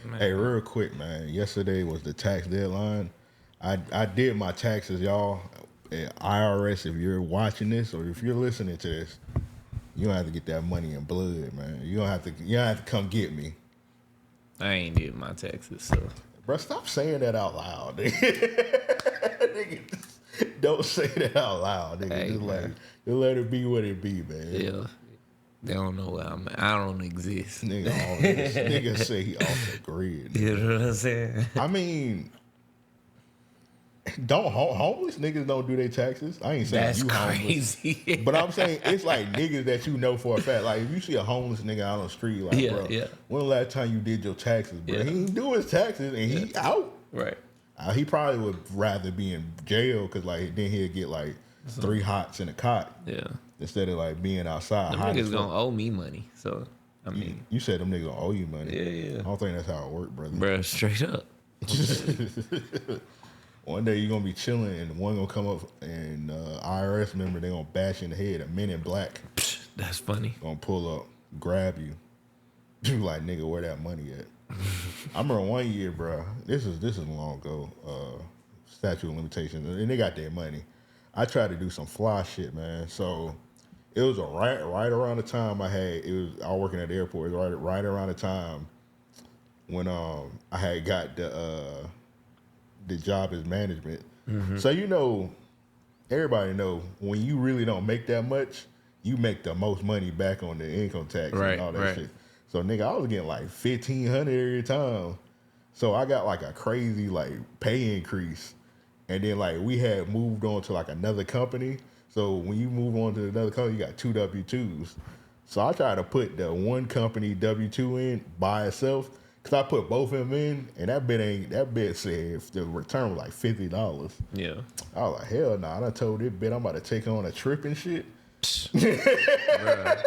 Man. Hey, real quick, man. Yesterday was the tax deadline. I did my taxes, y'all. IRS, if you're watching this or if you're listening to this, you don't have to get that money in blood, man. You don't have to come get me. I ain't did my taxes, so. Bro, stop saying that out loud, nigga. Nigga, don't say that out loud, nigga. Hey, just let it be what it be, man. Yeah. They don't know where I'm at. I don't exist. Nigga say he off the grid. Nigga. You know what I'm saying? I mean, don't homeless niggas don't do their taxes. I ain't saying That's you crazy. homeless, but I'm saying it's like niggas that you know for a fact. Like if you see a homeless nigga out on the street, like bro, when the last time you did your taxes, bro? He ain't do his taxes and he out. Right. He probably would rather be in jail because like then he'd get like 3 hots in a cot. Yeah. Instead of like being outside. Them niggas gonna owe me money, so I mean. You said them niggas gonna owe you money. Yeah. I don't think that's how it works, brother. Bro, straight up. One day you're gonna be chilling and one gonna come up and IRS member, they gonna bash in the head. A Men in Black. That's funny. Gonna pull up, grab you. You like, nigga, where that money at? I remember one year, bro. This is long ago. Statute of limitations, and they got their money. I tried to do some fly shit, man. So it was right around the time I was working at the airport. It was right around the time when I had got the job as management. Mm-hmm. So you know, everybody know when you really don't make that much, you make the most money back on the income tax and all that shit. So nigga, I was getting like $1,500 every time. So I got like a crazy like pay increase. And then like we had moved on to like another company. So when you move on to another company, you got 2 W-2s. So I tried to put the one company W-2 in by itself. Cause I put both of them in, and that bit said the return was like $50. Yeah. I was like, hell nah. I told this bit I'm about to take on a trip and shit. Bruh.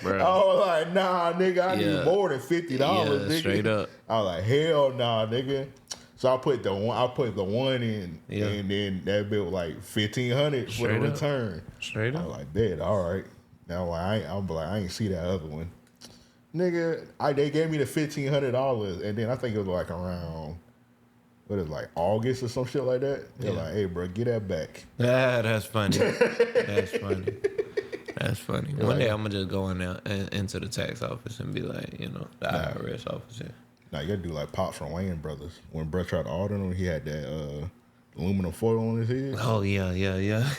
I was like, nah, nigga, I need more than $50, nigga. Straight up. I was like, hell nah, nigga. So I put the one in, and then that bit was like $1,500 for the return. Straight up. I was like, bet, all right. Now I ain't see that other one. Nigga, they gave me the $1,500, and then I think it was like around, like August or some shit like that. They're like, hey, bro, get that back. That's funny. That's funny. That's funny. One day I'm gonna just go in there into the tax office and be like, the IRS office. Nah, you gotta do like Pops from Wayne Brothers. When Bro tried to audit him, he had that aluminum foil on his head. Oh yeah.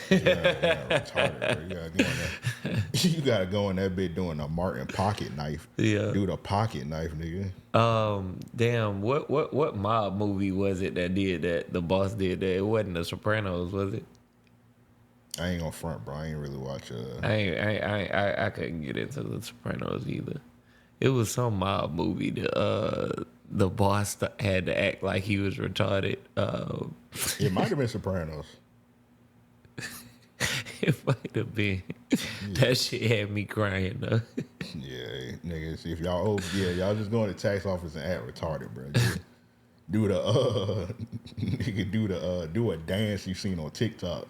Retarded, bro. You gotta go in that bit doing a Martin pocket knife. Yeah. Do the pocket knife, nigga. Damn. What mob movie was it that did that? The boss did that. It wasn't The Sopranos, was it? I ain't gonna front, bro. I ain't really watch. I couldn't get into The Sopranos either. It was some mob movie. The boss had to act like he was retarded. It might have been Sopranos. It might have been. Yeah. That shit had me crying though. Yeah, niggas. If y'all y'all just go in the tax office and act retarded, bro. Do a dance you seen on TikTok.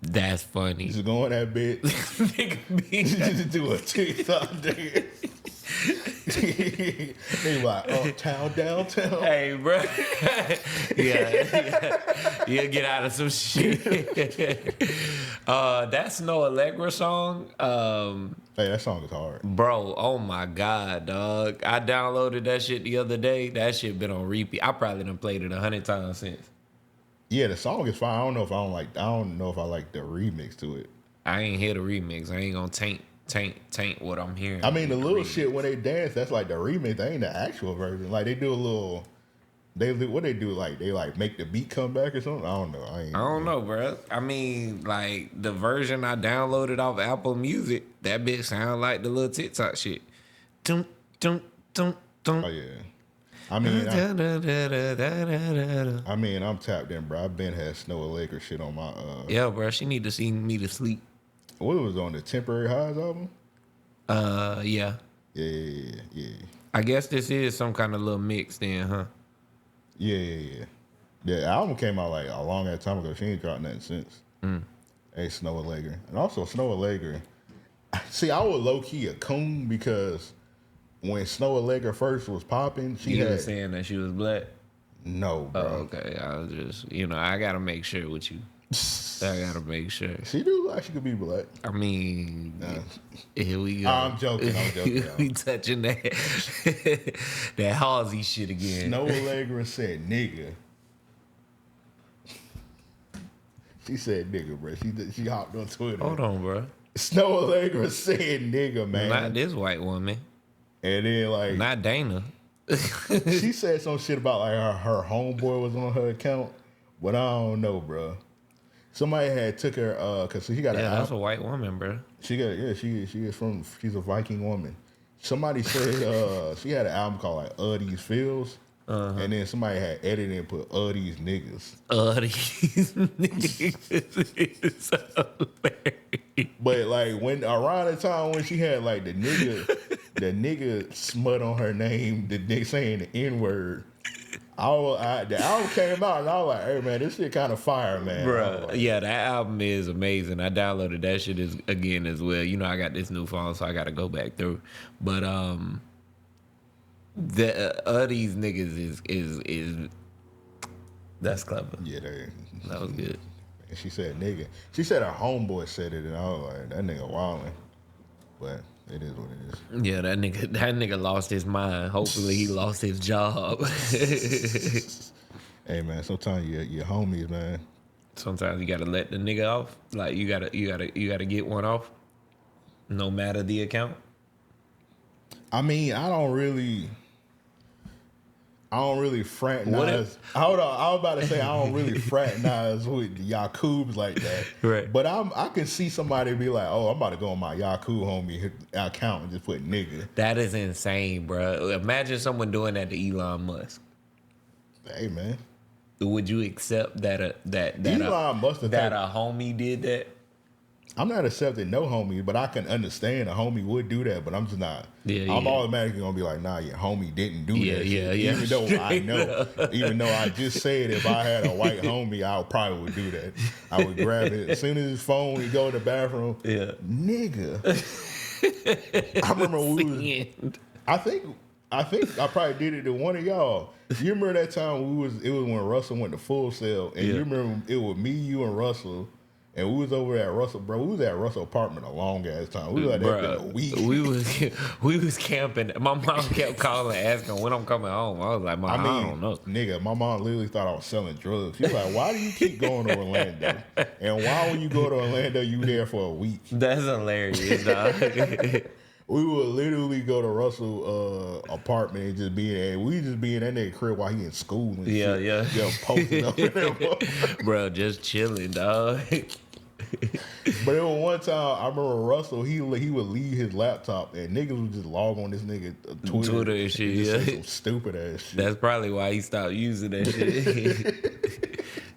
That's funny. Just go in that bit. Just do a TikTok dance. They like uptown, downtown. Hey, bro. Yeah. Get out of some shit. That's No Allegra song. Hey, that song is hard, bro. Oh my god, dog! I downloaded that shit the other day. That shit been on repeat. I probably done played it 100 times since. Yeah, the song is fine. I don't know if I like the remix to it. I ain't hear the remix. I ain't gonna taint what I'm hearing. I mean, the little shit when they dance, that's like the remix. That ain't the actual version. Like they do a little. What they do? Like they like make the beat come back or something. I don't know. I don't know, bro. I mean, like the version I downloaded off Apple Music, that bitch sound like the little TikTok shit. Dum dum dum dum. Oh yeah. I mean, I'm tapped in, bro. I've been had Snow Allegra shit on my. Yeah, bro. She need to sing me to sleep. What was on the Temporary Highs album? Yeah. Yeah. I guess this is some kind of little mix then, huh? Yeah. The album came out like a long ass time ago. She ain't dropped nothing since. Hey, Snow Allegra. And also Snow Allegra. See, I would low key a coon because when Snow Allegra first was popping, she You had was saying that she was black? no, Oh, bro. okay. I was just, I gotta make sure with you. I gotta make sure. She do like she could be black. I mean, here we go. I'm joking. We touching that that Halsey shit again. Snow Allegra said nigga. She said nigga, bro. She hopped on Twitter. Hold on, bro. Snow Allegra said nigga, man. Not this white woman. And then like Not Dana. she said some shit about like her homeboy was on her account, but I don't know, bro. Somebody had took her cause she got That's a white woman, bro. she's a Viking woman. Somebody said she had an album called like These Feels. And then somebody had edited and put these niggas. These niggas is hilarious. But like when around the time when she had like the nigga smut on her name, the nigga saying the N-word. The album came out and I was like, hey man, this shit kind of fire, man. Bro, like, yeah, that album is amazing. I downloaded that shit again as well. I got this new phone, so I got to go back through. But these niggas is that's clever. Yeah, That was good. And she said nigga. She said her homeboy said it, and I was like, that nigga wildin'. But it is what it is. Yeah, that nigga lost his mind. Hopefully he lost his job. Hey man, sometimes your homies, man. Sometimes you gotta let the nigga off. Like you gotta get one off, no matter the account. I mean, I don't really fraternize. Hold on, I was about to say I don't really fraternize with Yakubs like that. Right. But I can see somebody be like, oh, I'm about to go on my Yakub homie account and just put nigga. That is insane, bro. Imagine someone doing that to Elon Musk. Hey man, Would you accept that Elon Musk a homie did that? I'm not accepting no homie, but I can understand a homie would do that, but I'm just not. I'm automatically gonna be like, nah, your homie didn't do that. Yeah. Even though I know, even though I just said if I had a white homie, I probably would do that. I would grab it as soon as his phone would go to the bathroom. Yeah, nigga. I remember I think I probably did it to one of y'all. You remember that time it was when Russell went to Full Sail, and you remember it was me, you, and Russell. And we was over at Russell, bro. We was at Russell apartment a long ass time. We was at that a week. We was camping. My mom kept calling, asking when I'm coming home. I was like, I don't know. Nigga, my mom literally thought I was selling drugs. She was like, why do you keep going to Orlando? And why when you go to Orlando, you there for a week? That's hilarious, dog. We would literally go to Russell apartment and just be in there. We just be in that nigga crib while he in school and shit. Yeah. Posting up in there. Bro, just chilling, dog. But it was one time I remember Russell. He would leave his laptop and niggas would just log on this nigga Twitter and shit. Say some stupid ass shit. That's probably why he stopped using that shit.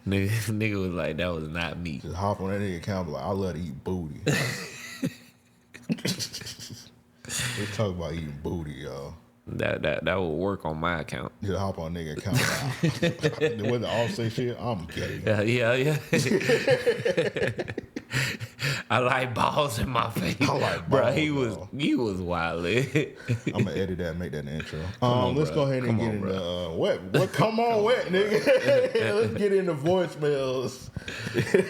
nigga was like, that was not me. Just hop on that nigga account, be like, I love to eat booty. We talk about eating booty, y'all. That will work on my account. Just hop on nigga account. With the offset shit, I'm gay. Yeah. I like balls in my face. I like balls, bro. He was wild. I'm gonna edit that and make that an intro. Let's go ahead and get into what? Come on, wet nigga. Let's get into voicemails.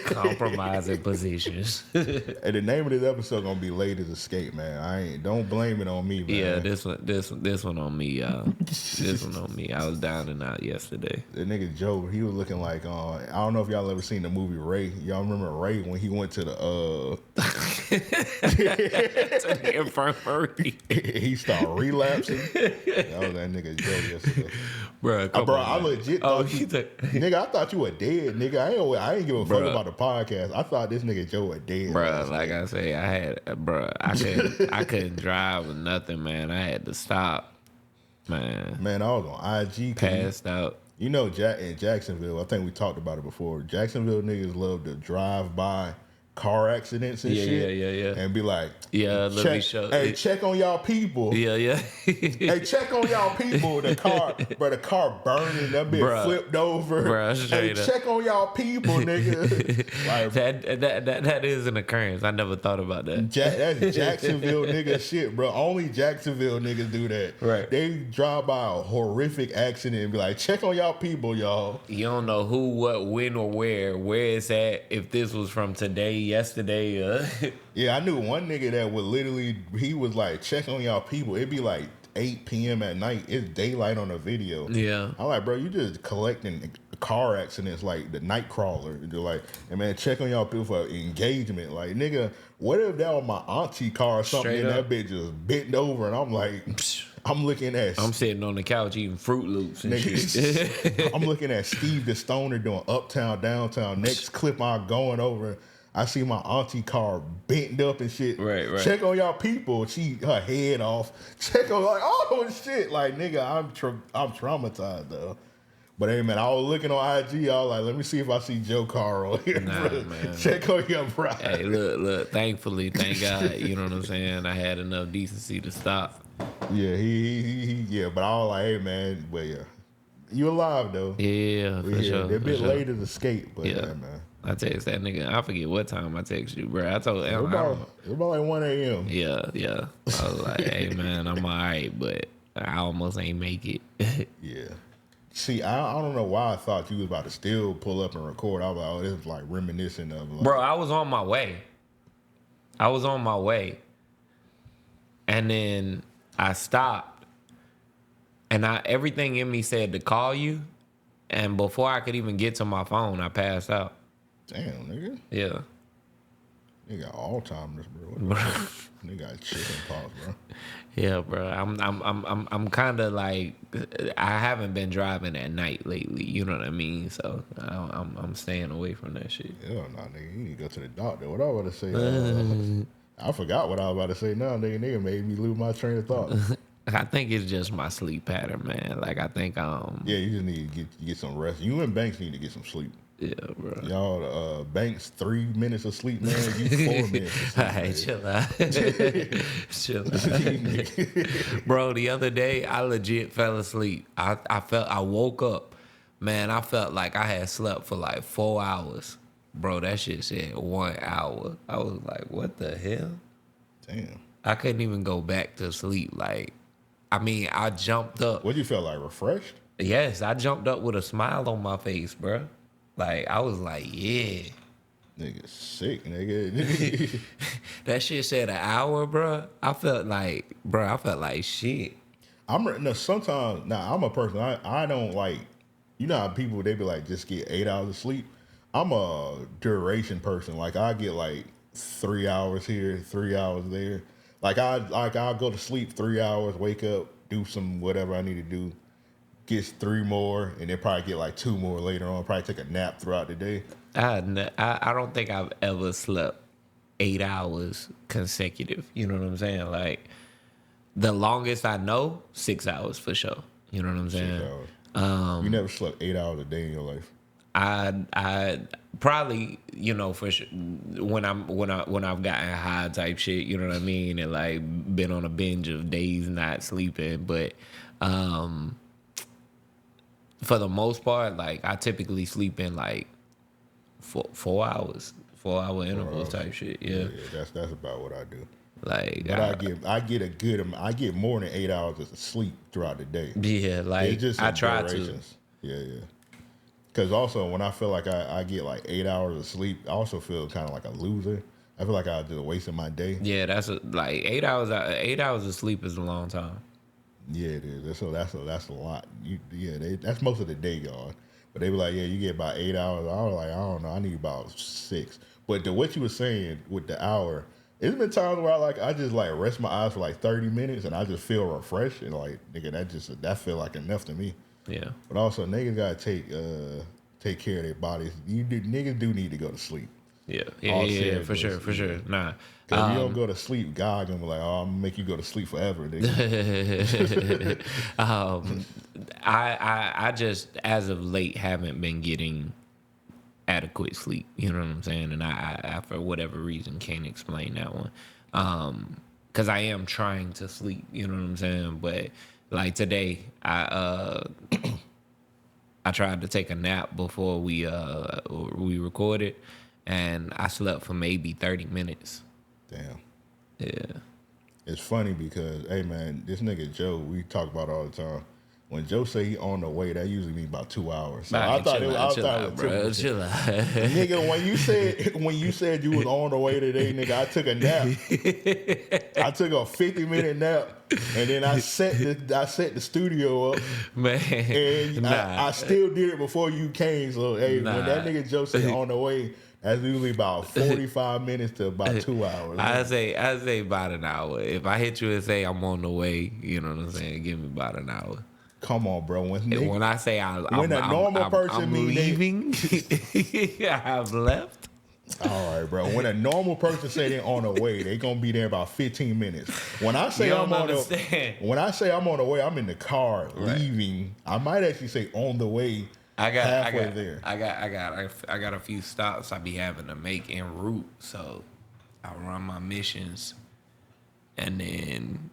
Compromising positions. And the name of this episode gonna be "Ladies Escape," man. Don't blame it on me, man. Yeah, this one on me, y'all. This one on me. I was down and out yesterday. The nigga Joe, he was looking like I don't know if y'all ever seen the movie Ray. Y'all remember Ray when he went to the to the infirmary. He started relapsing. That was that nigga Joe yesterday. Bro, I legit thought nigga, I thought you were dead, nigga. I ain't give a fuck about the podcast. I thought this nigga Joe was dead. Bro, like I say, I couldn't drive or nothing, man. I had to stop. Man, I was on IG. Passed out. You know, in Jacksonville, I think we talked about it before. Jacksonville niggas love to drive by car accidents and shit. Yeah. And be like, let me show. check on y'all people. Yeah. Hey, check on y'all people. The car burning, that bitch flipped over. Bruh, hey, check on y'all people, nigga. Like, that is an occurrence. I never thought about that. That's Jacksonville nigga shit, bro. Only Jacksonville niggas do that. Right. They drive by a horrific accident and be like, check on y'all people, y'all. You don't know who, what, when, or where it's at. If this was from today, yesterday. Yeah, I knew one nigga that would literally, he was like, check on y'all people. It'd be like 8 p.m. at night. It's daylight on the video. Yeah. I'm like, bro, you just collecting car accidents like the night crawler. They're like, hey man, check on y'all people for engagement. Like, nigga, what if that was my auntie car or something and that bitch just bent over and I'm like, I'm looking at... I'm sitting on the couch eating Fruit Loops and shit. I'm looking at Steve the Stoner doing Uptown, Downtown. Next clip I'm going over, I see my auntie car bent up and shit. Right. Check on y'all people. Her head off. Check on like, oh shit. Like, nigga, I'm traumatized though. But hey man, I was looking on IG. I was like, let me see if I see Joe Carl here. Nah, man. Check on your bride. Hey, look. Thankfully, thank God. You know what I'm saying? I had enough decency to stop. Yeah, he yeah. But I was like, hey man, well yeah, you alive though. Yeah, for sure. They're a bit sure. late to escape, but yeah, man. I text that nigga. I forget what time I text you, bro. I told him. It was about like 1 a.m. Yeah. I was like, hey man, I'm all right, but I almost ain't make it. Yeah. See, I don't know why I thought you was about to still pull up and record. I was like, oh, this is like reminiscent of. Like, bro, I was on my way. And then I stopped. And everything in me said to call you. And before I could even get to my phone, I passed out. Damn, nigga. Yeah. Nigga got Alzheimer's, bro. Nigga got chicken pox, bro. Yeah, bro. I'm kind of like, I haven't been driving at night lately. You know what I mean? So I'm staying away from that shit. Hell nah, nigga. You need to go to the doctor. What I was about to say? I forgot what I was about to say. Now, nigga made me lose my train of thought. I think it's just my sleep pattern, man. Like I think Yeah, you just need to get some rest. You and Banks need to get some sleep. Yeah, bro. Y'all, Banks 3 minutes of sleep, man. You 4 minutes of sleep. All right, chill out. Bro, the other day I legit fell asleep. I woke up, man. I felt like I had slept for like 4 hours. Bro, that shit said 1 hour. I was like, what the hell? Damn. I couldn't even go back to sleep. Like, I mean, I jumped up. What you feel like, refreshed? Yes, I jumped up with a smile on my face, bro. Like, I was like, yeah. Nigga sick, nigga. That shit said an hour, bro. I felt like shit. Sometimes, I'm a person, I don't like, you know how people, they be like, just get 8 hours of sleep. I'm a duration person. Like, I get like 3 hours here, 3 hours there. I'll go to sleep 3 hours, wake up, do some whatever I need to do. Gets 3 more, and then probably get like 2 more later on. Probably take a nap throughout the day. I don't think I've ever slept 8 hours consecutive. You know what I'm saying? Like, the longest I know, 6 hours for sure. You know what I'm saying? 6 hours. You never slept 8 hours a day in your life. I probably, you know, for sure, when I've gotten high type shit, you know what I mean, and like been on a binge of days not sleeping, but for the most part, like I typically sleep in like 4 hours, 4 hour intervals type shit. Yeah, that's about what I do. Like, but I get more than 8 hours of sleep throughout the day. Yeah, like just I try to. Yeah. Because also when I feel like I get like 8 hours of sleep, I also feel kind of like a loser. I feel like I just wasting my day. Yeah, like 8 hours. 8 hours of sleep is a long time. Yeah, it is. So that's a lot. That's most of the day gone. But they were like, yeah, you get about 8 hours. I was like, I don't know, I need about 6. But what you were saying with the hour, it's been times where I just like rest my eyes for like 30 minutes and I just feel refreshed and like, nigga, that feel like enough to me. Yeah. But also niggas gotta take care of their bodies. Niggas do need to go to sleep. Yeah, for sure. Nah. If you don't go to sleep, God gonna be like, oh, I'm gonna make you go to sleep forever, nigga. I just, as of late, haven't been getting adequate sleep. You know what I'm saying? And I for whatever reason can't explain that one. Because I am trying to sleep. You know what I'm saying? But like today, I tried to take a nap before we recorded, and I slept for maybe 30 minutes. Damn. Yeah. It's funny because, hey man, this nigga Joe, we talk about all the time. When Joe say he on the way, that usually means about 2 hours. So Man, I thought chill it out, was chill out, bro. Chill out. Nigga, when you said you was on the way today, nigga, I took a nap. I took a 50-minute nap, and then I set the studio up. Man, And I still did it before you came. So hey, when that nigga Joe said on the way, that's usually about 45 minutes to about 2 hours. I say about an hour. If I hit you and say I'm on the way, you know what I'm saying? Give me about an hour. Come on, bro. When I say I'm leaving, I've left. All right, bro. When a normal person say they're on the way, they gonna be there about 15 minutes. When I say I'm on the way, I'm in the car leaving. I might actually say on the way. Halfway there. I got a few stops I be having to make en route, so I run my missions, and then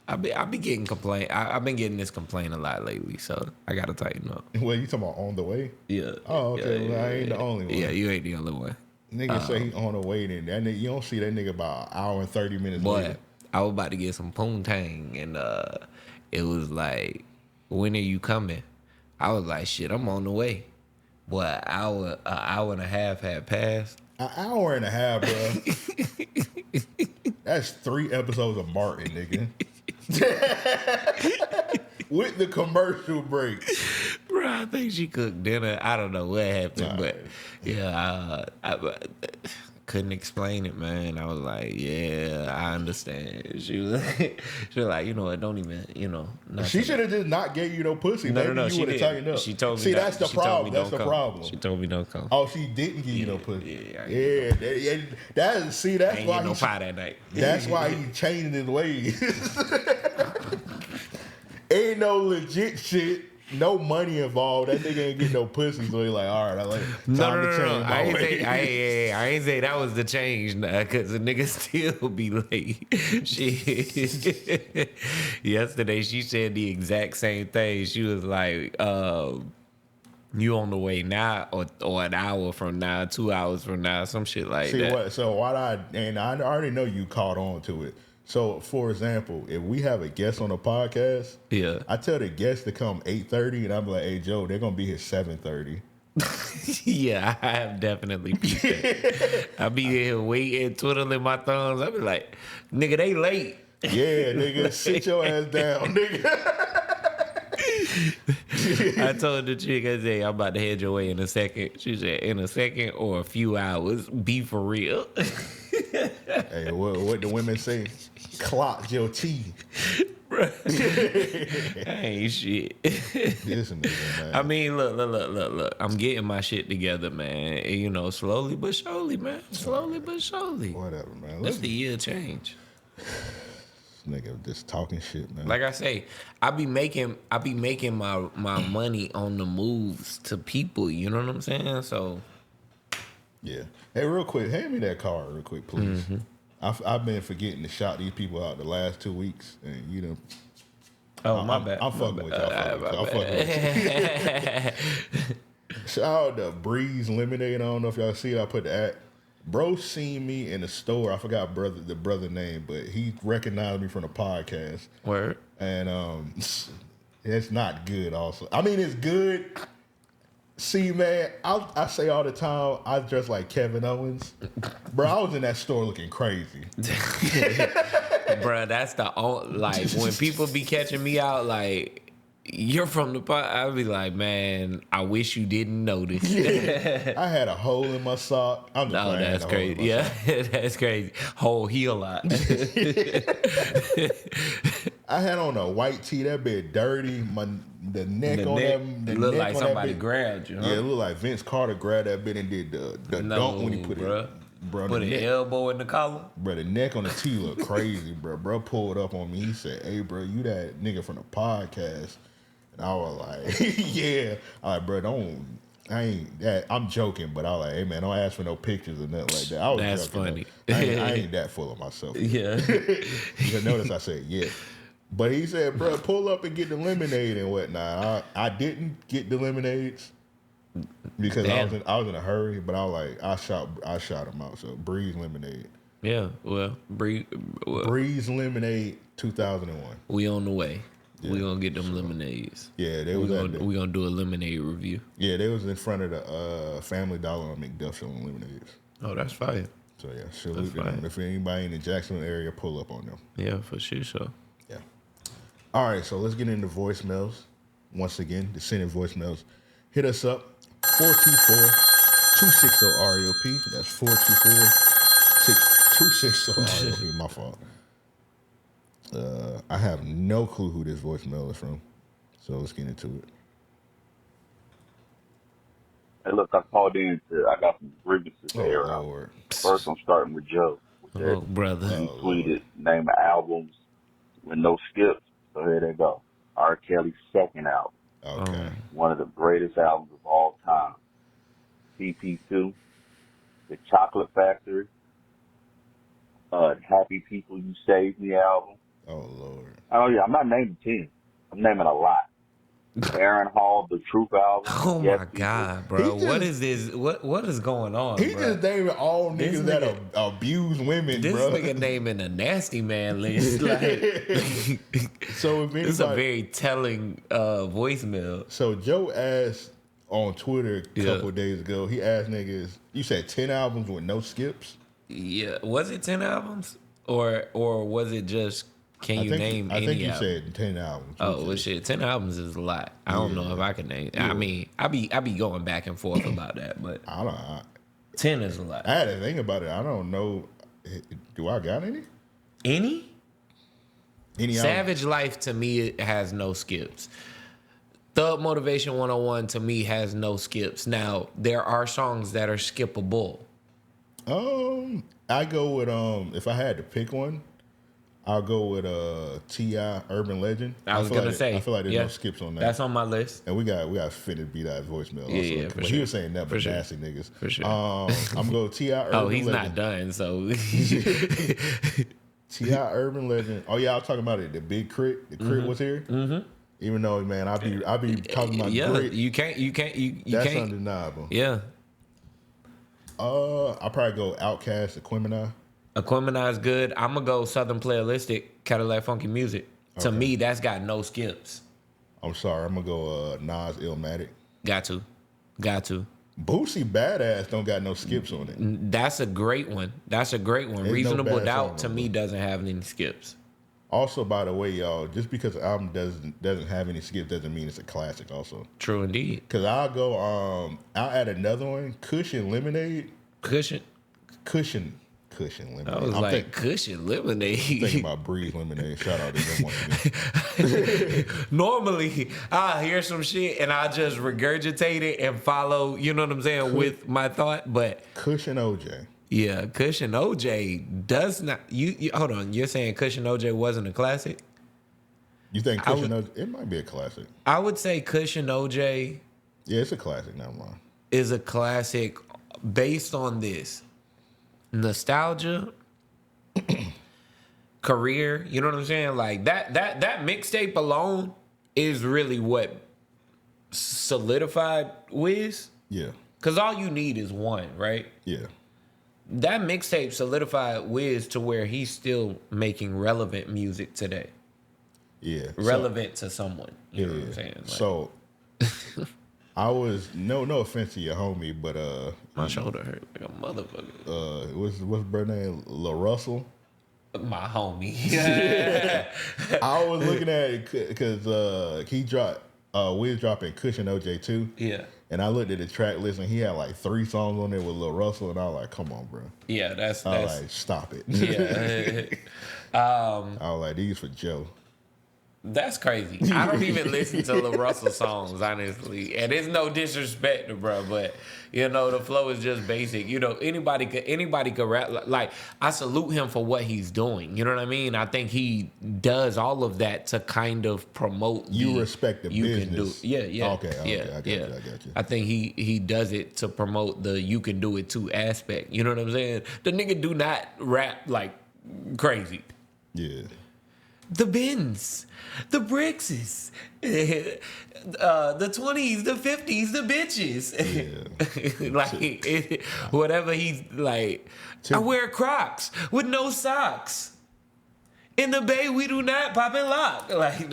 I be getting complaint. I've been getting this complaint a lot lately, so I gotta tighten up. Well, you talking about on the way? Yeah. Oh, okay. Yeah, well, I ain't the only one. Yeah, you ain't the only one. Nigga say he on the way, then that nigga, you don't see that nigga about an hour and 30 minutes Boy, later. I was about to get some poontang, and it was like, when are you coming? I was like, shit, I'm on the way. Boy, an hour and a half had passed. An hour and a half, bro. That's 3 episodes of Martin, nigga. With the commercial break. Bro, I think she cooked dinner. I don't know what happened, but yeah, I couldn't explain it, man. I was like, yeah, I understand. She was like, you know what, don't even, She should have just not gave you no pussy. No, Maybe you would have tightened up. She told me. See, that's the problem. That's the problem. She told me don't come. Oh, she didn't give you no pussy. Yeah. That's why no pie that night. That's why he changing his ways. Ain't no legit shit. No money involved. That nigga ain't getting no pussy, so he like, all right, I like time to change my ways. I ain't say that was the change, because the nigga still be late. Yesterday, she said the exact same thing. She was like, you on the way now, or an hour from now, 2 hours from now, some shit like that. So I already know you caught on to it. So, for example, if we have a guest on the podcast, I tell the guest to come 8:30, and I'm like, "Hey, Joe, they're gonna be here 7:30." Yeah, I have definitely peeped that. I be here waiting, twiddling my thumbs. I be like, "Nigga, they late." Yeah, nigga, sit your ass down, nigga. I told the chick, I said, I'm about to head your way in a second. She said, in a second or a few hours, be for real. Hey, what the women say? Clock your teeth. Ain't shit. This nigga, man. I mean, look. I'm getting my shit together, man. Slowly but surely, man. Slowly but surely. Whatever, man. That's the year change. Nigga just talking shit, man. Like I say, I be making my money on the moves to people, you know what I'm saying? So yeah. Hey, real quick, hand me that card real quick, please. Mm-hmm. I've been forgetting to shout these people out the last 2 weeks, and you know. Oh, my bad. I'm fucking with y'all. Shout out to Breeze Lemonade. I don't know if y'all see it. I put the ad. Bro seen me in the store. I forgot the brother name, but he recognized me from the podcast. Word. And it's not good also. I mean, it's good. See, man, I say all the time, I dress like Kevin Owens. Bro, I was in that store looking crazy. Bro, that's when people be catching me out, like, you're from the pot. I'll be like, man, I wish you didn't notice. Yeah. I had a hole in my sock. That's crazy. Yeah, that's crazy. Whole heel out. I had on a white tee. That bit dirty. The neck looked like somebody grabbed you. Huh? Yeah, it looked like Vince Carter grabbed that bit and did the dunk when he put it. Bro, put an elbow in the collar. Bro, the neck on the tee looked crazy, bro. Bro pulled up on me. He said, "Hey, bro, you that nigga from the podcast?" And I was like, "Yeah." All right, bro, don't I'm joking, but I was like, hey man, don't ask for no pictures or nothing like that. I was That's joking. funny. I ain't that full of myself. Yeah. You notice I said yeah. But he said, bro, pull up and get the lemonade and whatnot. I didn't get the lemonades because I was in a hurry, but I was like, I shot him out. So Breeze Lemonade. Yeah, well, Breeze Lemonade 2001. We on the way. Yeah, we gonna get them lemonades. Yeah, we gonna do a lemonade review. Yeah, they was in front of the Family Dollar on McDuff selling lemonades. Oh, that's fire. So yeah, salute to them. If anybody in the Jacksonville area, pull up on them. Yeah, for sure. So. Yeah. All right, so let's get into voicemails. Once again, the sending voicemails. Hit us up, 424-260-RAOP. That's 424-260-RAOP. My fault. I have no clue who this voicemail is from, so let's get into it. Hey, look, I called in I got some grievances to air out. Lord. First, I'm starting with Joe. Oh, brother. You tweeted, name of albums with no skips. So here they go. R. Kelly's second album. Okay. One of the greatest albums of all time. CP2, The Chocolate Factory, Happy People You Saved Me album. Oh, Lord. Oh, yeah, I'm not naming 10. I'm naming a lot. Aaron Hall, The Truth album. Oh, Yes, my God, bro. What is this? What is going on, He bro? just naming all niggas that abuse women, This bro. nigga naming a nasty man list. Like, So if anybody, it's a very telling voicemail. So Joe asked on Twitter a couple of days ago, he asked niggas, you said 10 albums with no skips? Yeah, was it 10 albums or was it just? Can you name any? I think you album? said 10 albums. Oh well, shit, 10 albums is a lot. I don't know if I can name. I mean, I be going back and forth about that, but I don't know. 10 is a lot. I had to think about it. I don't know. Do I got any? Any album? Savage Life to me it has no skips. Thug Motivation 101 to me has no skips. Now there are songs that are skippable. I go with if I had to pick one, I'll go with T.I. Urban Legend. I was gonna say I feel like there's no skips on that. That's on my list. And we got fit to beat that voicemail. Yeah, also. for But sure. he was saying that, but For nasty niggas. For sure. I'm gonna go T.I. Urban Legend. Oh, he's not done. So T.I. Urban Legend. Oh yeah, I was talking about it. The big crit. The crit was here. Mm-hmm. Even though, man, I be talking about grit. You can't. That's can't. undeniable. Yeah. I'll probably go Outkast, Aquemini. Aquemini is good. I'm gonna go Southern Playalistic, Cadillac Funky Music. To me, that's got no skips. I'm sorry, I'm gonna go Nas Illmatic. Got to. Boosie Badass don't got no skips on it. That's a great one. There's Reasonable no bad Doubt song to on me it. doesn't have any skips. Also, by the way, y'all, just because an album doesn't have any skips doesn't mean it's a classic. Also, True indeed. because I'll go I'll add another one, Cushion Lemonade. Cushion Lemonade. I was Cushion Lemonade. Thinking about Breeze Lemonade. Shout out to them once again. Normally, I hear some shit and I just regurgitate it and follow, you know what I'm saying, with my thought. But Cushion OJ. Yeah, Cushion OJ does not. You hold on. You're saying Cushion OJ wasn't a classic? You think Cushion OJ? It might be a classic. I would say Cushion OJ. Yeah, it's a classic. Never mind. Is a classic based on this nostalgia, career. You know what I'm saying? Like that mixtape alone is really what solidified Wiz. Yeah. Cause all you need is one, right? Yeah. That mixtape solidified Wiz to where he's still making relevant music today. Yeah. Relevant to someone. You know what I'm saying? Like, so I was no offense to your homie, but my shoulder hurt like a motherfucker. What's brother name? La Russell. My homie. Yeah. I was looking at it because he dropped Wiz dropping Cushion OJ too. Yeah. And I looked at the track list and he had like 3 songs on there with Lil Russell, and I was like, "Come on, bro." Yeah, that's like, stop it. Yeah. I was like, "These for Joe." That's crazy. I don't even listen to Lil Russell songs, honestly. And it's no disrespect to bro, but you know, the flow is just basic. You know, anybody could rap. Like, I salute him for what he's doing. You know what I mean? I think he does all of that to kind of promote You respect the business. Can do. Yeah. Okay, I got you. I think he does it to promote the you can do it too aspect. You know what I'm saying? The nigga do not rap like crazy. Yeah. The Bens, the Brixes, the 20s, the 50s, the bitches. Yeah. Like, whatever he's like, I wear Crocs with no socks. In the Bay, we do not pop and lock. Like,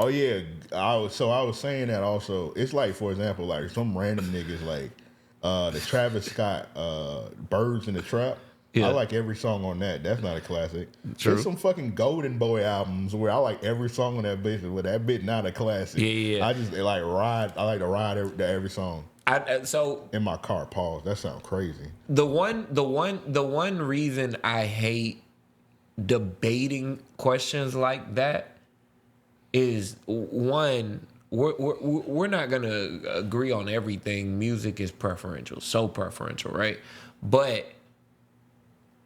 Oh, yeah. I was saying that also. It's like, for example, like some random niggas like the Travis Scott Birds in the Trap. Yeah. I like every song on that. That's not a classic. True. There's some fucking Golden Boy albums where I like every song on that bitch, but that bitch not a classic. Yeah. I just like ride. I like to ride every song. So in my car. Pause. That sounds crazy. The one reason I hate debating questions like that is, one, we're not gonna agree on everything. Music is preferential, so preferential, right? But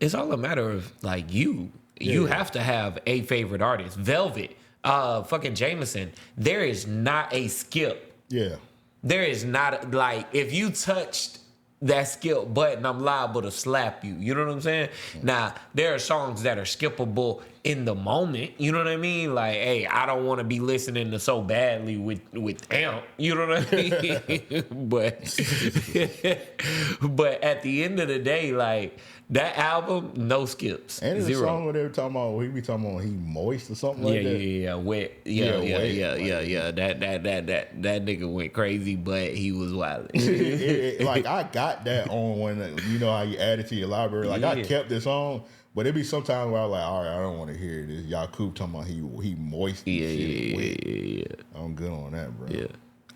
it's all a matter of like you have to have a favorite artist. Velvet, fucking Jameson. There is not a skip. Yeah. There is not, like, if you touched that skip button, I'm liable to slap you. You know what I'm saying? Now, there are songs that are skippable in the moment. You know what I mean? Like, hey, I don't want to be listening to So Badly with Amp. You know what I mean? but at the end of the day, like, that album, no skips. And there's Zero. a song where they were talking about, he be talking about he moist or something like that. Yeah, wet. Yeah. That nigga went crazy, but he was wild. Like, I got that on when, you know how you add it to your library. Like, I kept this on, but it be sometimes where I was like, all right, I don't want to hear this. Yakub talking about he moist and shit. Wet. I'm good on that, bro. Yeah.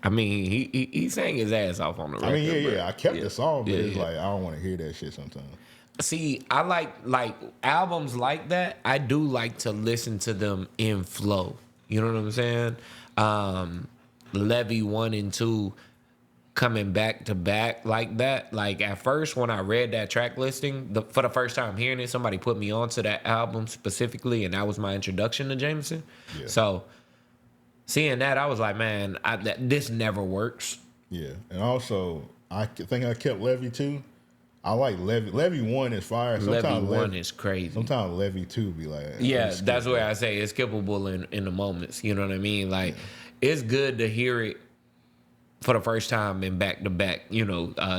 I mean, he sang his ass off on the record. I mean, I kept the song, but it's like, I don't want to hear that shit sometimes. See, I like albums like that. I do like to listen to them in flow. You know what I'm saying? Levy 1 and 2 coming back to back like that. Like, at first, when I read that track listing, for the first time hearing it, somebody put me onto that album specifically, and that was my introduction to Jameson. Yeah. So, seeing that, I was like, man, this never works. Yeah, and also, I think I kept Levy 2. I like Levy. Levy 1 is fire. Levy 1 is crazy. Sometimes Levy 2 be like... Yeah, that's where I say it's skippable in the moments. You know what I mean? Like, it's good to hear it for the first time in back-to-back,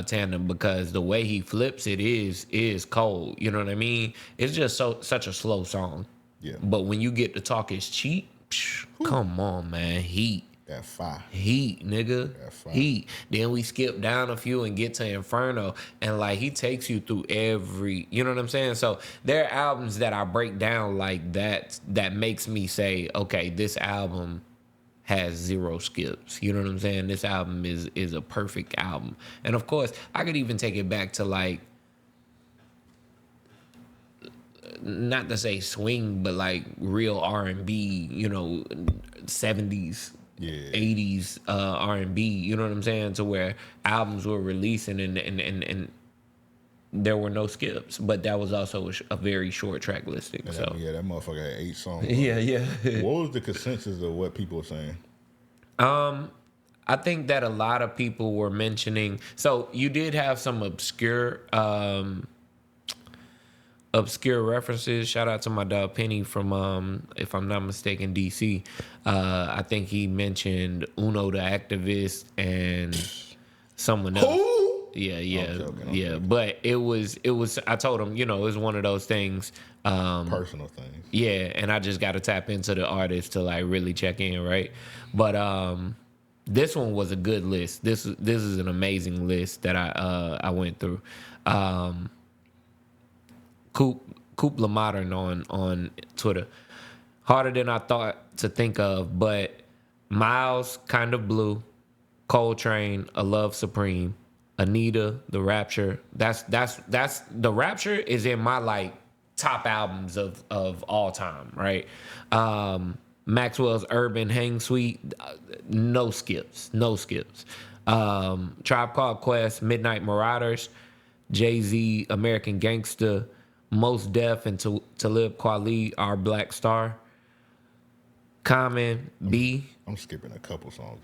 tandem, because the way he flips it is cold. You know what I mean? It's just such a slow song. Yeah. But when you get to Talk Is Cheap, come on, man. Heat. That fire. Heat, nigga. That fire. Heat. Then we skip down a few and get to Inferno, and like, he takes you through every, you know what I'm saying? So there are albums that I break down like that makes me say, okay, this album has 0 skips. You know what I'm saying? This album is a perfect album. And of course, I could even take it back to, like, not to say swing, but like real R&B, 70s. Yeah. 80s R&B, you know what I'm saying? To where albums were releasing and there were no skips, but that was also a very short track listing. And so that motherfucker had 8 songs. Yeah. What was the consensus of what people were saying? I think that a lot of people were mentioning. So you did have some obscure references. Shout out to my dog Penny from, if I'm not mistaken, DC. I think he mentioned Uno the Activist and someone else. Who? Yeah. I'm joking. But it was. I told him, it was one of those things. Personal things. Yeah, and I just got to tap into the artist to like really check in, right? But this one was a good list. This is an amazing list that I went through. Coop LaModern on Twitter. Harder than I thought to think of, but Miles, Kind of Blue, Coltrane, A Love Supreme, Anita, The Rapture. That's The Rapture is in my like top albums of all time, right? Maxwell's Urban Hang Suite, no skips. Tribe Called Quest, Midnight Marauders, Jay-Z, American Gangster, Mos Def, and Talib Kweli, Our Black Star. Common, B. I'm skipping a couple songs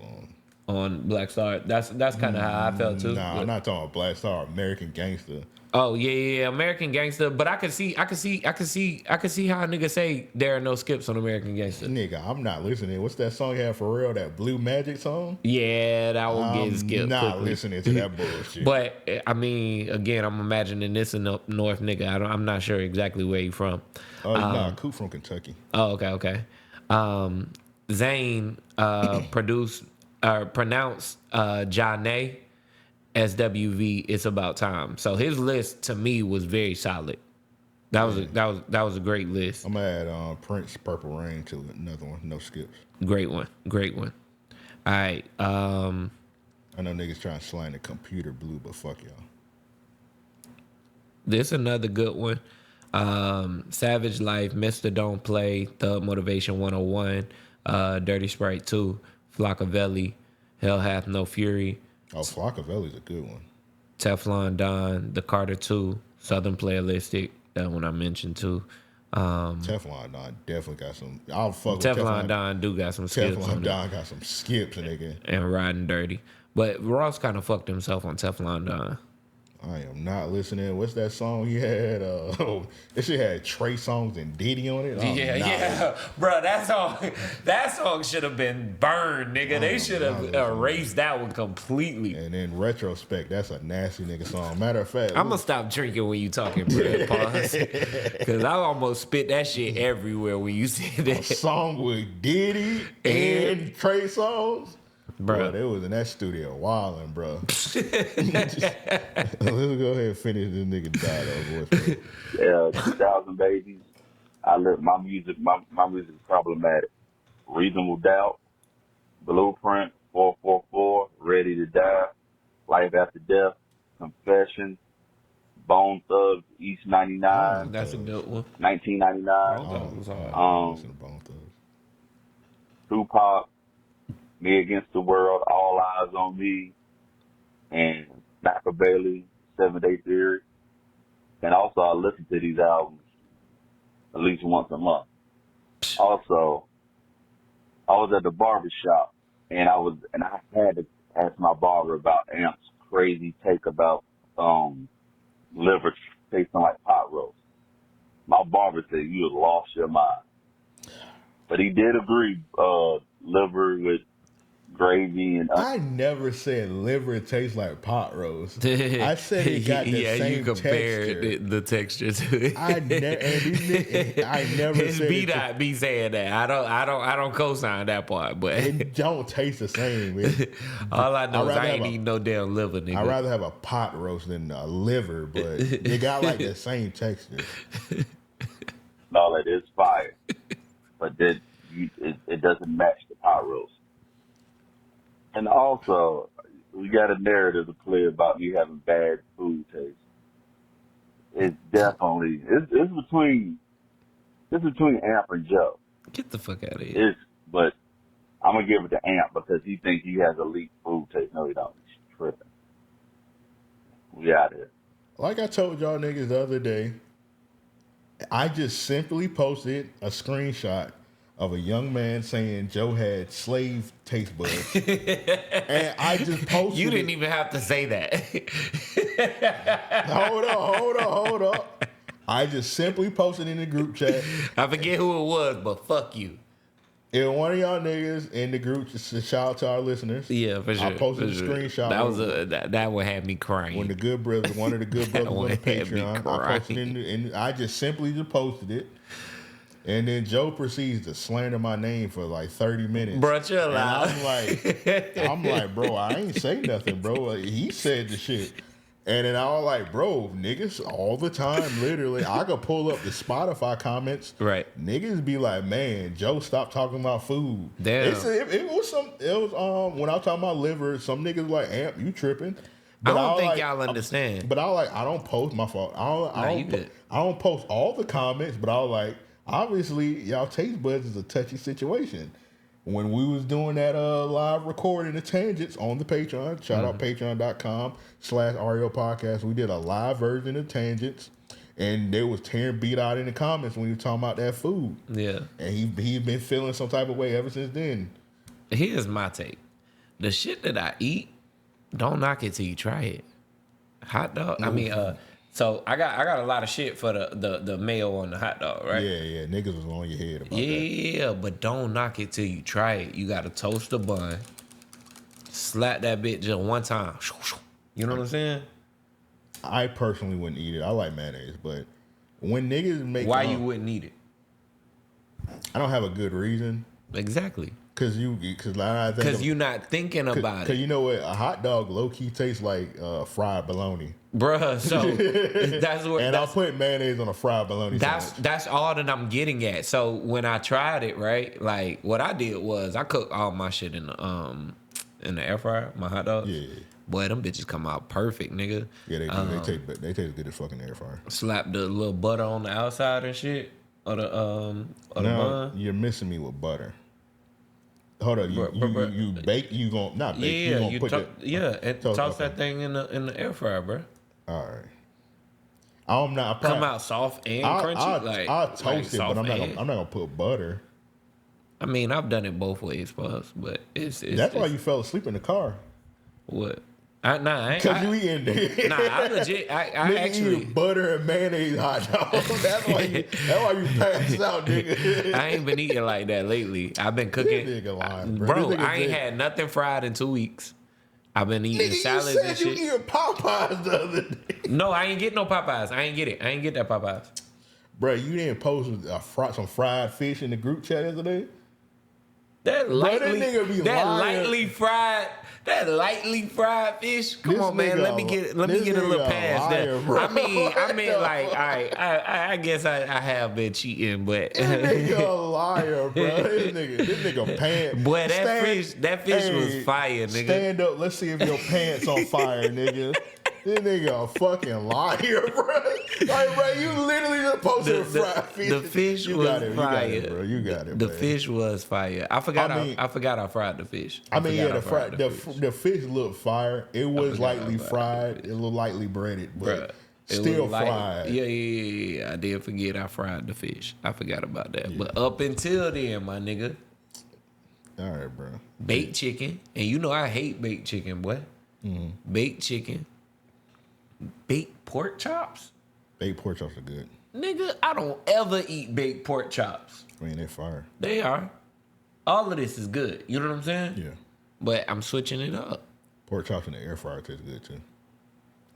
on Black Star. That's kind of how I felt too. Nah, I'm not talking about Black Star. American Gangster. Oh yeah, American Gangster. But I could see how a nigga say there are no skips on American Gangster. Nigga, I'm not listening. What's that song you had for real? That Blue Magic song? Yeah, that one get skipped. Not quickly. listening to that bullshit. But I mean, again, I'm imagining this in the North, nigga. I'm not sure exactly where you from. Oh, nah, Coop from Kentucky. Oh, okay. Zayn pronounced Janae SWV. It's About Time. So his list to me was very solid. That was a great list. I'm gonna add Prince Purple Rain to another one. No skips. Great one. All right. I know niggas trying to slang the computer blue, but fuck y'all. This another good one. Savage Life, Mr. Don't Play, Thug Motivation 101, Dirty Sprite 2, Flockavelli, Hell Hath No Fury. Oh, Flockavelli's a good one. Teflon Don, The Carter 2, Southern Playalistic, that one I mentioned too. Teflon Don definitely got some. I'll fuck with Teflon Don do got some skips. Teflon Don got some skips, nigga. And Riding Dirty. But Ross kind of fucked himself on Teflon Don. I am not listening. What's that song he had? This shit had Trey Songz and Diddy on it. Yeah, bro. That song should have been burned, nigga. They should have erased that one completely. And in retrospect, that's a nasty nigga song. Matter of fact, I'm gonna stop drinking when you talking, bro. Pause, because I almost spit that shit everywhere when you said that. A song with Diddy and Trey Songz. Bro, they was in that studio wilding, bro. Let's go ahead and finish this nigga died. Yeah, 2000 babies. I let my music is problematic. Reasonable Doubt, Blueprint, 444, Ready to Die, Life After Death, Confession, Bone Thugs, East 99. That's a good one. 1999. Tupac, Me Against the World, All Eyes on Me, and Machiavelli, 7 Day Theory. And also, I listen to these albums at least once a month. Also, I was at the barber shop, and I had to ask my barber about Amp's crazy take about liver tasting like pot roast. My barber said, "You have lost your mind." But he did agree, liver with gravy and I never said liver tastes like pot roast. I said it got the same you compared texture. the texture to it. I never His said B-Dot be saying that. I don't co-sign that part, but it don't taste the same. Man. All I know is I ain't eating no damn liver, nigga. I'd rather have a pot roast than a liver, but they got like the same texture. No, it is fire, but it doesn't match the pot roast. And also, we got a narrative to play about me having bad food taste. It's definitely it's between Amp and Joe. Get the fuck out of here. But I'm gonna give it to Amp because he thinks he has elite food taste. No, he don't. He's tripping. We out here. Like I told y'all niggas the other day, I just simply posted a screenshot of a young man saying Joe had slave taste buds. And I just posted You didn't even have to say that. Hold up. I just simply posted in the group chat. I forget who it was, but fuck you. If one of y'all niggas in the group, just a shout out to our listeners. Yeah, for sure. I posted a screenshot. That one had me crying. When one of the good brothers on the Patreon, I posted I just simply just posted it. And then Joe proceeds to slander my name for like 30 minutes. Bro, chill out. I'm like, bro, I ain't say nothing, bro. He said the shit. And then I was like, bro, niggas all the time, literally. I could pull up the Spotify comments. Right. Niggas be like, man, Joe, stop talking about food. Damn. It was when I was talking about liver, some niggas like, Amp, you tripping. I don't think y'all understand. But I don't post my fault. I don't post all the comments, but obviously y'all taste buds is a touchy situation. When we was doing that live recording of Tangents on the Patreon, shout out patreon.com/RAO podcast, we did a live version of Tangents, and there was tearing beat out in the comments when he was talking about that food. Yeah. And he's been feeling some type of way ever since then. Here's my take. The shit that I eat, don't knock it till you try it. Hot dog, so I got a lot of shit for the mayo on the hot dog, right? Yeah. Niggas was on your head about that. Yeah, but don't knock it till you try it. You got to toast the bun, slap that bitch just one time. You know what I'm saying? I personally wouldn't eat it. I like mayonnaise, but when niggas make why you wouldn't eat it? I don't have a good reason. Exactly. Because you're not thinking about it. Because you know what? A hot dog low key tastes like fried bologna. Bruh, so that's what. And I'll put mayonnaise on a fried bologna sandwich. That's all that I'm getting at. So when I tried it, right, like what I did was I cooked all my shit in the air fryer, my hot dogs. Yeah. Boy, them bitches come out perfect, nigga. Yeah, they do. They taste good as fucking air fryer. Slap the little butter on the outside and shit, or the bun. You're missing me with butter. Hold on, you bake? You gonna not bake? Yeah, you gonna and toss that thing in the air fryer, bro. All right. I'm not come out soft and crunchy. I'll toast it, but I'm not gonna put butter. I mean, I've done it both ways, but it's why you fell asleep in the car. What? Because you eating it. I legit. I actually eating butter and mayonnaise hot dogs. That's why you passed out, nigga. I ain't been eating like that lately. I've been cooking. This nigga lying, bro. I ain't had nothing fried in 2 weeks. I've been eating salads and shit. You eating Popeyes the other day. No, I ain't get no Popeyes. I ain't get it. I ain't get that Popeyes. Bro, you didn't post some fried fish in the group chat the other day? That lightly fried fish. Come on, man. Let me get a little past that. Bro. I mean, like, all right. I guess I have been cheating, but this nigga a liar, bro. This nigga pants. Boy, that fish was fire, nigga. Stand up. Let's see if your pants on fire, nigga. This nigga a fucking liar, bro. Like, bro, you literally just posted a fried fish. The fish was fire. You got it, bro. You got it. The fish was fire. I forgot I fried the fish. The fish looked fire. It was lightly fried. It looked lightly breaded, but still fried. Yeah. I did forget I fried the fish. I forgot about that. Yeah. But up until then, my nigga. All right, bro. Baked chicken, and you know I hate baked chicken, boy. Mm-hmm. Baked chicken. Baked pork chops? Baked pork chops are good. Nigga, I don't ever eat baked pork chops. I mean, they're fire. They are. All of this is good. You know what I'm saying? Yeah. But I'm switching it up. Pork chops in the air fryer taste good too.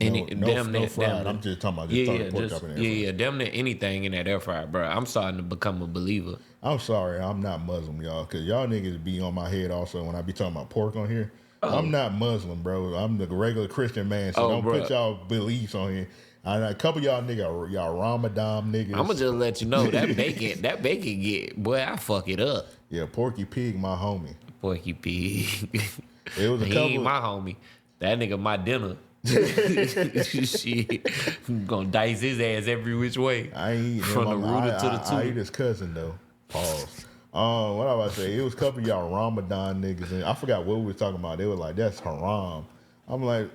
No fried. I'm just talking about pork chop in the air fryer. Yeah, damn near anything in that air fryer, bro. I'm starting to become a believer. I'm sorry, I'm not Muslim, y'all, because y'all niggas be on my head also when I be talking about pork on here. I'm not Muslim, bro. I'm the regular Christian man, so don't put y'all beliefs on here. A couple of y'all niggas, y'all Ramadan niggas. I'm gonna just let you know that bacon get, boy, I fuck it up. Yeah, Porky Pig, my homie. Porky Pig. It was he ain't my homie. That nigga my dinner. Shit, I'm gonna dice his ass every which way. I ain't from the rooter to the two. I eat his cousin though. Pause. What I was say? It was a couple of y'all Ramadan niggas, and I forgot what we was talking about. They were like, "That's haram." I'm like,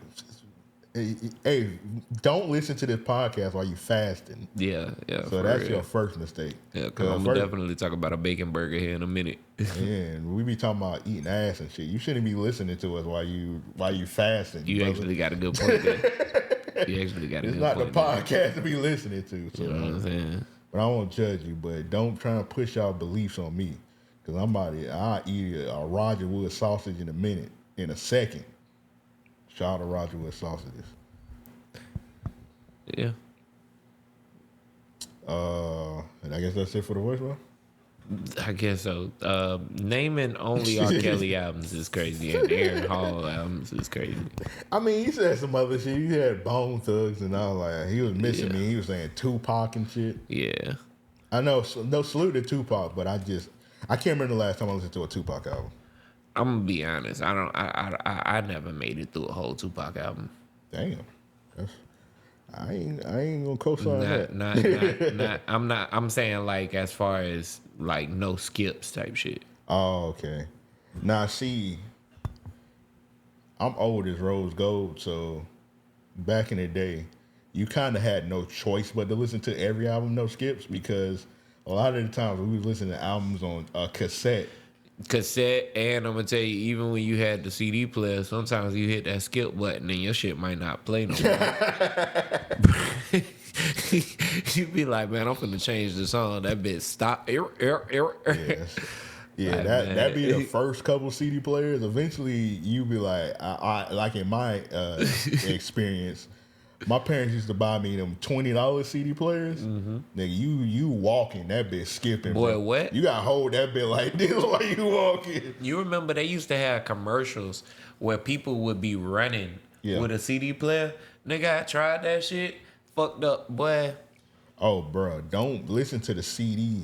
"Hey, don't listen to this podcast while you fasting." Yeah. So that's your first mistake. Yeah, because I'm gonna definitely talk about a bacon burger here in a minute. Yeah, we be talking about eating ass and shit. You shouldn't be listening to us while you fasting. You brother. Actually got a good point there. You actually got a good point. It's not the podcast to be listening to. So, you know what I'm saying? But I won't judge you, but don't try to push y'all beliefs on me. Because I'll eat a Roger Wood sausage in a second. Shout out to Roger Wood sausages. Yeah. And I guess that's it for the voicemail? I guess so. Naming only R. Kelly albums is crazy, and Aaron Hall albums is crazy. I mean, he said some other shit. He had Bone Thugs and all like he was missing me. He was saying Tupac and shit. Yeah. I know, no salute to Tupac, but I can't remember the last time I listened to a Tupac album. I'm gonna be honest. I never made it through a whole Tupac album. Damn. That's, I ain't gonna co-sign that. Not. I'm saying like as far as like no skips type shit. Oh, okay. Now see, I'm old as rose gold, so back in the day, you kind of had no choice but to listen to every album, no skips, because a lot of the times we was listening to albums on a cassette. And I'm gonna tell you, even when you had the CD player, sometimes you hit that skip button and your shit might not play no more. You'd be like, man, I'm finna change the song. That bitch stop. Yes. Yeah, Like, that'd be the first couple CD players. Eventually, you be like, I like in my experience, my parents used to buy me them $20 CD players. Mm-hmm. Nigga, you walking that bitch skipping. Boy, bro. what? You gotta hold that bitch like this while you walking. You remember they used to have commercials where people would be running with a CD player? Nigga, I tried that shit. Fucked up, boy. Oh, bro, don't listen to the CD.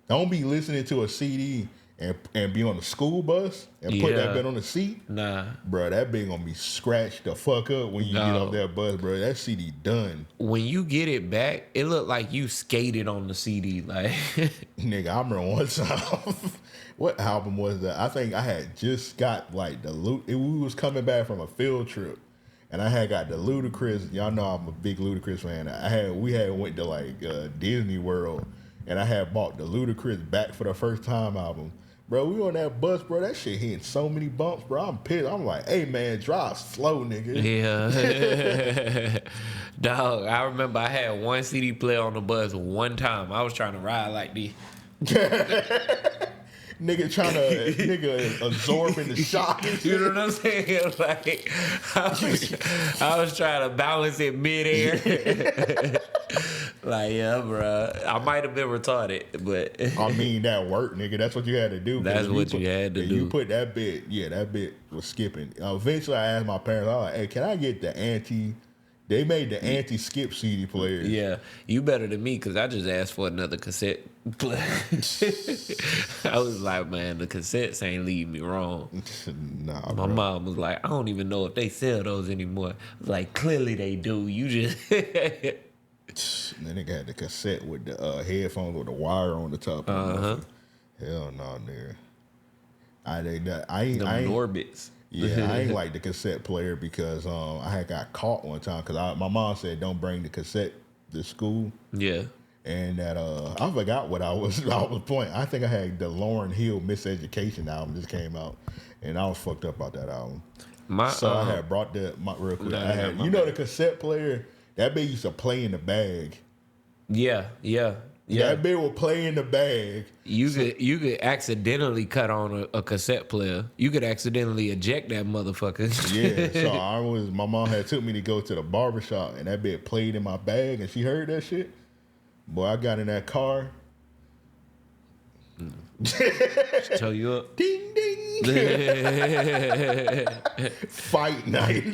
Don't be listening to a CD and be on the school bus and put that bit on the seat. Nah. Bro, that bitch gonna be scratched the fuck up when you get off that bus, bro. That CD done. When you get it back, it looked like you skated on the CD. Like, nigga, I remember one time. What album was that? I think I had just got like we was coming back from a field trip. And I had got the Ludacris. Y'all know I'm a big Ludacris fan. We had went to like Disney World, and I had bought the Ludacris Back for the First Time album. Bro, we on that bus, bro. That shit hitting so many bumps, bro. I'm pissed. I'm like, hey man, drive slow, nigga. yeah. Dog, I remember I had one CD player on the bus one time. I was trying to ride like this. Nigga trying to absorb in the shock and shit. You know what I'm saying? Like, I was trying to balance it midair. Like, yeah, bro. I might have been retarded, but I mean, that worked, nigga. That's what you had to do. That's what you had to do. You put that bit, that bit was skipping. Eventually, I asked my parents, I was like, hey, can I get the anti... They made the anti-skip CD player. Yeah, you better than me because I just asked for another cassette player. I was like, man, the cassettes ain't leave me wrong. Nah, My mom was like, I don't even know if they sell those anymore. I was like, clearly they do. You just... And then they got the cassette with the headphones with the wire on the top. Uh-huh. Hell no, nigga. I ain't Norbits. Yeah, I ain't like the cassette player because I had got caught one time because my mom said don't bring the cassette to school. Yeah. And that I forgot what I was playing. I think I had the Lauryn Hill Miseducation album just came out, and I was fucked up about that album. I had brought real quick. The cassette player that bitch used to play in the bag. Yeah. That bitch will play in the bag. You could accidentally cut on a cassette player. You could accidentally eject that motherfucker. Yeah, so my mom had took me to go to the barbershop, and that bitch played in my bag, and she heard that shit. Boy, I got in that car. Tell you up. Ding ding. Fight night.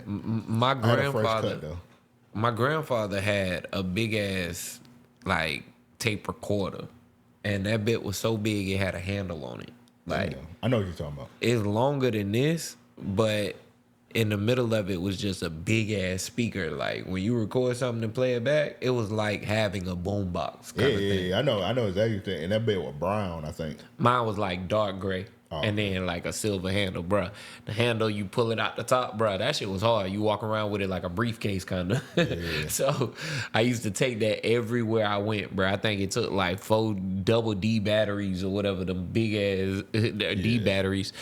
My grandfather had a big ass like tape recorder, and that bit was so big it had a handle on it. Like, I know what you're talking about. It's longer than this, but in the middle of it was just a big ass speaker. Like when you record something and play it back, it was like having a boombox. Yeah, I know exactly. And that bit was brown, I think. Mine was like dark gray. And then like a silver handle, bruh. The handle, you pull it out the top, bruh. That shit was hard. You walk around with it like a briefcase, kind of. Yeah. So I used to take that everywhere I went, bruh. I think it took like 4 double D batteries or whatever, them big ass D batteries.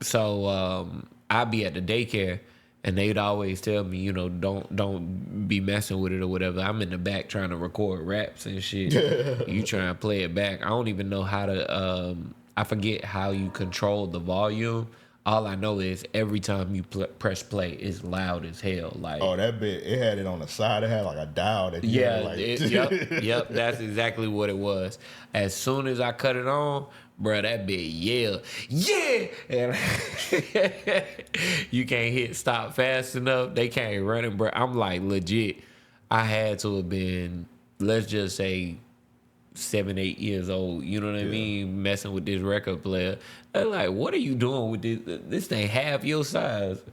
So I'd be at the daycare, and they'd always tell me, don't be messing with it or whatever. I'm in the back trying to record raps and shit. You trying to play it back. I don't even know how to, I forget how you control the volume. All I know is every time you press play, it's loud as hell. Like, oh, that bit, it had it on the side. It had like a dial that you had, like... Yep, that's exactly what it was. As soon as I cut it on, bro, that bit yell, yeah! And you can't hit stop fast enough. They can't run it, bro. I'm like, legit, I had to have been, let's just say, 7, 8 years old. You know what I Yeah. mean? Messing with this record player. They're like, what are you doing with this? This thing half your size.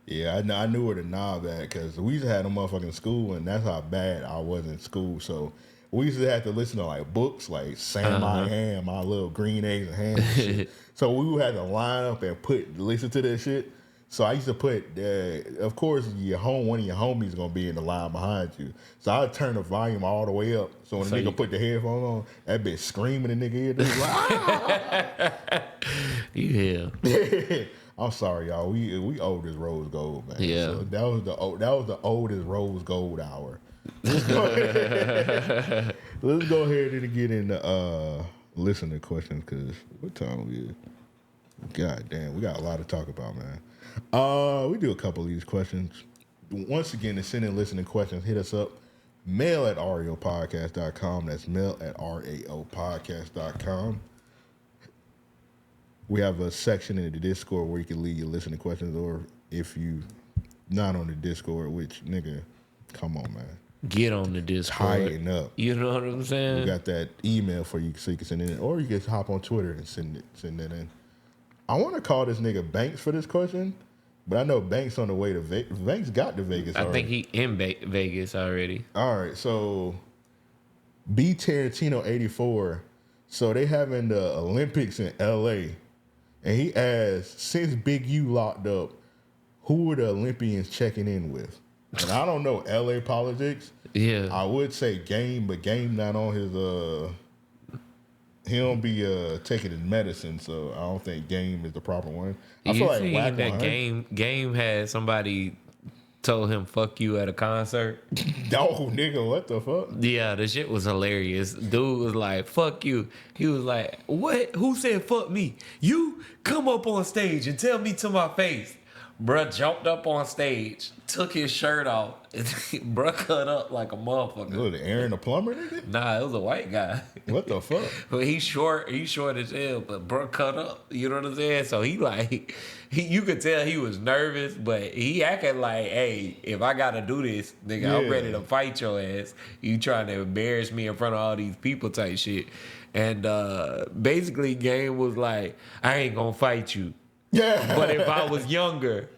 Yeah, I knew where to knob at because we used to have them motherfucking school, and that's how bad I was in school. So we used to have to listen to like books like Sam I Ham, My Little Green Eggs and Ham and shit. So we would have to line up and listen to that shit. So I used to put, of course, one of your homies gonna be in the line behind you. So I would turn the volume all the way up. So when the nigga put the headphone on, that bitch screaming in the nigga ear. Like, ah! Yeah. I'm sorry, y'all. We old as rose gold, man. Yeah. So that was the oldest rose gold hour. Let's go ahead and get into listener questions because what time we is? God damn, we got a lot to talk about, man. We do a couple of these questions. Once again, to send in listening questions, hit us up. Mail at raopodcast.com. That's mail at raopodcast.com. We have a section in the Discord where you can leave your listening questions, or if you not on the Discord, which nigga, come on, man. Get on the Discord. Tighten up. You know what I'm saying? We got that email for you so you can send it in, or you can hop on Twitter and send it in. I want to call this nigga Banks for this question, but I know Banks on the way to Vegas. Banks got to Vegas already. I think he in Vegas already. All right, so B Tarantino 84. So they having the Olympics in L.A., and he asked, since Big U locked up, who are the Olympians checking in with? And I don't know L.A. politics. Yeah. I would say Game, but Game not on his he don't be taking his medicine, so I don't think Game is the proper one. I feel like Whack that 100. game had somebody told him fuck you at a concert. No, nigga, what the fuck? Yeah, the shit was hilarious. Dude was like, fuck you. He was like, what? Who said fuck me? You come up on stage and tell me to my face. Bruh jumped up on stage, took his shirt off, and bruh cut up like a motherfucker. Was it Aaron the plumber, nigga? Nah, it was a white guy. What the fuck? But he's short as hell, but bruh cut up. You know what I'm saying? So you could tell he was nervous, but he acted like, hey, if I gotta do this, nigga, I'm ready to fight your ass. You trying to embarrass me in front of all these people type shit. And basically Game was like, I ain't gonna fight you. Yeah. But if I was younger,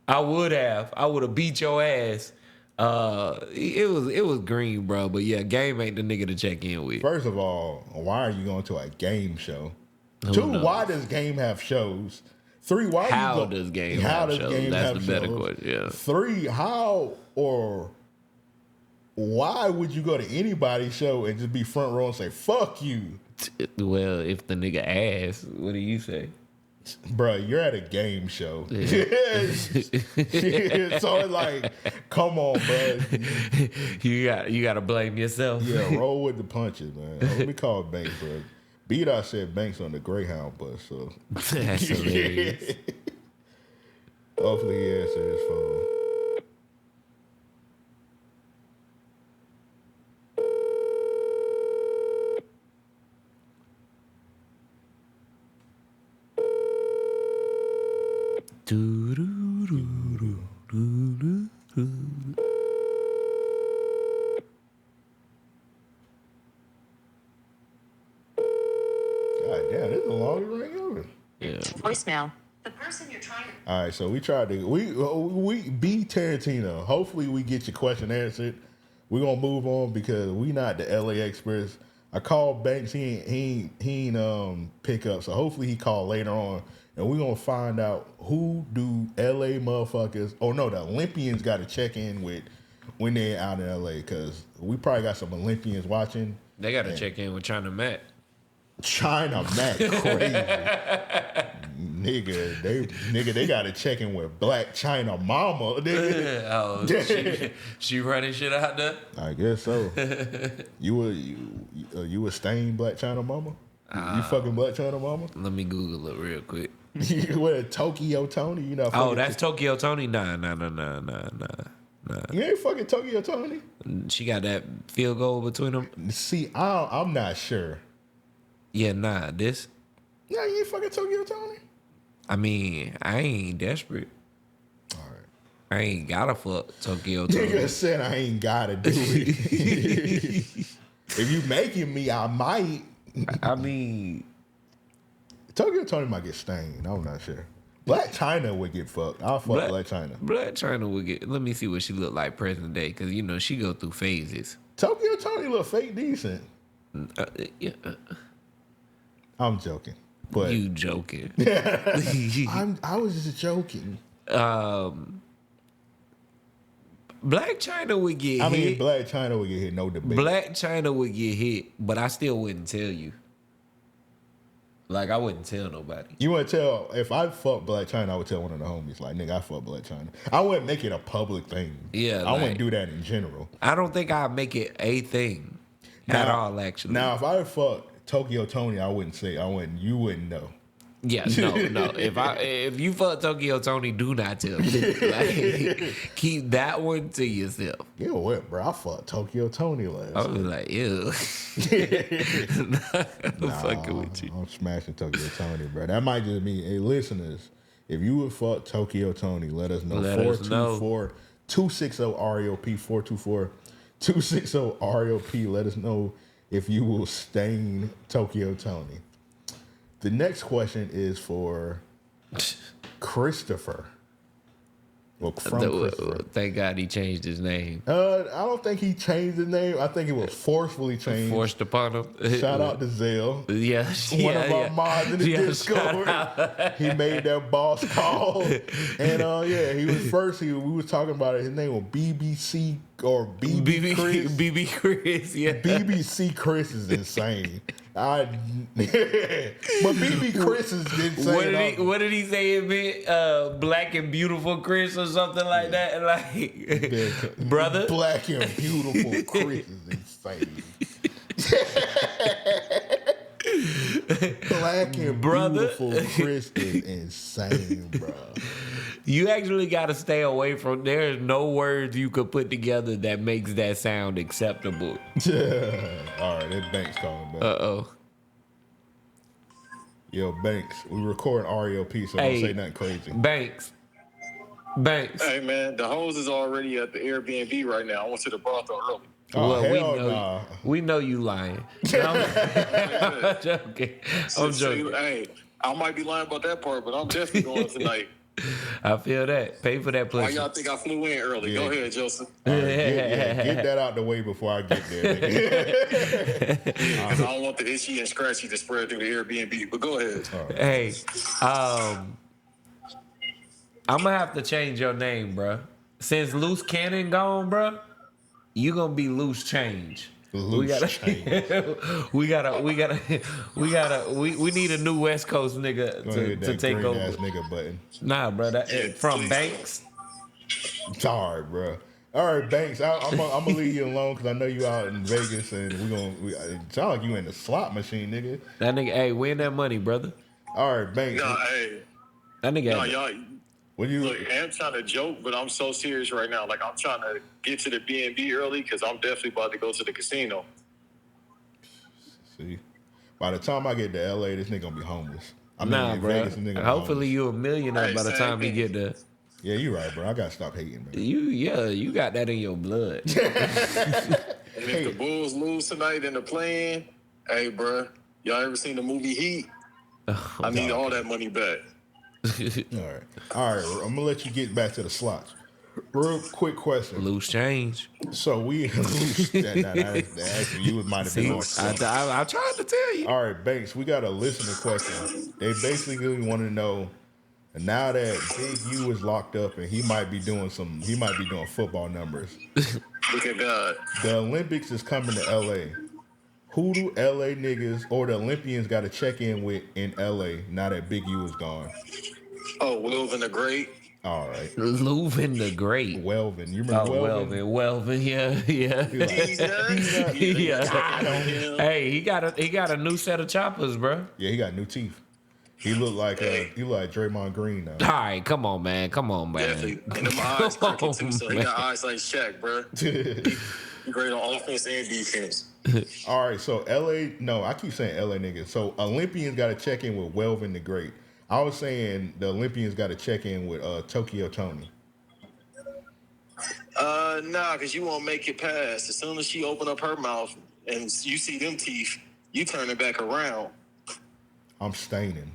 I would have beat your ass. It was green, bro. But yeah, Game ain't the nigga to check in with. First of all, why are you going to a game show? Who 2, knows? why does Game have shows? 3, why How does Game have shows? That's the better question. Yeah. 3, how or why would you go to anybody's show and just be front row and say "fuck you"? Well, if the nigga asks, what do you say? Bruh, you're at a game show. Yeah. So it's like, come on, bud. You got to blame yourself. Yeah, roll with the punches, man. Let me call Banks, bro. B-Dot said Banks on the Greyhound bus, so. That's hilarious. Hopefully he answered his phone. God damn, this is the longest ring ever. Yeah. Voicemail. The person you're trying to... All right, so we tried to we beat Tarantino. Hopefully we get your question answered. We're gonna move on because we not the LA experts. I called Banks, he ain't pick up, so hopefully he called later on, and we're gonna find out who do LA motherfuckers, or no, the Olympians got to check in with when they're out in LA, because we probably got some Olympians watching. They got to check in with China Matt. China Mac crazy. Nigga, they got to check in with Black China Mama. Nigga. Oh, she running shit out there? I guess so. You a stained Black China Mama? You fucking Black China Mama? Let me Google it real quick. What, Tokyo Tony? You know? Oh, that's Tokyo Tony? Nah. You ain't fucking Tokyo Tony? She got that field goal between them? See, I'm not sure. Yeah, nah, this... Nah, you ain't fucking Tokyo Tony? I mean, I ain't desperate. All right. I ain't gotta fuck Tokyo Tony. Nigga said I ain't gotta do it. If you making me, I might. I mean, Tokyo Tony might get stained. I'm not sure. Black China would get fucked. I'll fuck Black China. Black China would get. Let me see what she look like present day, because you know she go through phases. Tokyo Tony look fake decent. Yeah. I'm joking. But You joking? I was just joking. Black China would get hit. I mean, Black China would get hit. No debate. Black China would get hit, but I still wouldn't tell you. Like, I wouldn't tell nobody. You want to tell, if I fuck Black China, I would tell one of the homies, like, nigga, I fuck Black China. I wouldn't make it a public thing. Yeah, I wouldn't do that in general. I don't think I'd make it a thing at all, actually. Now, if I fuck Tokyo Tony, you wouldn't know. Yeah, no. If you fuck Tokyo Tony, do not tell me. Like, keep that one to yourself. You know what, bro? I fucked Tokyo Tony last I was like, ew. I'm fucking with you. I'm smashing Tokyo Tony, bro. That might just be, hey, listeners, if you would fuck Tokyo Tony, let us know. 424-260-RAOP, 424-260-RAOP. Let us know if you will stain Tokyo Tony. The next question is for Christopher. Well, from Christopher. Thank God he changed his name. I don't think he changed his name. I think it was forcefully changed. Forced upon him. Shout out to Zell. Yeah, one of our mods in the Discord. He made that boss call. And he was first. We was talking about it. His name was BBC or BB Chris. BB Chris, yeah. BBC Chris is insane. But BB Chris is insane. What did he say it meant? Black and beautiful Chris or something like that? Like, brother? Black and beautiful Chris is insane. Black and beautiful Chris is insane, bro. You actually got to stay away from. There's no words you could put together that makes that sound acceptable. All right, that Banks calling back. Uh-oh. Yo, Banks, we recording RAOP, so don't say nothing crazy. Banks. Hey, man, the hose is already at the Airbnb right now. I went to the brothel early. Oh, well, we know you lying. I'm joking. Hey, I might be lying about that part, but I'm definitely going tonight. I feel that. Pay for that pussy. Why y'all think I flew in early? Yeah. Go ahead, Joseph. Right, get that out the way before I get there. I don't want the itchy and scratchy to spread through the Airbnb, but go ahead. Right. Hey, I'm gonna have to change your name, bro. Since Loose Cannon gone, bro, you gonna be Loose Change. We need a new West Coast nigga to take over. Ass nigga button. Nah, bro, from Banks. Sorry, bro. All right, Banks. I'm gonna leave you alone because I know you out in Vegas and it sound like you in the slot machine, nigga. That nigga, hey, win that money, brother. All right, Banks. No, hey. That nigga. No, y'all. Look, I'm trying to joke, but I'm so serious right now. Like, I'm trying to get to the B&B early because I'm definitely about to go to the casino. See, by the time I get to LA, this nigga gonna be homeless. Nah, bro. Hopefully you a millionaire by the time you get there. Yeah, you right, bro. I gotta stop hating, man. You got that in your blood. And if the Bulls lose tonight in the play-in, hey, bro, y'all ever seen the movie Heat? I need all that money back. All right. I'm gonna let you get back to the slots. Real quick question. Loose change. So we actually you might have been on. I tried to tell you. All right, Banks. We got a listener question. They basically want to know now that Big U is locked up and he might be doing football numbers. Look at God. The Olympics is coming to LA. Who do LA niggas or the Olympians got to check in with in LA now that Big U is gone? Oh, Welvin the Great. All right. Leuven the Great. Welvin. You remember Welvin? Welvin, yeah. Hey, he got a new set of choppers, bro. Yeah, he got new teeth. He look like Draymond Green now. All right, come on, man. Definitely. And them eyes crooked too, so he got eyes like Shaq, bro. He great on offense and defense. All right, so I keep saying LA niggas. So Olympians got to check in with Welvin the Great. I was saying the Olympians got to check in with Tokyo Tony. Nah, because you won't make it past. As soon as she open up her mouth, and you see them teeth, you turn it back around. I'm staining.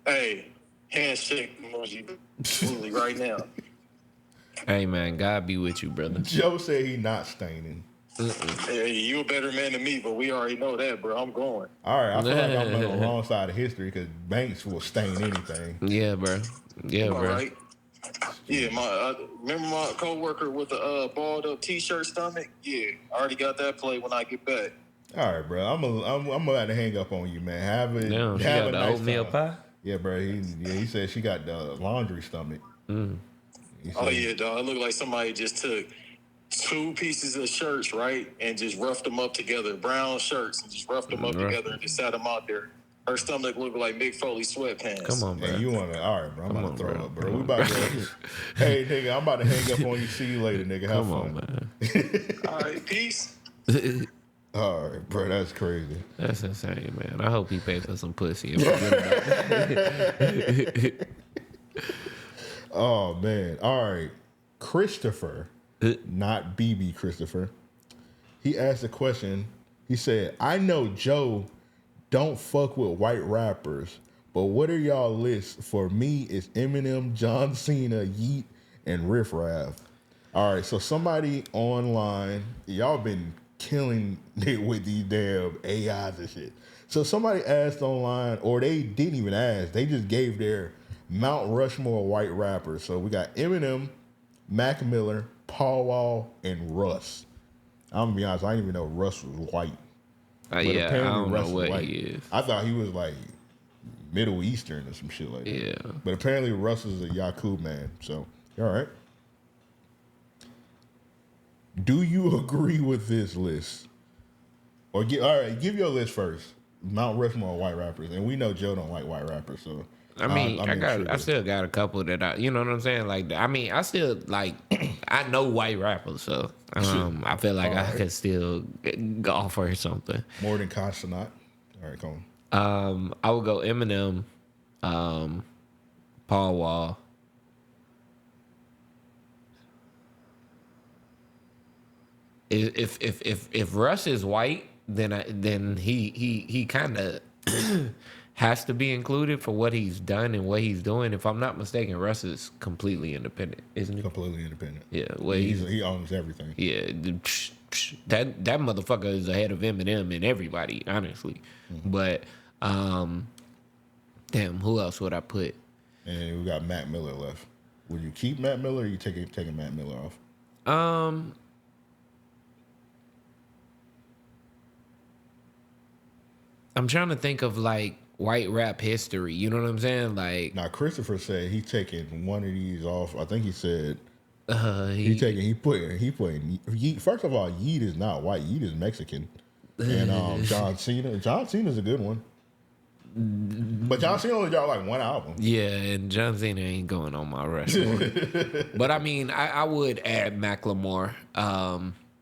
Hey, handshake emoji really right now. Hey, man, God be with you, brother. Joe said he not staining. Hey, you a better man than me, but we already know that, bro. I'm going. All right, I feel like I'm on the wrong side of history because Banks will stain anything. Yeah, bro. Yeah, All bro. right. Yeah, remember my coworker with the balled up T-shirt stomach? Yeah, I already got that play when I get back. All right, bro. I'm about to hang up on you, man. Have a Damn, she have got a the nice oatmeal time. pie? Yeah, bro. He said she got the laundry stomach. Oh yeah, dog. It looked like somebody just took 2 pieces of shirts, right, and just roughed them up together, brown shirts, and just roughed them up together and just sat them out there. Her stomach looked like Mick Foley sweatpants. Come on, bro. Hey, you want to? All right, bro. I'm about to throw up, bro. We about to. Hey, nigga, I'm about to hang up on you. See you later, nigga. Have fun, man. All right, peace. All right, bro. That's crazy. That's insane, man. I hope he paid for some pussy. And forget about it. Oh man. All right, Christopher, not BB Christopher. He asked a question. He said, "I know Joe don't fuck with white rappers, but what are y'all lists? For me, it's Eminem, John Cena, Yeet, and Riff Raff." All right, so somebody online, y'all been killing it with these damn AIs and shit. So somebody asked online, or they didn't even ask, they just gave their Mount Rushmore white rappers. So we got Eminem, Mac Miller, Paul Wall, and Russ. I'm gonna be honest, I didn't even know Russ was white. Yeah, I don't know what he is. I thought he was like Middle Eastern or some shit like that. Yeah. But apparently Russ is a Yakub man. So, all right. Do you agree with this list? Or give your list first. Mount Rushmore white rappers, and we know Joe don't like white rappers, so I mean, I still got a couple that you know what I'm saying? Like, I mean, I still like, I know white rappers, so I feel like I could still offer something. More than Consonant. All right, come on. I would go Eminem, Paul Wall. If Russ is white, then he kind of has to be included for what he's done and what he's doing. If I'm not mistaken, Russ is completely independent, isn't he? Completely independent. Yeah, well, he owns everything. Yeah, that motherfucker is ahead of Eminem and everybody, honestly. Mm-hmm. But damn, who else would I put? And we got Mac Miller left. Would you keep Mac Miller, or are you taking Mac Miller off? I'm trying to think of like white rap history. You know what I'm saying? Like, now Christopher said he taking one of these off. I think he said he putting Yeet. First of all, Yeet is not white. Yeet is Mexican. And John Cena. John Cena's a good one. But John Cena only got like one album. Yeah, and John Cena ain't going on my Rushmore. But I mean, I would add Macklemore.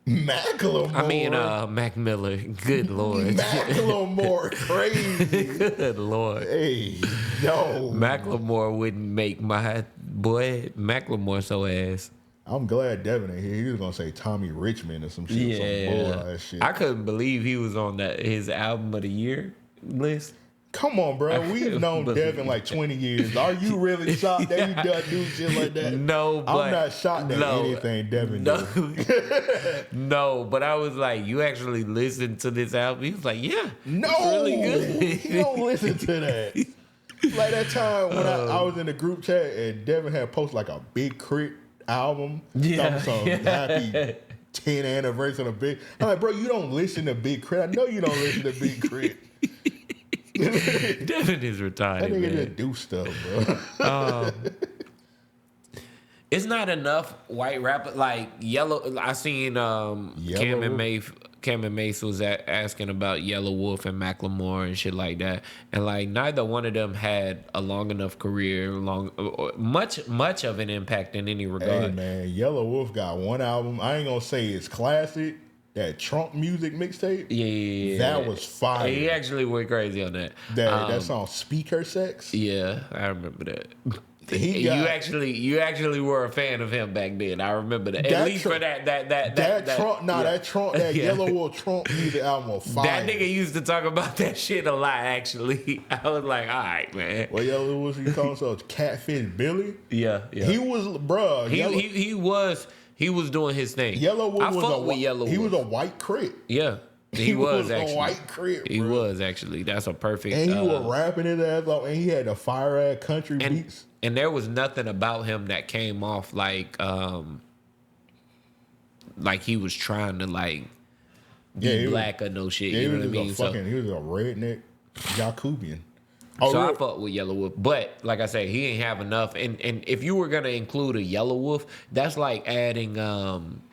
Macklemore. I mean, Mac Miller. Good Lord. Macklemore, crazy. Good Lord. Hey, no. Macklemore wouldn't make my boy Macklemore so ass. I'm glad Devin ain't here. He was gonna say Tommy Richmond or some shit. Yeah, some bull ass shit. I couldn't believe he was on his album of the year list. Come on, bro. We've known Devin like 20 years. Are you really shocked that he does do shit like that? No, but I'm not shocked at anything Devin does. No, but I was like, you actually listened to this album? He was like, yeah. No, it's really good. You don't listen to that. Like that time when I was in the group chat and Devin had posted like a Big Crit album. Yeah. Some happy 10th anniversary of Big. I'm like, bro, you don't listen to Big Crit. I know you don't listen to Big Crit. Devin is retarded, that nigga man. just do stuff, bro. It's not enough white rapper like Yellow. I seen Cam and Mace was asking about Yellow Wolf and Macklemore and shit like that, and like neither one of them had a long enough career, much of an impact in any regard. Hey man, Yellow Wolf got one album. I ain't gonna say it's classic. That Trump music mixtape, yeah, that was fire. He actually went crazy on that. That song "Speaker Sex." Yeah, I remember that. You actually were a fan of him back then. I remember that. At least for that Trump. Nah, yeah. that Trump. That Yellow Wolf Trump music album was fire. That nigga used to talk about that shit a lot. Actually, I was like, all right, man. Well, Yellow Wolf, he called himself Catfish Billy. Yeah. He was, bruh. He was doing his thing. Yellow Wolf He was a white Crit. Yeah. He was actually a white Crit. He was actually. That's a perfect. And he was rapping his ass off, and he had the fire ass country beats. And there was nothing about him that came off like he was trying to be black or no shit. You know what I mean? He was a redneck Jacobian. I fuck with Yellow Wolf, but like I said, he ain't have enough. And if you were gonna include a Yellow Wolf, that's like adding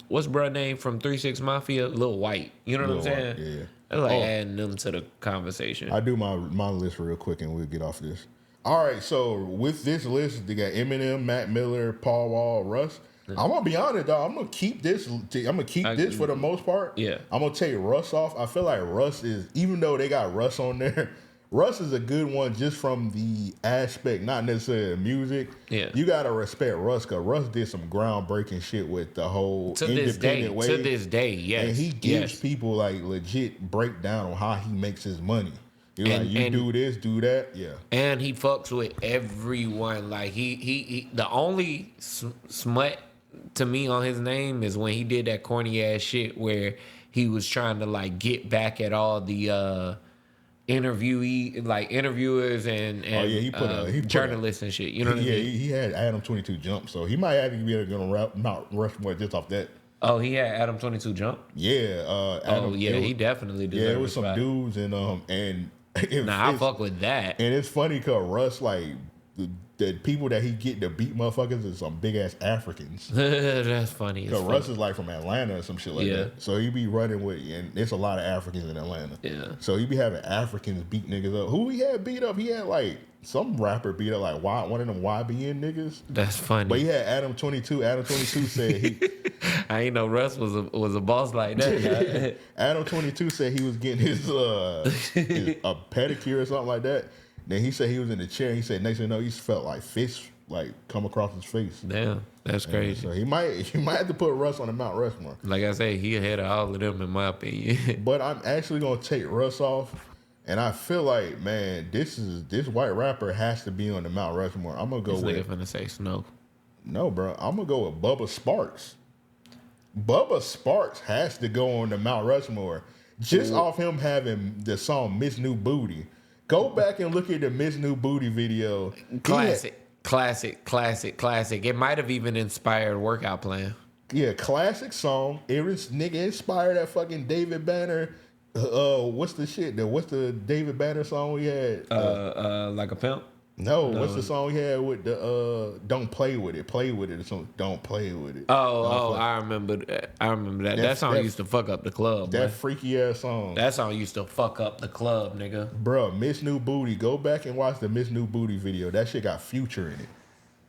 what's bruh name from 3 6 Mafia, Lil White. You know what I'm saying? Yeah. That's like adding them to the conversation. I do my list real quick, and we'll get off this. All right, so with this list, they got Eminem, Mac Miller, Paul Wall, Russ. I'm gonna be honest, dog. I'm gonna keep this. This for the most part. Yeah. I'm gonna take Russ off. I feel like Russ is, even though they got Russ on there, Russ is a good one just from the aspect, not necessarily music. Yeah. You gotta respect Russ, because Russ did some groundbreaking shit with the whole independent way. To this day, yes. And he gives people like legit breakdown on how he makes his money. You do this, do that, yeah. And he fucks with everyone. Like he the only smut to me on his name is when he did that corny ass shit where he was trying to get back at all the interviewers and he put journalists and shit. You know what I mean? He had Adam 22 jump, so he might have to be able to Mount Rushmore just off that. Oh, he had Adam 22 jump? Yeah. Adam, he definitely did. Yeah, it was some dudes and I fuck with that. And it's funny because Russ, the people that he get to beat motherfuckers is some big ass Africans. That's funny. Because Russ is from Atlanta or some shit like that. So he be running with, and there's a lot of Africans in Atlanta. Yeah. So he be having Africans beat niggas up. Who he had beat up? He had some rapper beat up one of them YBN niggas. That's funny. But he had Adam 22. Adam 22 said he. I ain't know Russ was a boss like that. Adam 22 said he was getting his a pedicure or something like that. Then he said he was in the chair. He said next thing you know, he felt like fish come across his face. Damn, that's crazy. So he might have to put Russ on the Mount Rushmore. Like I say, he ahead of all of them in my opinion. But I'm actually gonna take Russ off, and I feel like, man, this white rapper has to be on the Mount Rushmore. I'm gonna go with. This nigga finna say Snow. No, bro. I'm gonna go with Bubba Sparks. Bubba Sparks has to go on the Mount Rushmore just off him having the song Miss New Booty. Go back and look at the Miss New Booty video. Classic. It might have even inspired Workout Plan. Yeah, classic song. Nigga inspired that fucking David Banner. What's the David Banner song we had? Like a Pimp? No, what's the song we had with the Don't Play With It? Play With It or something. Don't Play With It. I remember that. That song used to fuck up the club. That freaky ass song. That song used to fuck up the club, nigga. Bruh, Miss New Booty. Go back and watch the Miss New Booty video. That shit got Future in it.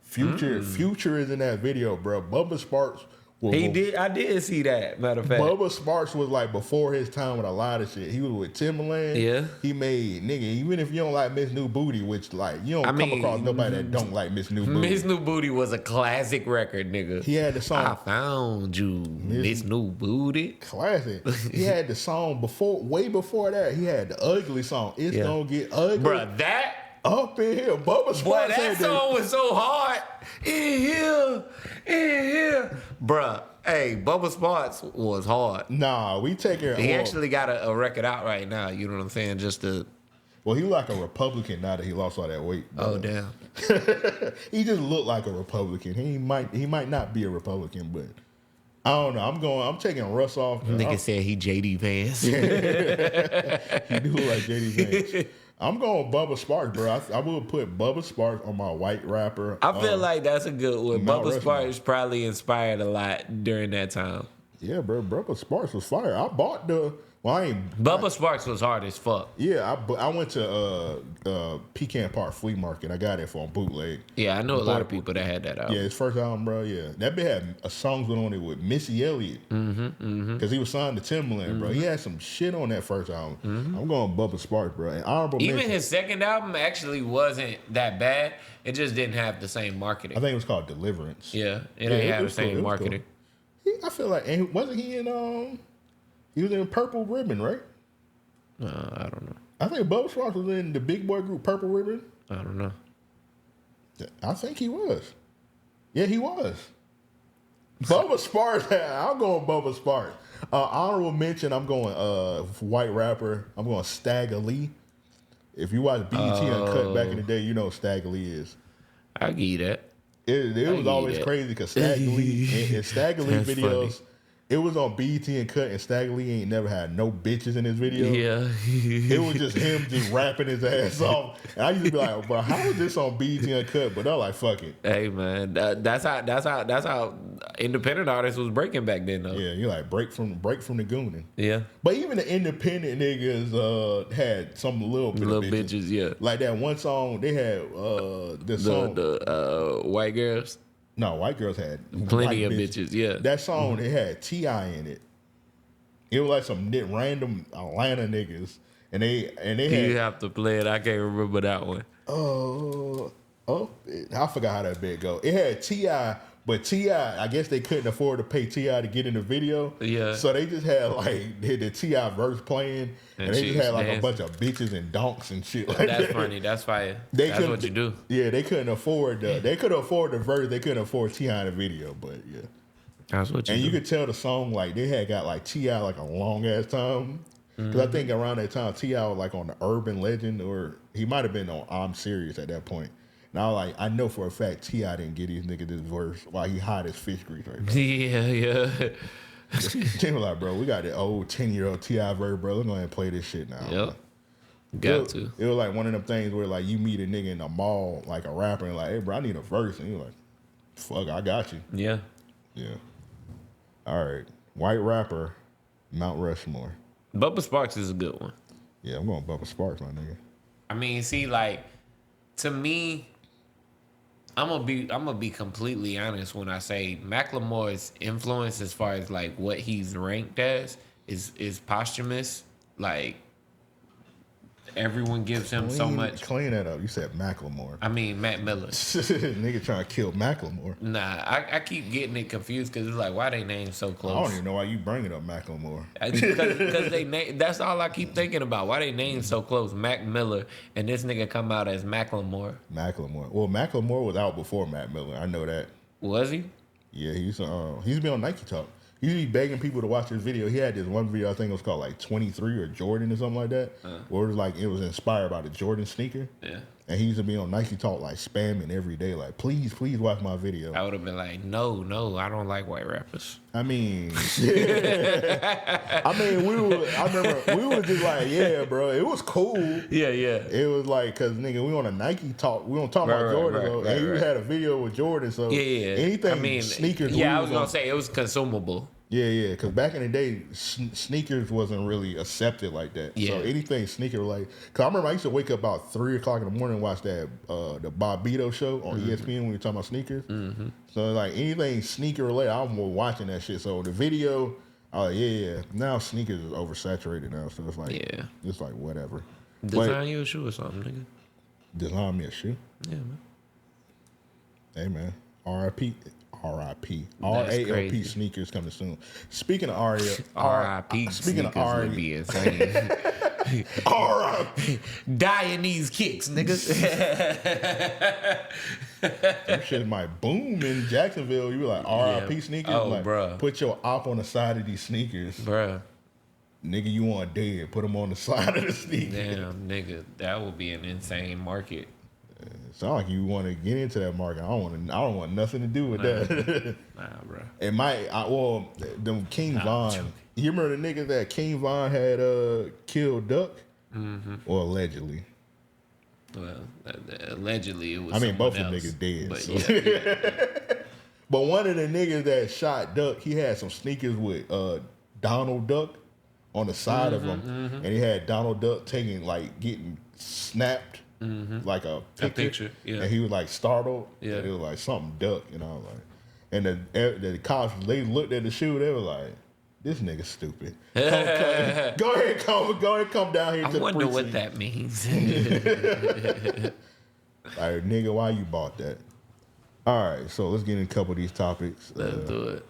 Future is in that video, bro. Bubba Sparks. I did see that, matter of fact. Bubba Sparks was before his time with a lot of shit. He was with Timbaland. Yeah. He made, nigga, even if you don't like Miss New Booty, which you don't come across nobody that don't like Miss New Booty. Miss New Booty was a classic record, nigga. He had the song I Found You, Miss New Booty. Classic. He had the song way before that. He had the ugly song. It's gonna get ugly. Bruh, that up in here. Bubba Sparks. Boy, that song was so hard. In here. Bruh, hey, Bubba Sparks was hard. Nah, we take it. He actually got a record out right now, you know what I'm saying? Well, he like a Republican now that he lost all that weight. Oh, damn. He just looked like a Republican. He might not be a Republican, but I don't know. I'm taking Russ off. Nigga said he JD Vance. He do look like JD Vance. I'm going Bubba Sparks, bro. I will put Bubba Sparks on my white rapper. I feel like that's a good one. Bubba Sparks probably inspired a lot during that time. Yeah, bro. Bubba Sparks was fire. I bought the Well, I ain't. Bubba Sparks was hard as fuck. Yeah, I went to Pecan Park Flea Market. I got it for a bootleg. Yeah, I know a lot of people that had that album. Yeah, his first album, bro. Yeah, that bit had a songs went on it with Missy Elliott. Because he was signed to Timbaland, bro. He had some shit on that first album. I'm going Bubba Sparks, bro. And honorable Even mention, his second album actually wasn't that bad. It just didn't have the same marketing. I think it was called Deliverance. Yeah, it ain't have the was cool, same it was marketing. cool. I feel like, and wasn't he in? He was in Purple Ribbon, right? I don't know. I think Bubba Sparks was in the big boy group Purple Ribbon. I don't know. I think he was. Yeah, he was. Bubba Sparks. I'm going Bubba Sparks. Honorable mention. I'm going white rapper. I'm going Stagger Lee. If you watch BET Uncut back in the day, you know what Stagger Lee is. I give you that. It was always crazy because Stagger Lee and Stagger Lee That's videos. funny. It was on BET and Cut, and Stagger Lee ain't never had no bitches in his video. Yeah. It was just him just rapping his ass off. And I used to be like, bro, how is this on BET and Cut? But they're like, fuck it. Hey man, that's how independent artists was breaking back then though. Yeah, you like break from the gooning. Yeah. But even the independent niggas had some little bit Little of bitches. bitches, yeah. Like that one song they had the song. The white girls. No, white girls had Plenty white of bitches, yeah. That song it had T.I. in it. It was like some random Atlanta niggas, and they You had have to play it. I can't remember that one. I forgot how that bit go. It had T.I., but T.I., I guess they couldn't afford to pay T.I. to get in the video. Yeah. So they just had like the T.I. verse playing, and they just had like a bunch of bitches and donks and shit like That's that. funny. That's fire. That's That's what you do. Yeah, they couldn't afford they could afford the verse, they couldn't afford T.I. in the video, but yeah. That's what you And do. you could tell the song like they had got like T.I. like a long ass time. Because I think around that time T.I. was like on the Urban Legend, or he might have been on I'm Serious at that point. And I was like, I know for a fact T.I. didn't get these niggas this verse while he hot as fish grease right now. Yeah. They were like, bro, we got the old 10-year-old T.I. verse, bro. Let's go ahead and play this shit now. Yep. Got to. It was like one of them things where like you meet a nigga in the mall, like a rapper, and like, hey, bro, I need a verse. And you're like, fuck, I got you. Yeah. Yeah. All right. White rapper, Mount Rushmore. Bubba Sparks is a good one. Yeah, I'm going Bubba Sparks, my nigga. I mean, see, like, to me, I'm gonna be completely honest when I say Macklemore's influence as far as like what he's ranked as is posthumous. Like everyone gives him so much. Clean that up. You said Macklemore. I mean, Mac Miller. Nigga trying to kill Macklemore. Nah, I keep getting it confused because it's like, why they names so I close? don't even know why you bringing up Macklemore. Because they name, that's all I keep thinking about. Why they names so close? Mac Miller, and this nigga come out as Macklemore. Macklemore. Well, Macklemore was out before Mac Miller. I know that. Was he? Yeah, he's been on Nike Talk. He be begging people to watch his video. He had this one video, I think it was called like 23 or Jordan or something like that. Where it was like it was inspired by the Jordan sneaker. Yeah. And he used to be on Nike Talk like spamming every day, like, please watch my video. I would have been like, no, I don't like white rappers. I mean, I remember we were just like, yeah, bro, it was cool. Yeah. It was like, cause nigga, we on a Nike Talk, we don't talk about Jordan, and you had a video with Jordan, so Yeah. anything I mean, sneakers. Yeah, I was gonna say it was consumable. Yeah, because back in the day, sneakers wasn't really accepted like that. Yeah. So anything sneaker like, because I remember I used to wake up about 3 o'clock in the morning and watch that the Bobito show on ESPN when you're talking about sneakers. Mm-hmm. So like anything sneaker related, I'm watching that shit. So the video, I was like, yeah. Now sneakers is oversaturated now, so it's like, it's like whatever. Design you a shoe or something, nigga. Design me a shoe. Yeah, man. Hey man, R.I.P. That's RAOP crazy. sneakers coming soon. Speaking of R.I.P. Speaking of sneakers would be insane. R.I.P. Dying these kicks, niggas. That shit might boom in Jacksonville. You be like R.I.P. sneakers. Oh, like, bruh. Put your op on the side of these sneakers. Bruh. Nigga, you want dead. Put them on the side of the sneakers. Damn, nigga. That would be an insane market. Sound like you want to get into that market. I don't want nothing to do with that. Nah, bro. It might. Them King Von. You remember the niggas that King Von had killed Duck? Mm-hmm. Or allegedly. Well, allegedly it was. I mean, both of them else. niggas dead. But So. yeah. But one of the niggas that shot Duck, he had some sneakers with Donald Duck on the side of him, and he had Donald Duck getting snapped like a picture. Yeah. And he was like startled. Yeah. And it was like something duck, you know, like. And the cops, they looked at the shoe, they were like, this nigga stupid. Go ahead, come down here to the precinct. I wonder what that means. Like, nigga, why you bought that? All right, so let's get in a couple of these topics. Let's do it.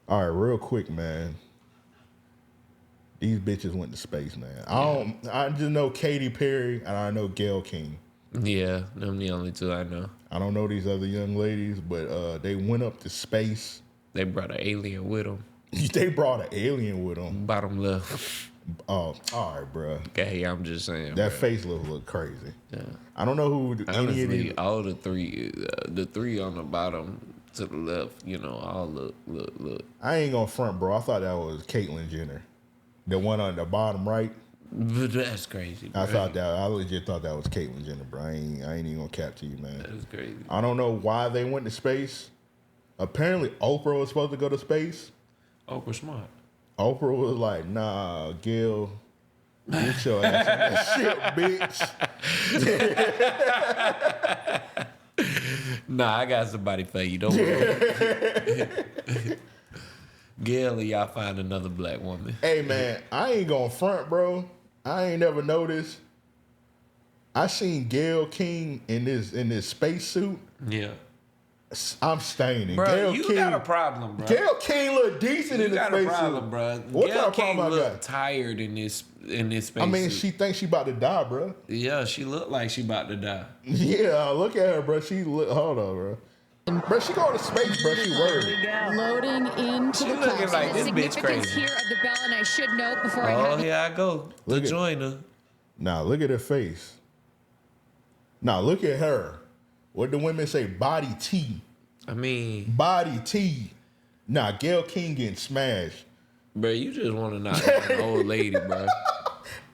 All right, real quick, man. These bitches went to space, man. I just know Katy Perry and I know Gayle King. Yeah, them the only two I know. I don't know these other young ladies, but they went up to space. They brought an alien with them. They brought an alien with them. Bottom left. Oh, all right, bro. Okay, I'm just saying. That bruh. face look crazy. Yeah. I don't know who any of these. Honestly, all the three on the bottom to the left, you know, all look. I ain't gonna front, bro. I thought that was Caitlyn Jenner. The one on the bottom right. That's crazy, bro. I legit thought that was Caitlyn Jenner, bro. I ain't even gonna cap to you, man. That's crazy. I don't know why they went to space. Apparently, Oprah was supposed to go to space. Oprah smart. Oprah was like, nah, Gayle, get your ass on that shit, bitch. Nah, I got somebody for you. Don't worry. Gayle, y'all find another black woman. Hey, man, I ain't gonna front, bro. I ain't never noticed. I seen Gayle King in this spacesuit. Yeah. I'm staining. Bro, Gayle you King, got a problem, bro. Gayle King look decent in You the got spacesuit. a problem, bro. What Gayle kind of King problem I look got? tired in this spacesuit. I mean, she thinks she about to die, bro. Yeah, she looked like she about to die. Yeah, look at her, bro. Hold on, bro. Bro, she going to space, bro. She worried. Loading into She the looking closet. like this The bitch significance crazy. here of the bell, and I should note before I Oh, have here I go. Look To at- join her. Now, look at her face. Now, look at her. What the women say? Body T. I mean, Body T. Nah, Gayle King getting smashed. bro, you just want to knock down an old lady, bro.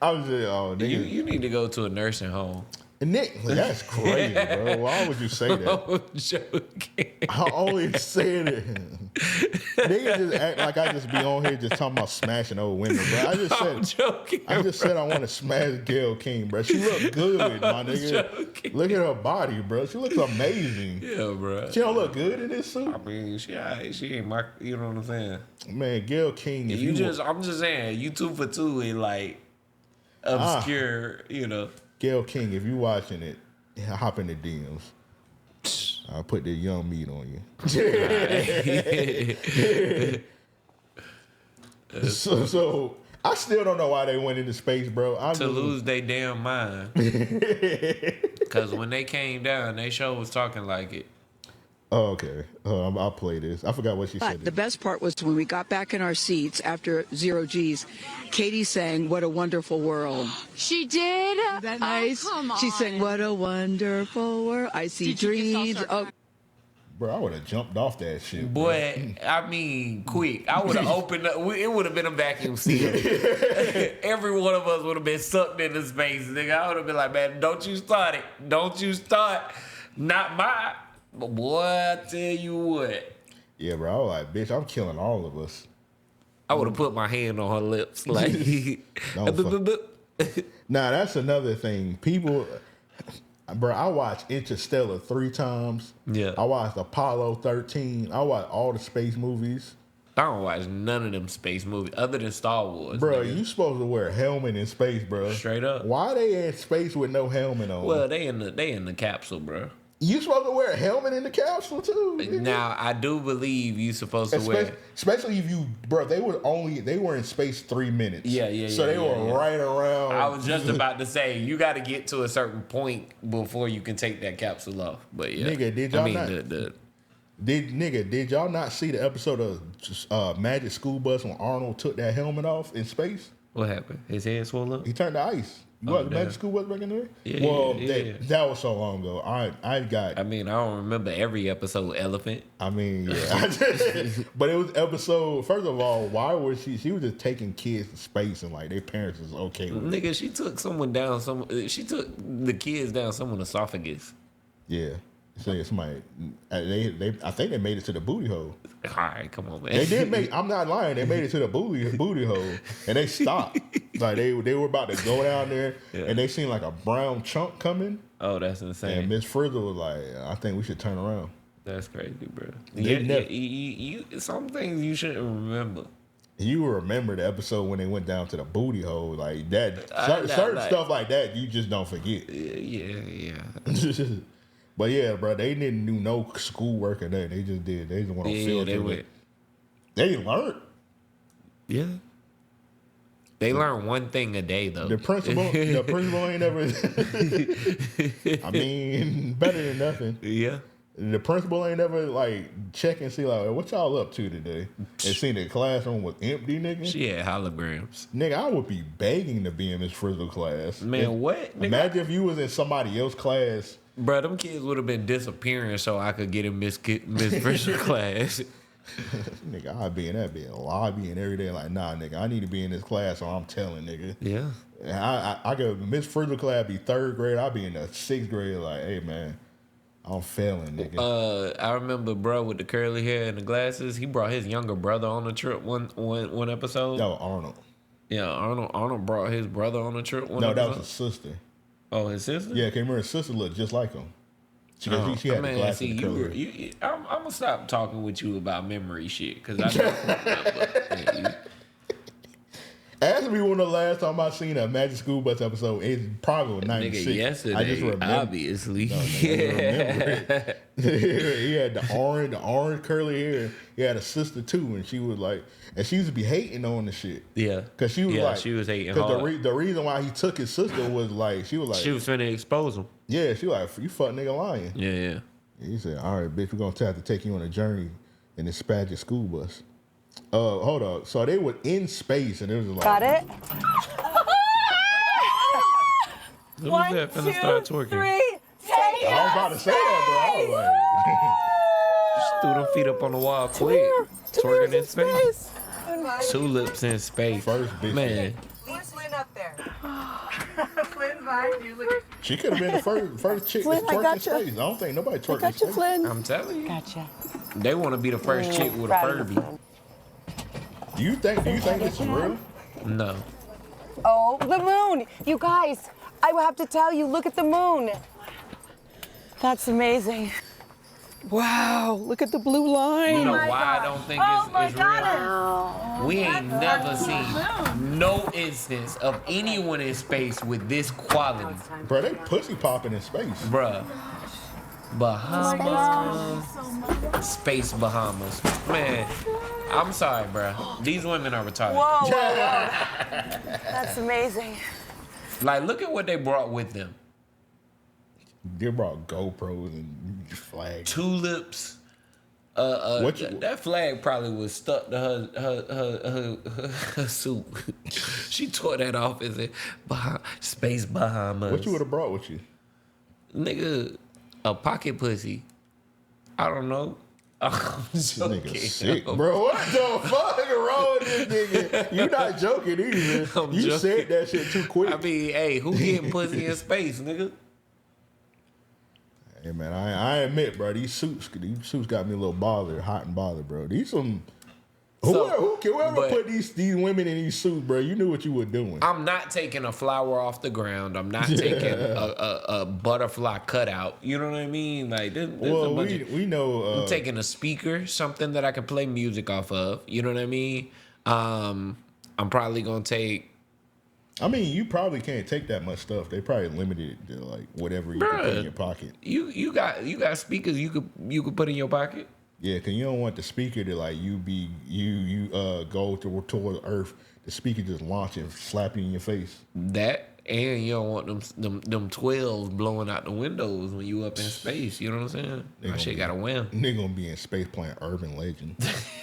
I'm just, oh, nigga. You need to go to a nursing home. Nick, that's crazy, bro. Why would you say that? I'm joking. I only said it. Niggas just act like I just be on here just talking about smashing old women, bro. I'm joking. I just said I want to smash Gayle King, bro. She look good, my nigga. joking. Look at her body, bro. She looks amazing. Yeah, bro. She don't look good in this suit. I mean, she ain't my, you know what I'm saying? Man, Gayle King. If I'm just saying, you 2 for 2 in like obscure, you know. Gayle King, if you watching it, hop in the DMs. I'll put the young meat on you. So I still don't know why they went into space, bro. To lose their damn mind. Because when they came down, they show was talking like it. Oh, okay. I'll play this. I forgot what she said. But the best part was when we got back in our seats after 0 G's, Katie sang "What a Wonderful World." She did? Isn't that nice? Oh, come on. She sang "What a Wonderful World." I see Did you just all dreams. start Oh, crying? Bro, I would have jumped off that shit. Bro. Boy, I mean, quick. I would have opened up. It would have been a vacuum seal. Every one of us would have been sucked into space, nigga. I would have been like, man, don't you start it. Don't you start. Not my. But boy, I tell you what. Yeah, bro. I was like, bitch, I'm killing all of us. I would have put my hand on her lips. Like, Nah, that's another thing. People, bro, I watched Interstellar 3 times. Yeah. I watched Apollo 13. I watched all the space movies. I don't watch none of them space movies other than Star Wars. Bro, nigga. you supposed to wear a helmet in space, bro. Straight up. Why they in space with no helmet on? Well, they in the capsule, bro. You supposed to wear a helmet in the capsule too. Nigga. Now I do believe you supposed to wear. Especially if you, bro, they were in space 3 minutes. Yeah. So they were right around. I was just about to say you got to get to a certain point before you can take that capsule off. But yeah, Nigga, did y'all not? Did y'all not see the episode of Magic School Bus when Arnold took that helmet off in space? What happened? His head swelled up. He turned to ice. You watched the Magic School Bus back in there? Yeah, Well, yeah. that was so long ago. I mean, I don't remember every episode. Elephant. I mean, yeah. But it was episode. First of all, why was she? She was just taking kids to space, and like their parents was okay with it. Nigga, she took someone down. She took the kids down someone's esophagus. Yeah. Say somebody, I think they made it to the booty hole. All right, come on, man. They did make. I'm not lying. They made it to the booty hole, and they stopped. Like they were about to go down there, and they seen like a brown chunk coming. Oh, that's insane. And Miss Frizzle was like, "I think we should turn around." That's crazy, bro. They some things you shouldn't remember. You remember the episode when they went down to the booty hole, like that. Certain stuff like that, you just don't forget. Yeah. But yeah, bro, they didn't do no schoolwork or that. They just did. They just went on field trip. They learned. Yeah. They learn one thing a day though. The principal ain't never. I mean, better than nothing. Yeah. The principal ain't never like check and see like what y'all up to today. And seen the classroom was empty, nigga. She had holograms. Nigga, I would be begging to be in Miss Frizzle class. Man, what? Imagine if you was in somebody else's class. Bro, them kids would have been disappearing so I could get in Miss Frizzle class. Nigga, I'd be in that lobby and every day like, nah, nigga, I need to be in this class, so I'm telling, nigga. Yeah. I go Miss Frizzle class be 3rd grade, I'll be in the 6th grade like, hey man, I'm failing, nigga. I remember bro with the curly hair and the glasses, he brought his younger brother on the trip one episode. That was Arnold. Yeah, Arnold brought his brother on the trip one episode. No, that was his sister. Oh, his sister? Yeah, remember his sister looked just like him. She had the glasses. See, I'm gonna stop talking with you about memory shit because I don't remember. Ask me when the last time I seen a Magic School Bus episode. It's probably 96. Nigga, yesterday, I just remember. Obviously. No, remember he had the orange curly hair. He had a sister too, and she was like, and she used to be hating on the shit. Yeah, because she was like, she was hating hard. The reason why he took his sister was like, she was finna expose him. Yeah, she was like, you fuck nigga lying. Yeah. He said, all right, bitch, we're gonna have to take you on a journey in this Spaghetti school bus. Hold on. So they were in space, and it was like, got it. Who was that finna start twerking? 3, take I was about to say that, bro. I was like, just threw them feet up on the wall quick. Twerking in space. Tulips in space. First bitch. Man. Leave Flynn up there. She could have been the first chick to twerk in space. I don't think nobody twerked in space. Flynn. I'm telling you. Gotcha. They want to be the first chick with a Furby. Do you think this is real? No. Oh, the moon. You guys, I will have to tell you, look at the moon. That's amazing. Wow, look at the blue line. You know why I don't think it's real? We ain't never seen no instance of anyone in space with this quality. Bro, they pussy popping in space. Bruh. Bahamas. Space Bahamas. Man, I'm sorry, bruh. These women are retarded. Whoa. That's amazing. Like, look at what they brought with them. They brought GoPros and flags. Tulips. That flag probably was stuck to her suit. She tore that off and said, Space Bahamas. What you would have brought with you? Nigga, a pocket pussy. I don't know. I'm joking. Nigga sick, bro. What the fuck wrong with this nigga? You not joking either. You joking. said that shit too quick. I mean, hey, who getting pussy in space, nigga? Hey man, I admit, bro, these suits got me a little hot and bothered, bro. These some whoever put these women in these suits, bro, you knew what you were doing. I'm not taking a flower off the ground. I'm not taking a butterfly cutout. You know what I mean? Like, we know. I'm taking a speaker, something that I can play music off of. You know what I mean? I'm probably gonna take. I mean, you probably can't take that much stuff. They probably limited it to like whatever you can put in your pocket. You got speakers you could put in your pocket. Yeah, cause you don't want the speaker to like go toward Earth. The speaker just launch and slap you in your face. That, and you don't want them 12s blowing out the windows when you up in space. You know what I'm saying? That shit got to win. Nigga gonna be in space playing Urban Legend.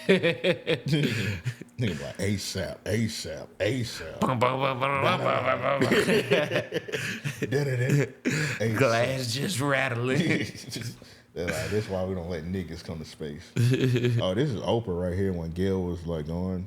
Nigga like ASAP. Glass just rattling. They're like, this is why we don't let niggas come to space. Oh, this is Oprah right here when Gayle was like on.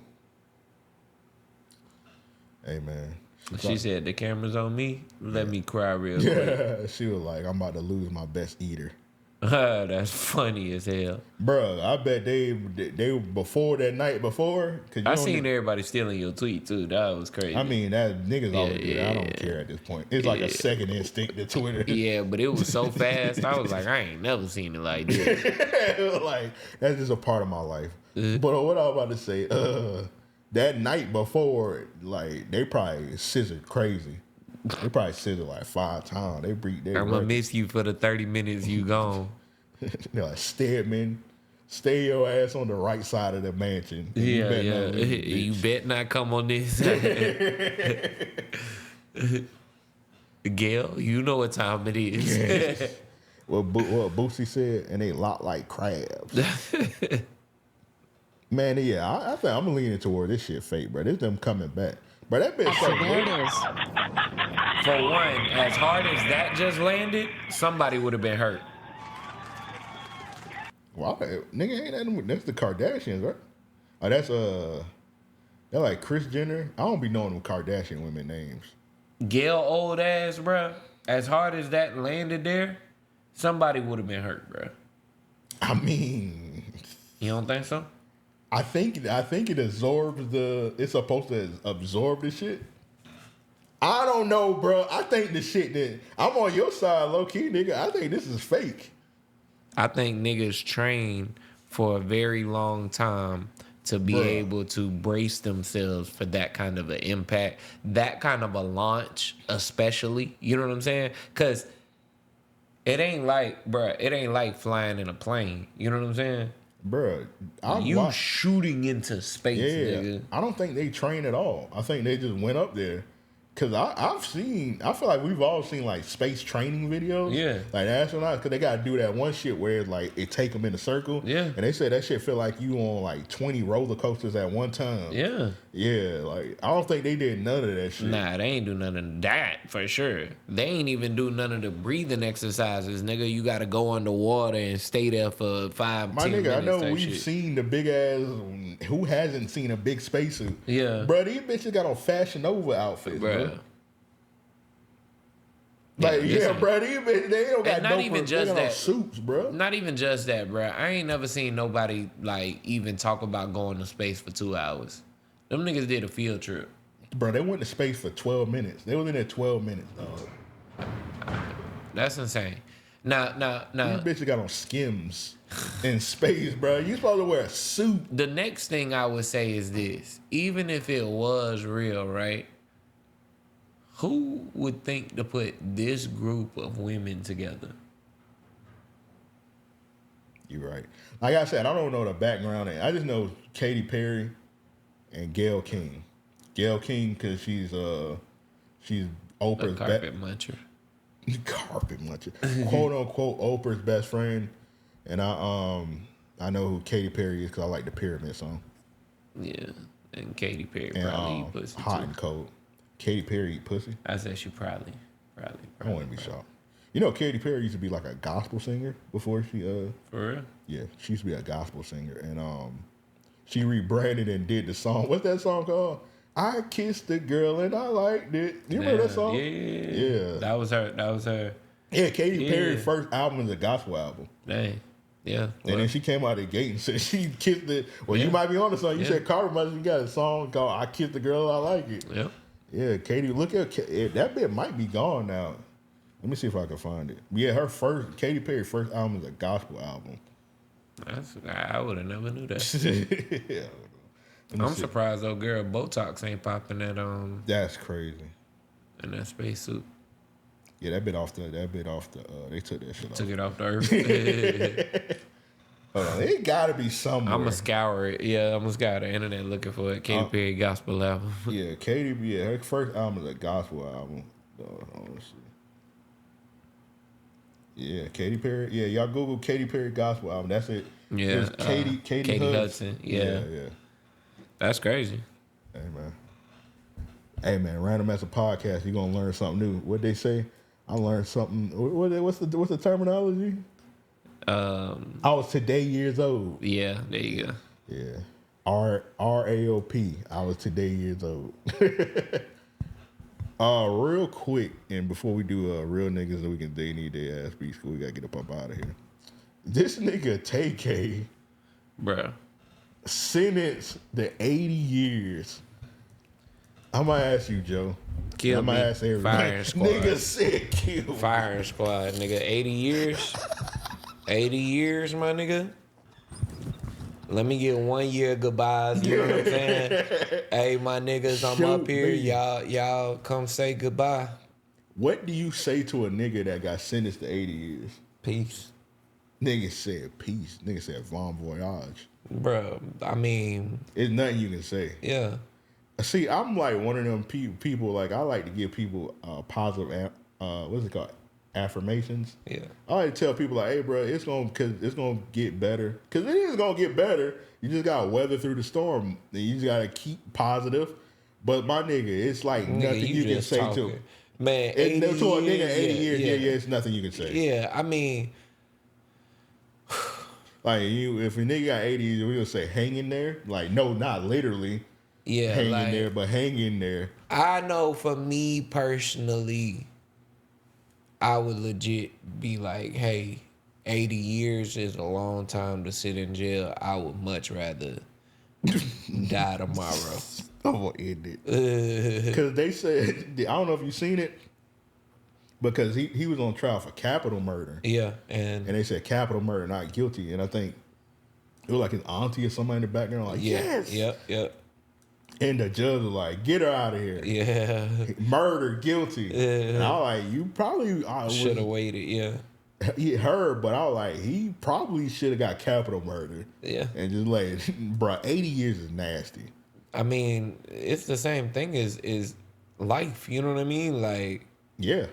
Hey man. She said the camera's on me. Let me cry real quick. Yeah, she was like, I'm about to lose my best eater. That's funny as hell. Bruh, I bet they before that night before. Cause I seen everybody stealing your tweet too. That was crazy. I mean, that niggas always do that. I don't yeah. care at this point. It's like a second instinct to Twitter. Yeah, but it was so fast. I was like, I ain't never seen it like this. Like, that's just a part of my life. But what I was about to say, that night before, like, they probably scissored crazy. They probably scissored like 5 times. They I'm gonna miss you for the 30 minutes you gone. They're like, Stedman, stay your ass on the right side of the mansion. Yeah. You bet not come on this. Gayle, you know what time it is. Yeah. What Boosie said, and they lock like crabs. Man, yeah, I think I'm leaning toward this shit fake, bro. This them coming back. But that bitch so There it good. is. For one, as hard as that just landed, somebody would have been hurt. Wow, nigga, ain't that, that's the Kardashians, right? Oh, they're like Kris Jenner. I don't be knowing them Kardashian women names. Gayle old ass, bro. As hard as that landed there, somebody would have been hurt, bro. I mean, You don't think so? I think it absorbs it's supposed to absorb the shit. I don't know, bro. I think the shit that I'm on your side, low key, nigga. I think this is fake. I think niggas train for a very long time to be able to brace themselves for that kind of an impact, that kind of a launch, especially. You know what I'm saying? Because it ain't like flying in a plane. You know what I'm saying? Bruh, You shooting into space, nigga. I don't think they train at all. I think they just went up there. Cause I feel like we've all seen like space training videos. Yeah. Like astronauts, cause they gotta do that one shit where it's like it take them in a circle. Yeah. And they say that shit feel like you on like 20 roller coasters at one time. Yeah. Yeah, like I don't think they did none of that shit. Nah, they ain't do none of that for sure. They ain't even do none of the breathing exercises, nigga. You gotta go underwater and stay there for 5, My 10 nigga, minutes. I know type we've shit. seen the big ass. Who hasn't seen a big spacesuit? Yeah. Bro, these bitches got on Fashion Nova outfits, bro. Bruh. Like, Yeah, listen. bro, these bitches, they don't got And not no even they just got on that. suits, bro. Not even just that, bro. I ain't never seen nobody like even talk about going to space for 2 hours. Them niggas did a field trip. Bro, they went to space for 12 minutes. They was in there 12 minutes, dog. That's insane. Now, These bitches got on Skims in space, bro. You supposed to wear a suit. the next thing I would say is this. Even if it was real, right? Who would think to put this group of women together? You're right. Like I said, I don't know the background. I just know Katy Perry and Gayle King. Gayle King because she's Oprah's Carpet muncher. carpet muncher, quote unquote Oprah's best friend. And I know who Katy Perry is because I like the Pyramid song. Yeah, and Katy Perry And probably eat pussy Hot too. and Cold. Katy Perry eat pussy. I said she probably. I wouldn't be shocked. You know, Katy Perry used to be like a gospel singer before she For real? yeah, she used to be a gospel singer, and she rebranded and did the song. What's that song called? I kissed the girl and I liked it. You remember that song? Yeah. That was her. Yeah, Katy Yeah. Perry's first album is a gospel album. Dang. Yeah. And then she came out of the gate and said she kissed it. Well, you might be on the song. You said Carter Mother, you got a song called I Kissed the Girl and I Like It. Yeah. Yeah, Katy, look at that bit might be gone now. Let me see if I can find it. Yeah, Katy Perry's first album is a gospel album. I would have never knew that. Yeah. I'm surprised though, girl. Botox ain't popping that That's crazy. in that spacesuit. Yeah, that bit off the they took that shit off. Took it off the earth. Hold on, it gotta be somewhere. I'ma scour it. Yeah, I'ma scour the internet looking for it. Katy Perry gospel album. Yeah, her first album is a gospel album. Let's see. Yeah, Katy Perry. Yeah, y'all Google Katy Perry gospel album. That's it. Yeah, It's Katie Hudson. Yeah. That's crazy. Hey man, Random as a podcast, you're gonna learn something new. What they say? I learned something. What's the terminology? I was today years old. Yeah, there you go. Yeah. RAOP. I was today years old. Real quick, and before we do real niggas that we can they need their ass beat school, we gotta get up out of here. This nigga Tay K Bruh. sentenced to 80 years. I might ask you, Joe. Kill I might me. ask everybody. Firing squad. Nigga said kill. Firing squad, nigga. 80 years. 80 years, my nigga. Let me get 1 year goodbyes. You know what I'm saying? Hey, my niggas, I'm Shoot up here. me. Y'all come say goodbye. What do you say to a nigga that got sentenced to 80 years? Peace. Nigga said peace. Nigga said bon voyage. Bro, I mean, It's nothing you can say. yeah. See, I'm like one of them people. Like, I like to give people positive, what's it called, affirmations. Yeah. I like to tell people like, hey, bro, it's gonna get better. Cause it is gonna get better. You just gotta weather through the storm. And you just gotta keep positive. But my nigga, it's like nothing you can just say talking. to. Man, To 80 a nigga, 80 years, years, yeah, it's nothing you can say. Yeah, I mean, Like if a nigga got 80 years, we gonna say hang in there. Like, no, not literally. yeah, Hang like, in there, but hang in there. I know for me personally, I would legit be like, hey, 80 years is a long time to sit in jail. I would much rather die tomorrow. I'm gonna end it. Because they said, I don't know if you've seen it, because he was on trial for capital murder. Yeah, and And they said capital murder, not guilty. And I think it was like his auntie or somebody in the background, like, yeah, yes. yep. And the judge was like, get her out of here. Yeah. Murder, guilty. And I was like, you probably Should have waited, yeah. Her, but I was like, he probably should have got capital murder. Yeah. And just like, bro, 80 years is nasty. I mean, it's the same thing as life, you know what I mean? Like, Yeah.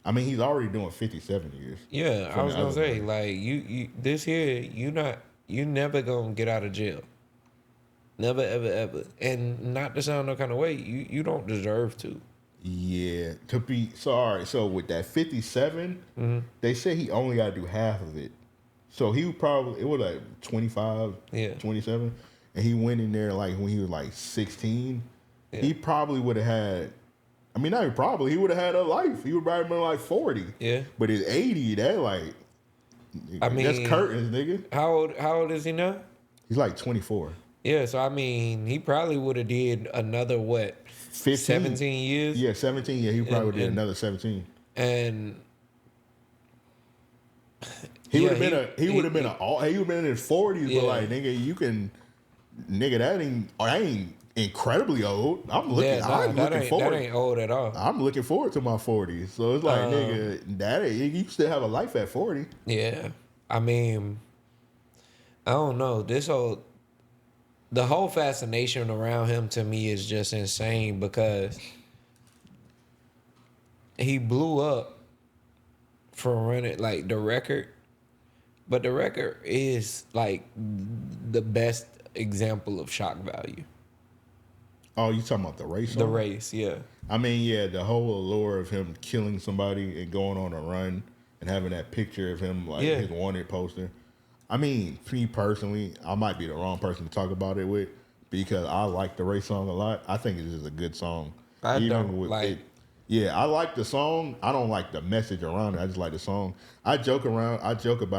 I mean, he's already doing 57 years. yeah, I From was the gonna other say, one. like, you this here, you never gonna get out of jail. Never, ever, ever. And not to sound no kind of way, you don't deserve to. Yeah. To be, so, all right, so with that 57, they said he only got to do half of it. So he would probably, it was like 25, Yeah. 27. And he went in there like when he was like 16. Yeah. He probably would have had, I mean, not even probably, he would have had a life. He would probably been like 40. Yeah. But at 80, that like, I mean, that's curtains, nigga. How old is he now? He's like 24. Yeah, so I mean, he probably would have did another 15. 17 years. Yeah, 17. Yeah, he probably would have did and- another 17. And He yeah, would have been in his 40s, Yeah. but like, nigga, that ain't incredibly old. I'm looking that forward. ain't old at all. I'm looking forward to my 40s. So it's like, nigga, that ain't, you still have a life at 40. Yeah, I mean, I don't know. The whole fascination around him to me is just insane because he blew up for running like the record, but the record is like the best example of shock value. Oh, you talking about the race? The song? race, yeah. I mean, yeah, the whole allure of him killing somebody and going on a run and having that picture of him, like Yeah. his wanted poster. I mean, me personally, I might be the wrong person to talk about it with because I like the race song a lot. I think it is a good song. I don't with like- it. Yeah, I like the song. I don't like the message around it. I just like the song. I joke about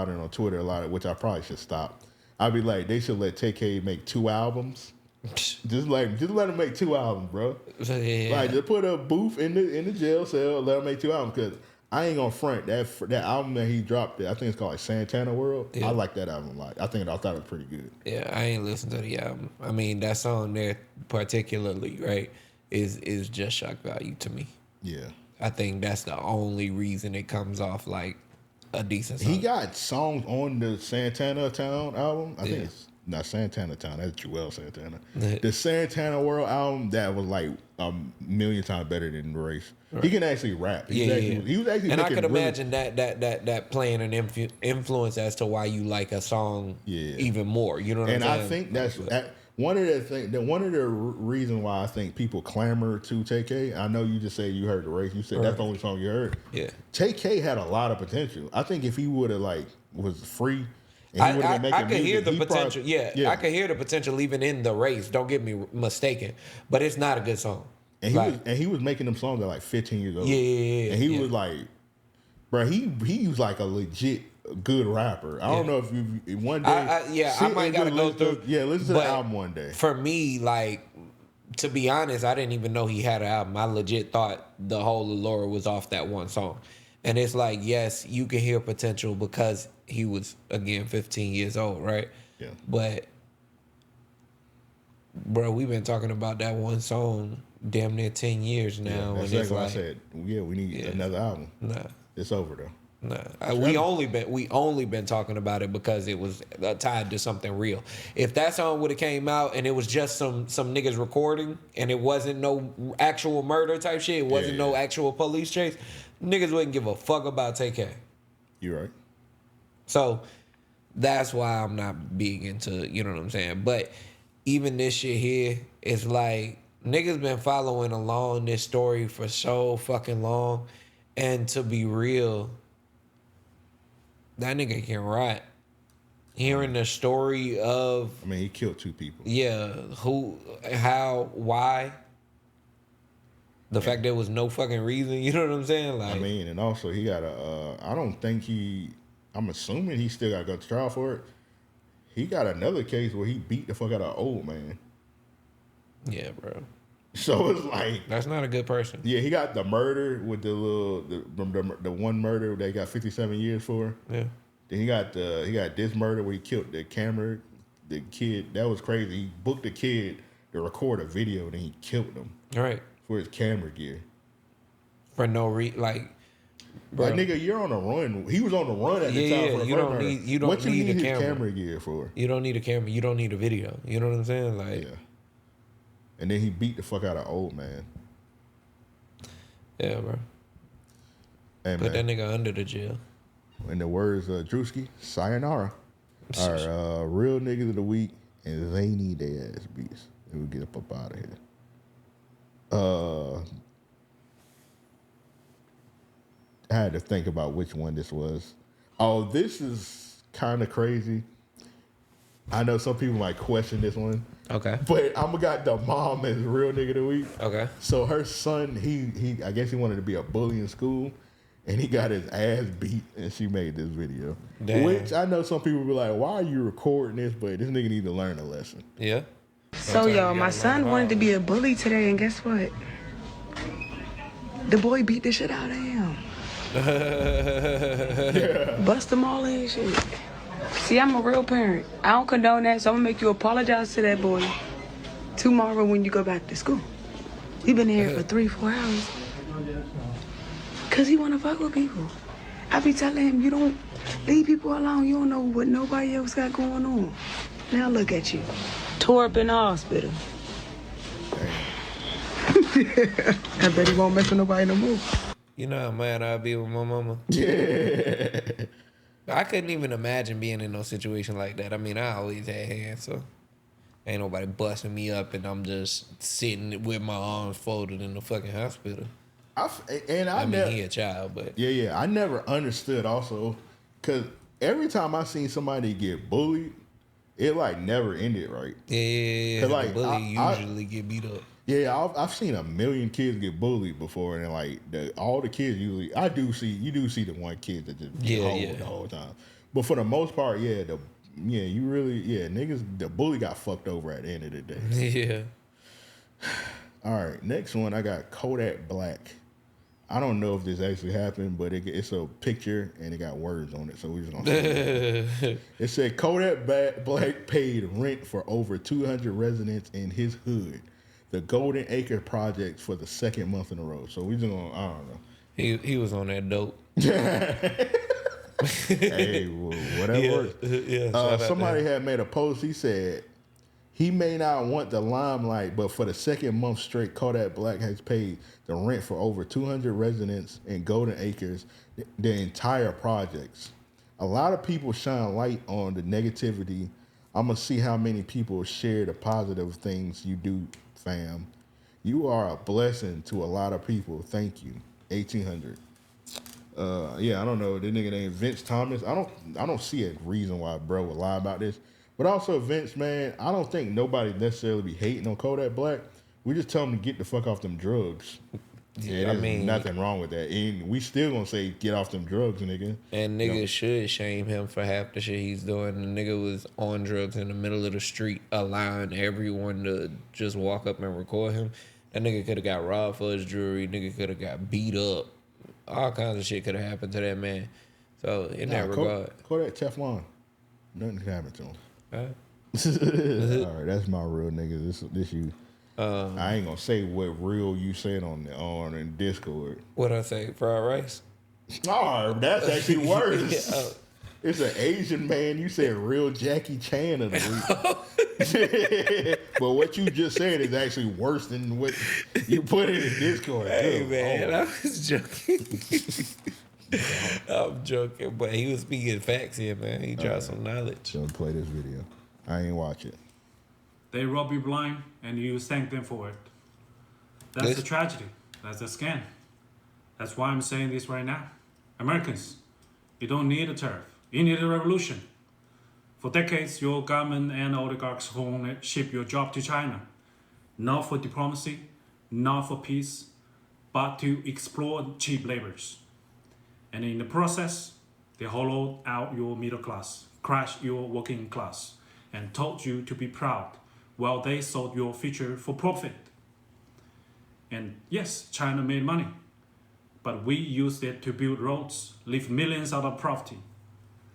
it on Twitter a lot, which I probably should stop. I'd be like, they should let Tay K make 2 albums. Just let him make 2 albums, bro. Yeah. Like, just put a booth in the jail cell, let him make 2 albums. Because I ain't gonna front that album that he dropped. I think it's called like Santana World. Yeah. I like that album a lot. I thought it was pretty good. Yeah, I ain't listened to the album. I mean, that song there particularly, right, is just shock value to me. Yeah, I think that's the only reason it comes off like a decent song. he got songs on the Santana Town album. I think Yeah. it's not Santana Town. That's Joel Santana. Yeah. The Santana World album that was like a million times better than the race. He can actually rap. He was actually and I making could really- imagine that playing an influence as to why you like a song Yeah. even more. You know what And I'm I saying? think that's one of the reasons why I think people clamor to Tay K. I know you just said you heard the race. You said that's the only song you heard. Yeah. Tay K had a lot of potential. I think if he would have was free, and he would have been I making could hear music, the he potential. probably- I could hear the potential even in the race. Don't get me mistaken, but it's not a good song. And Like, he was making them songs at like 15 years old. Yeah. And he Yeah. was like, bro, he's like a legit good rapper. I don't know if you one day. I might gotta go through. Listen to the album one day. For me, like, to be honest, I didn't even know he had an album. I legit thought the whole allure was off that one song. And it's like, yes, you can hear potential because he was, again, 15 years old, right? Yeah. But, bro, we've been talking about that one song damn near 10 years now. That's and it's exactly what I like, said. Yeah, we need another album. Nah. It's over, though. Nah, we only been talking about it because it was tied to something real. If that song would have came out and it was just some niggas recording and it wasn't no actual murder type shit, it wasn't no actual police chase, niggas wouldn't give a fuck about Tay K. You're right. So that's why I'm not big into, you know what I'm saying. But even this shit here, it's like niggas been following along this story for so fucking long, and to be real, that nigga can rap. Hearing the story of... I mean, he killed 2 people. Yeah. Who, how, why. The fact there was no fucking reason. You know what I'm saying? Like, I mean, and also he got I don't think I'm assuming he still got to go to trial for it. He got another case where he beat the fuck out of an old man. Yeah, bro. So it's like... That's not a good person. Yeah, he got the murder with the one murder they got 57 years for. Yeah. Then he got this murder where he killed the kid. That was crazy. He booked a kid to record a video, then he killed him. Right. For his camera gear. For no reason, like, bro. Like, nigga, you're on the run. He was on the run at the time for the you don't need what you need a his camera gear for? You don't need a camera. You don't need a video. You know what I'm saying? Like, yeah. And then he beat the fuck out of old man. Yeah, bro. Hey, put that nigga under the jail. In the words of Drewski, sayonara. Our real niggas of the week and zany they ass beats. And we'll get up out of here. I had to think about which one this was. Oh, this is kind of crazy. I know some people might question this one. Okay. But I'm got the mom as real nigga of the week. Okay. So her son, he I guess he wanted to be a bully in school, and he got his ass beat, and she made this video. Damn. Which I know some people be like, why are you recording this? But this nigga need to learn a lesson. Yeah. So, y'all, my son wanted to be a bully today, and guess what? The boy beat the shit out of him. Bust them all in shit. See, I'm a real parent. I don't condone that, so I'm gonna make you apologize to that boy tomorrow when you go back to school. He been here for 3-4 hours. Cause he wanna fuck with people. I be telling him, you don't leave people alone. You don't know what nobody else got going on. Now look at you. Tore up in the hospital. I bet he won't mess with nobody no more. You know how mad I'd be with my mama? Yeah. I couldn't even imagine being in no situation like that. I mean, I always had hands, so ain't nobody busting me up and I'm just sitting with my arms folded in the fucking hospital. I mean, he a child, but... Yeah. I never understood also, because every time I seen somebody get bullied, it, like, never ended right. Yeah. Like, the bully usually get beat up. Yeah, I've seen a million kids get bullied before, and like all the kids usually, you do see the one kid that just get the whole time. But for the most part, niggas, the bully got fucked over at the end of the day. Yeah. All right, next one I got Kodak Black. I don't know if this actually happened, but it's a picture and it got words on it, so we're just gonna say it. It said Kodak Black paid rent for over 200 residents in his hood. The Golden Acre project for the second month in a row. So we just gonna, I don't know. He was on that dope. Hey, whatever works. Yeah, somebody had made a post. He said he may not want the limelight, but for the second month straight, Kodak Black has paid the rent for over 200 residents in Golden Acres, the entire projects. A lot of people shine light on the negativity. I'm gonna see how many people share the positive things you do, fam. You are a blessing to a lot of people. Thank you. 1800. I don't know. The nigga named Vince Thomas. I don't see a reason why bro would lie about this. But also Vince, man, I don't think nobody necessarily be hating on Kodak Black. We just tell him to get the fuck off them drugs. Yeah, there's nothing wrong with that. And we still gonna say get off them drugs, nigga. And niggas should shame him for half the shit he's doing. The nigga was on drugs in the middle of the street, allowing everyone to just walk up and record him. That nigga could have got robbed for his jewelry. Nigga could have got beat up. All kinds of shit could have happened to that man. So in that regard, Kodak Teflon, nothing can happen to him. All right, that's my real nigga. This you. I ain't gonna say what real you said on in Discord. What I say? Fried rice? Oh, that's actually worse. It's an Asian man. You said real Jackie Chan of the week. But what you just said is actually worse than what you put in Discord. Hey, man, I was joking. I'm joking, but he was speaking facts here, man. He dropped some knowledge. Don't play this video. I ain't watch it. They rob you blind, and you thank them for it. That's the tragedy. That's the scam. That's why I'm saying this right now. Americans, you don't need a tariff. You need a revolution. For decades, your government and oligarchs ship your job to China. Not for diplomacy, not for peace, but to exploit cheap laborers. And in the process, they hollowed out your middle class, crushed your working class, and told you to be proud while they sold your future for profit. And yes, China made money, but we used it to build roads, lift millions out of poverty,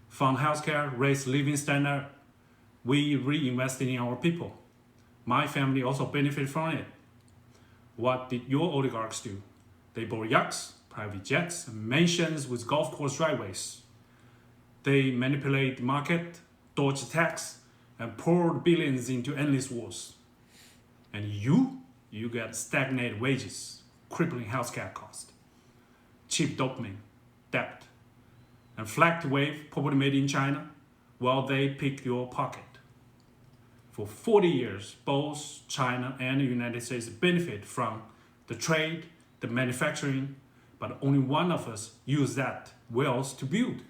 fund healthcare, raise living standard. We reinvested in our people. My family also benefited from it. What did your oligarchs do? They bought yachts, private jets, mansions with golf course driveways. They manipulate the market, dodged tax, and poured billions into endless wars. And you get stagnated wages, crippling healthcare costs, cheap dopamine, debt, and flagged wave property made in China while they pick your pocket. For 40 years, both China and the United States benefit from the trade, the manufacturing, but only one of us use that wealth to build.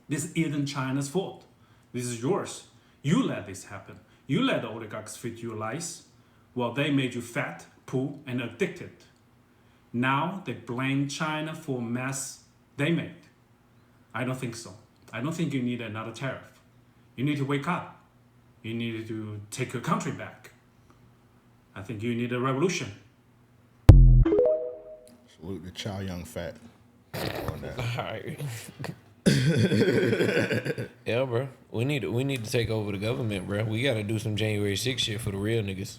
This isn't China's fault. This is yours. You let this happen. You let the oligarchs feed you lies while they made you fat, poor, and addicted. Now they blame China for mess they made. I don't think so. I don't think you need another tariff. You need to wake up. You need to take your country back. I think you need a revolution. Salute the Chow Young Fat on that. All right. Yeah, bro. We need to take over the government, bro. We got to do some January 6th shit for the real niggas.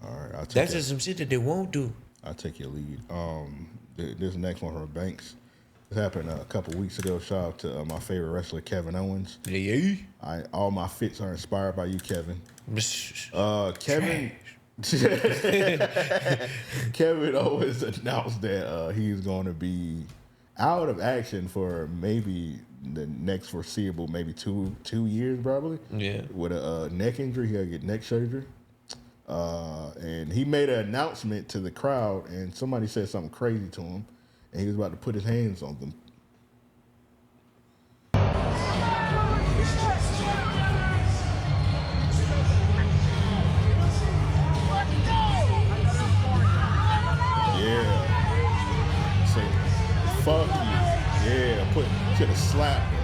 All right, that's just some shit that they won't do. I'll take your lead. This next one from Banks. This happened a couple weeks ago. Shout out to my favorite wrestler, Kevin Owens. Yeah. All my fits are inspired by you, Kevin. Kevin. Kevin Owens announced that he's going to be out of action for maybe the next foreseeable, maybe two years probably. Yeah. With a neck injury, he'll get neck surgery. And he made an announcement to the crowd, and somebody said something crazy to him, and he was about to put his hands on them. Yeah. Say, fuck you. Yeah, should have slapped him.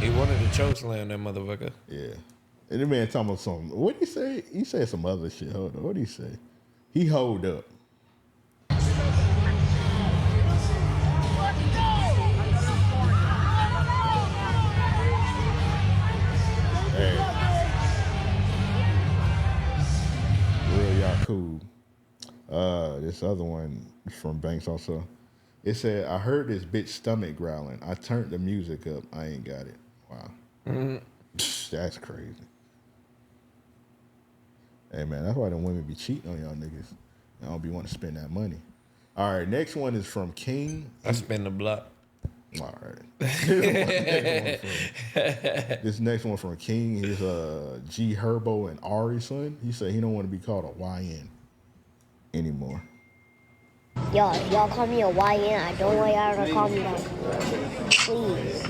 He wanted to choke slam that motherfucker. Yeah. And the man talking about something. What did he say? He said some other shit. Hold on. What did he say? He hold up. Hey. Real y'all cool. This other one from Banks also. It said, I heard this bitch stomach growling. I turned the music up. I ain't got it. Wow. Mm-hmm. That's crazy. Hey, man, that's why them women be cheating on y'all niggas. Y'all don't be wanting to spend that money. All right, next one is from King. I spend the block. All right. This next one from King is G Herbo and Ari's son. He said he don't want to be called a YN anymore. Y'all call me a YN. I don't want y'all to call me that. Please.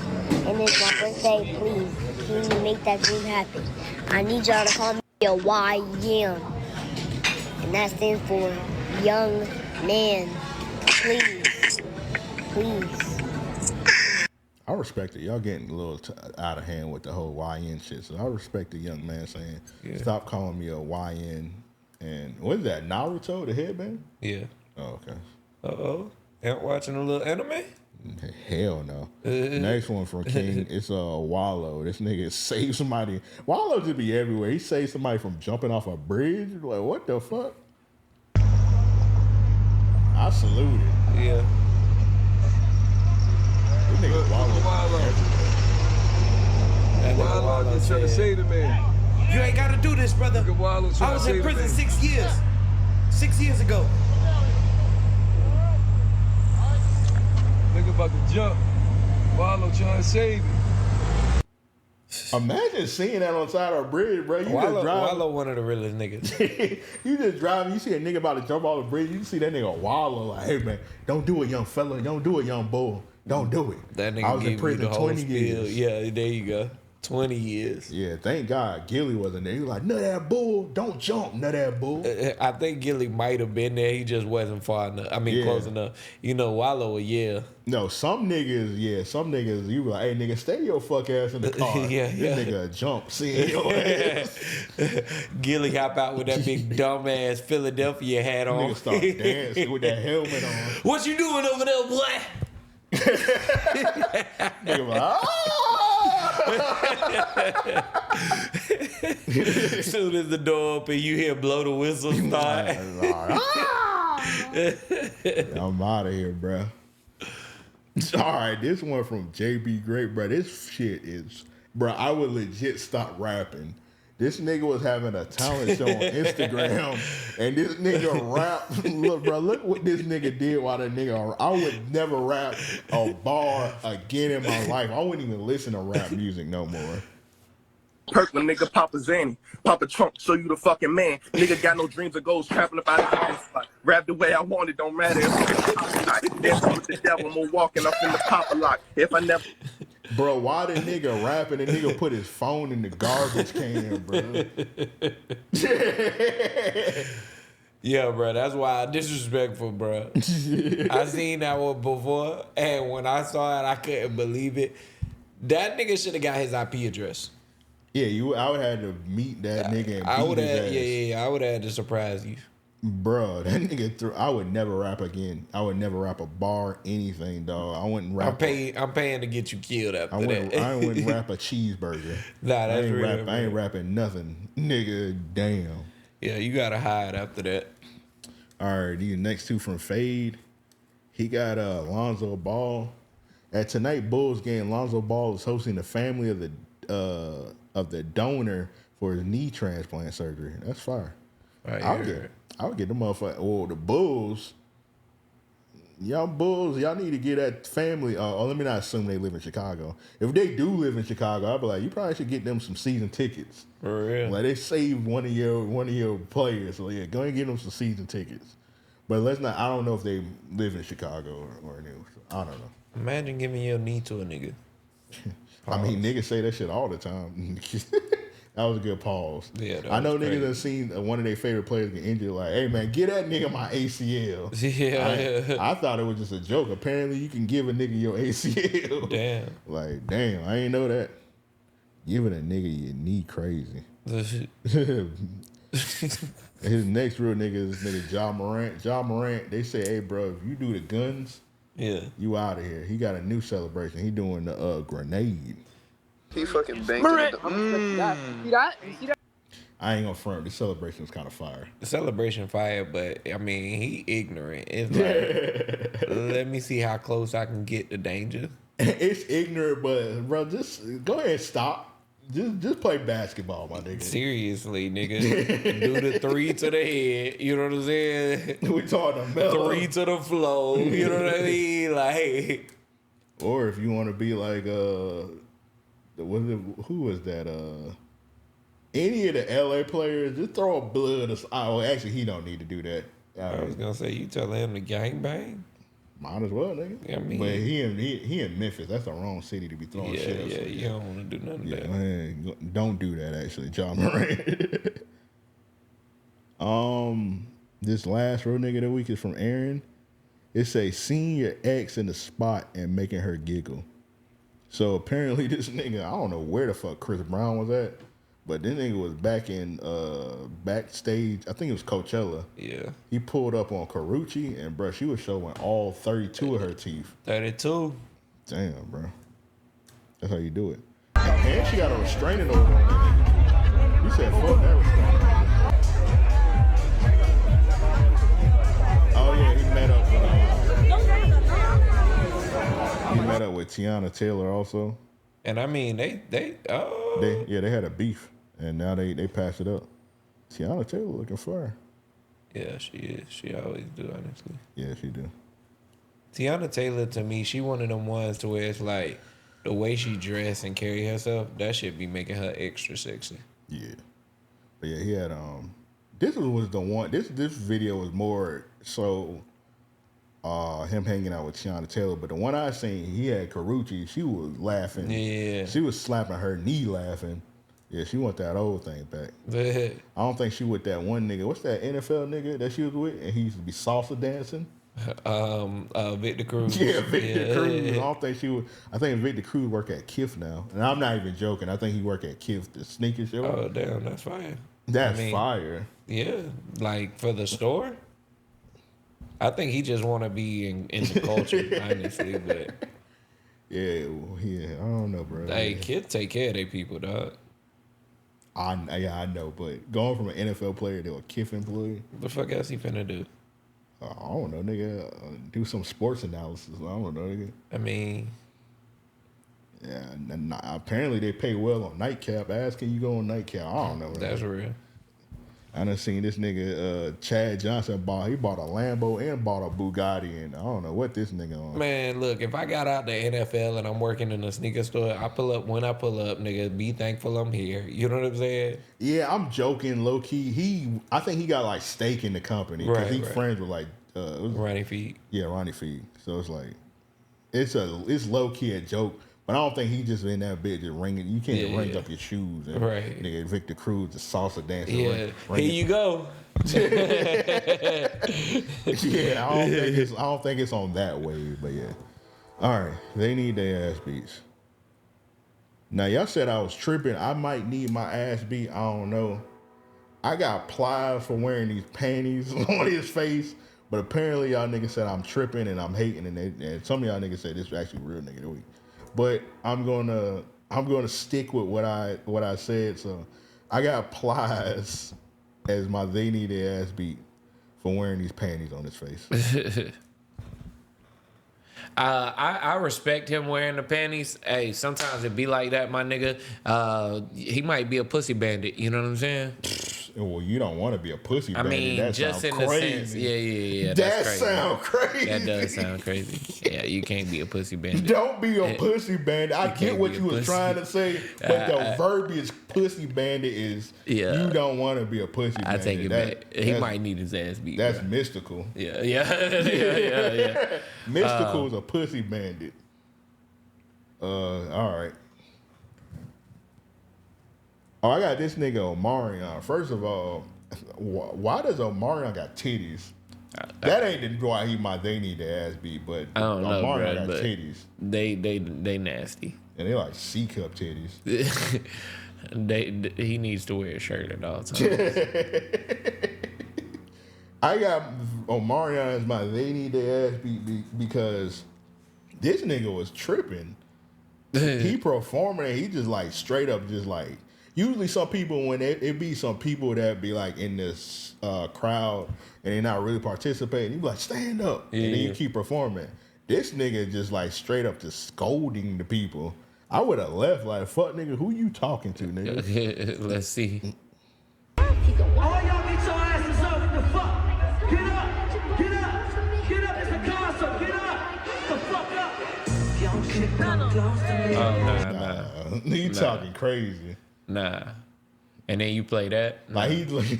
And it's my birthday. Please, can you make that dream happen? I need y'all to call me a YN. And that stands for Young Man, please. Please. I respect it. Y'all getting a little out of hand with the whole YN shit. So I respect the young man saying, stop calling me a YN. And what is that, Naruto, the headband? Yeah. Oh, okay. Uh-oh. Ain't watching a little anime? Hell no. Next one from King, it's Wallow. This nigga saved somebody. Wallow just be everywhere. He saved somebody from jumping off a bridge. Like, what the fuck? I salute it. Yeah. This nigga Wallow everywhere. Wallow just trying to say to me. You ain't got to do this, brother. I was in prison 6 years. 6 years ago. Nigga about to jump. Wallow trying to save it. Imagine seeing that on the side of a bridge, bro. You Wallow one of the realest niggas. You just driving, you see a nigga about to jump off the bridge, you see that nigga Wallow like, hey man, don't do it, young fella. Don't do it, young bull. Don't do it. That nigga I was in gave prison you the whole 20 years. Yeah, there you go. 20 years. Yeah, thank God Gilly wasn't there. He was like, nut that bull, don't jump, nut that bull. I think Gilly might have been there. He just wasn't far enough. I mean, close enough. You know, Wallow, yeah. No, some niggas, you be like, hey, nigga, stay your fuck ass in the car. Yeah. This nigga jump, seeing your ass. Gilly hop out with that big dumbass Philadelphia hat on. Nigga start dancing with that helmet on. What you doing over there, boy? Nigga like, As soon as the door open, you hear blow the whistle start. I'm out of here, bro. All right, this one from JB Great, bro. This shit is, bro, I would legit stop rapping. This nigga was having a talent show on Instagram, and this nigga rap. Look, bro, look what this nigga did while that nigga. I would never rap a bar again in my life. I wouldn't even listen to rap music no more. Kirkland, nigga, Papa Zanny. Papa Trump, show you the fucking man. Nigga got no dreams of goals, trapping up out of the spot. Rap the way I want it, don't matter if dancing with the devil, I'm walking up in the Papa lock. If I never. Bro, why the nigga rapping? The nigga put his phone in the garbage can, bro. Yeah, bro, that's why disrespectful, bro. I seen that one before, and when I saw it, I couldn't believe it. That nigga should have got his IP address. Yeah, I would have had to meet that nigga and beat his ass. Yeah, I would have had to surprise you. Bro, that nigga I would never rap again. I would never rap a bar, anything, dog. I wouldn't rap. I'm paying to get you killed after that. I wouldn't rap a cheeseburger. Nah, that's real. I ain't rapping nothing, nigga. Damn. Yeah, you gotta hide after that. All right, these next two from Fade. He got Lonzo Ball. At tonight Bulls game, Lonzo Ball is hosting the family of the donor for his knee transplant surgery. That's fire. I'll get the motherfucker. Well, the Bulls, y'all need to get that family. Let me not assume they live in Chicago. If they do live in Chicago, I'll be like, you probably should get them some season tickets. For real. Like they saved one of your players, so yeah, go and get them some season tickets. But let's not. I don't know if they live in Chicago or anything. So I don't know. Imagine giving your knee to a nigga. I mean, niggas say that shit all the time. That was a good pause. Yeah, I know niggas have seen one of their favorite players get injured. Like, hey man, get that nigga my ACL. Yeah, I thought it was just a joke. Apparently, you can give a nigga your ACL. Damn. Like, damn, I ain't know that. Giving a nigga your knee crazy. His next real nigga is nigga Ja Morant. Ja Morant, they say, hey bro, if you do the guns, you out of here. He got a new celebration. He doing the grenade. He fucking banged See that? I ain't gonna front. The celebration was kind of fire. The celebration fire, but I mean, he ignorant. It's like, let me see how close I can get to danger. It's ignorant, but bro, just go ahead and stop. Just play basketball, my nigga. Seriously, nigga. Do the 3 to the head. You know what I'm saying? We talking about 3 to the floor. You know what I mean? Like, or if you want to be like who was that? Any of the LA players, just throw a blood. Oh, actually, he don't need to do that. I was gonna say, you telling him to gangbang? Might as well, nigga. I mean, but he in Memphis. That's the wrong city to be throwing shit up. Yeah, you don't want to do none of that. Man, don't do that, actually, Ja Morant. This last real nigga of the week is from Aaron. It say, seeing your ex in the spot and making her giggle. So apparently this nigga, I don't know where the fuck Chris Brown was at, but this nigga was back in backstage. I think it was Coachella. Yeah. He pulled up on Karuchi, and bro, she was showing all 32 of her teeth. 32. Damn, bro. That's how you do it. And she got a restraining order on that. You said fuck that restraining. Oh yeah, he met up with Tiana Taylor also. And I mean, they had a beef, and now they passed it up. Tiana Taylor looking fire. Yeah, she is. She always do, honestly. Yeah, she do. Tiana Taylor, to me, she one of them ones to where it's like the way she dress and carry herself, that should be making her extra sexy. Yeah. But yeah, he had this was the one. This video was more so him hanging out with Tiana Taylor. But the one I seen, he had Karuchi. She was laughing. Yeah. She was slapping her knee laughing. Yeah, she want that old thing back. I don't think she with that one nigga. What's that NFL nigga that she was with? And he used to be salsa dancing. Victor Cruz. Yeah, Victor Cruz. I don't think she would. I think Victor Cruz work at Kith now, and I'm not even joking. I think he work at Kith, the sneaker show. Oh damn, that's fire. That's fire. Yeah, like for the store. I think he just want to be in the culture, honestly. But yeah, I don't know, bro. Hey, kids take care of their people, dog. I know, but going from an NFL player to a Kith employee, what the fuck else he finna do? I don't know, nigga. Do some sports analysis. I don't know, nigga. I mean, yeah. Apparently they pay well on Nightcap. Ask, can you go on Nightcap? I don't know. That's real. I done seen this nigga Chad Johnson bought a Lambo and bought a Bugatti, and I don't know what this nigga on. Man, look, if I got out the NFL and I'm working in a sneaker store, I pull up when I pull up, nigga. Be thankful I'm here. You know what I'm saying? Yeah, I'm joking, low key. I think he got like stake in the company because he's friends with like Ronnie Feed. Yeah, Ronnie Feed. So it's like it's low key a joke. But I don't think he just in that bitch just ringing. You can't ring up your shoes. And nigga, Victor Cruz, the salsa dancer. Yeah, here you go. Yeah, I don't think it's on that wave, but yeah. All right, they need their ass beats. Now y'all said I was tripping. I might need my ass beat. I don't know. I got plies for wearing these panties on his face, but apparently y'all niggas said I'm tripping and I'm hating, and some of y'all niggas said this is actually real nigga of the week. But I'm gonna stick with what I said. So I got plies as my they need their ass beat for wearing these panties on his face. I respect him wearing the panties. Hey, sometimes it be like that, my nigga. He might be a pussy bandit. You know what I'm saying? Well, you don't want to be a pussy bandit. I mean, that just in crazy. the sense. Yeah. That sound crazy. That does sound crazy. Yeah, you can't be a pussy bandit. Don't be a pussy bandit. I get what you was trying to say, but the verbiage pussy bandit is you don't want to be a pussy bandit. I take it back. He might need his ass beat. That's mystical. Yeah. Mystical is a pussy bandit. All right. Oh, I got this nigga Omarion. First of all, why does Omarion got titties? That ain't why they need their ass beat, but I don't know, Omarion bro, got titties. They nasty. And they like C-cup titties. He needs to wear a shirt at all times. I got Omarion as my they need their ass beat because this nigga was tripping. He performing and he just like straight up just like. Usually some people, when it be some people that be like in this crowd and they not really participating, you be like, stand up. And then you keep performing. This nigga just like straight up just scolding the people. I would have left like, fuck nigga, who you talking to, nigga? Let's see. All y'all get your asses up. What the fuck? Get up. Get up. Get up. It's a concert. Get up. The fuck up. Young shit come close to me. Oh, nah. You talking crazy. Nah. And then you play that? Like he like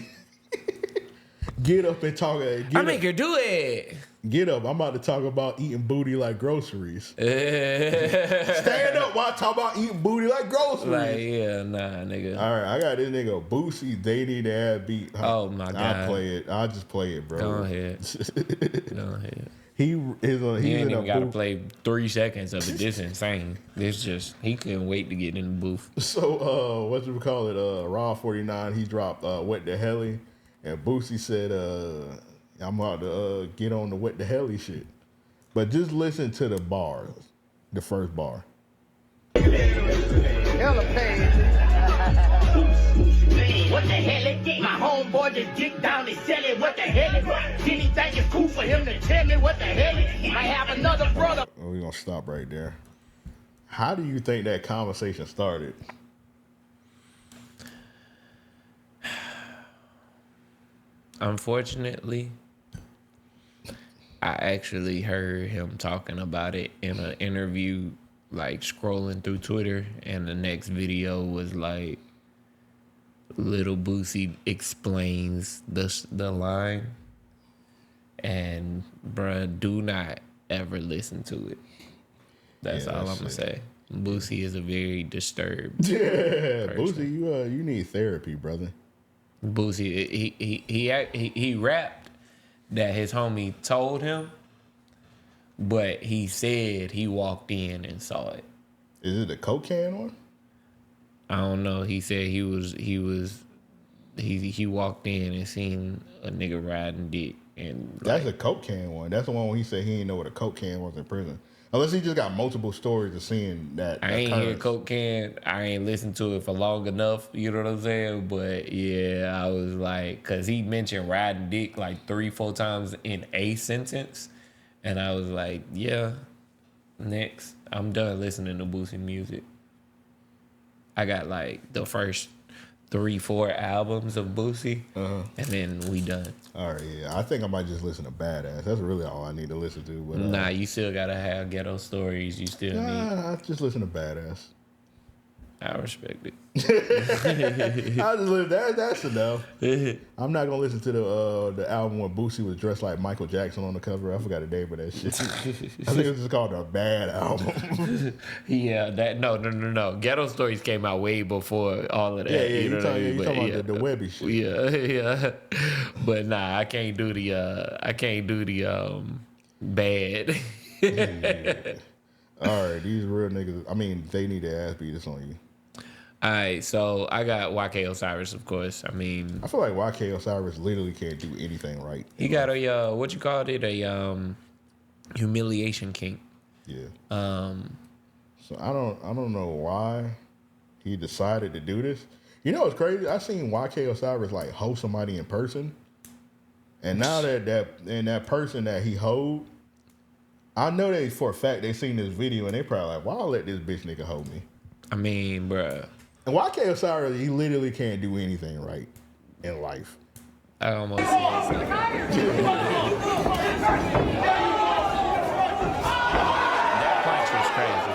get up and talk. I make her do it. Get up. I'm about to talk about eating booty like groceries. Stand up while I talk about eating booty like groceries. Like, yeah, nah, nigga. All right, I got this nigga Boosie. They need to have beat. Oh my god. I'll play it. I'll just play it, bro. Go ahead. Go ahead. He ain't even got to play 3 seconds of it. This insane. This just, he couldn't wait to get in the booth. So, what you call it? Raw 49, he dropped What the Helly. And Boosie said, I'm about to get on the What the Helly shit. But just listen to the bars. The first bar. Hella pain. What the hell it did? My homeboy just dick down his celly. What the hell it? Did he think it's cool for him to tell me what the hell it? I have another brother. We're going to stop right there. How do you think that conversation started? Unfortunately, I actually heard him talking about it in an interview, like scrolling through Twitter, and the next video was like, Little Boosie explains the line, and bruh, do not ever listen to it. That's all I'm gonna say. Boosie is a very disturbed person. Boosie, you need therapy, brother. Boosie, he rapped that his homie told him, but he said he walked in and saw it. Is it a cocaine one? I don't know. He said he walked in and seen a nigga riding dick, and that's a coke can one. That's the one where he said he didn't know what a coke can was in prison. Unless he just got multiple stories of seeing that. I ain't hear coke can. I ain't listened to it for long enough. You know what I'm saying? But yeah, I was like, cause he mentioned riding dick like 3-4 times in a sentence, and I was like, yeah. Next, I'm done listening to Boosie music. I got like the first 3-4 albums of Boosie, and then we done. All right, yeah. I think I might just listen to Badass. That's really all I need to listen to. But, nah, you still gotta have Ghetto Stories. You still need. I just listen to Badass. I respect it. I just listen. That's enough. I'm not gonna listen to the album where Boosie was dressed like Michael Jackson on the cover. I forgot the name of that shit. I think it was just called a bad album. Yeah, that no. Ghetto Stories came out way before all of that. Yeah, you know what I mean? You talking about the Webby shit. Yeah. But nah, I can't do the bad. All right, these real niggas. I mean, they need their ass beat. It's on you. All right, so I got YK Osiris, of course. I mean, I feel like YK Osiris literally can't do anything right. He got a what you called it, a humiliation kink. Yeah. So I don't know why he decided to do this. You know what's crazy? I seen YK Osiris like host somebody in person, and now that person that he hold, I know they for a fact they seen this video and they probably like, why I let this bitch nigga hold me? I mean, bruh. And YK Osiris, he literally can't do anything right in life. I almost said that punch was crazy.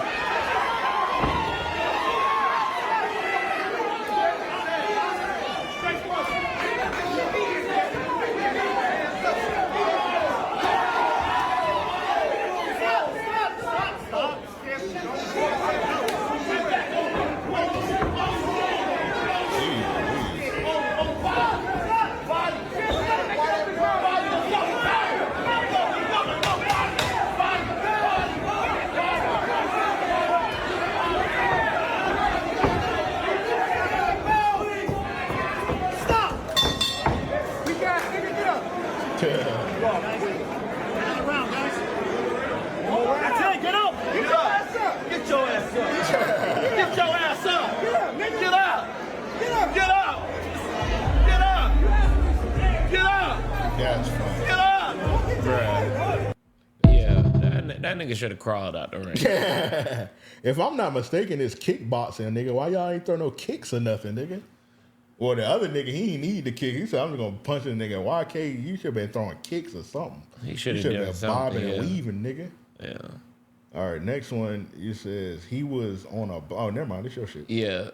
That nigga should have crawled out the ring. If I'm not mistaken, it's kickboxing, nigga. Why y'all ain't throw no kicks or nothing, nigga? Well, the other nigga, he ain't need the kick. He said, I'm just gonna punch the nigga. YK, you should have been throwing kicks or something. He should have been bobbing and weaving, nigga. Yeah. All right, next one. It says he was on a. Oh, never mind. This your shit. Yeah.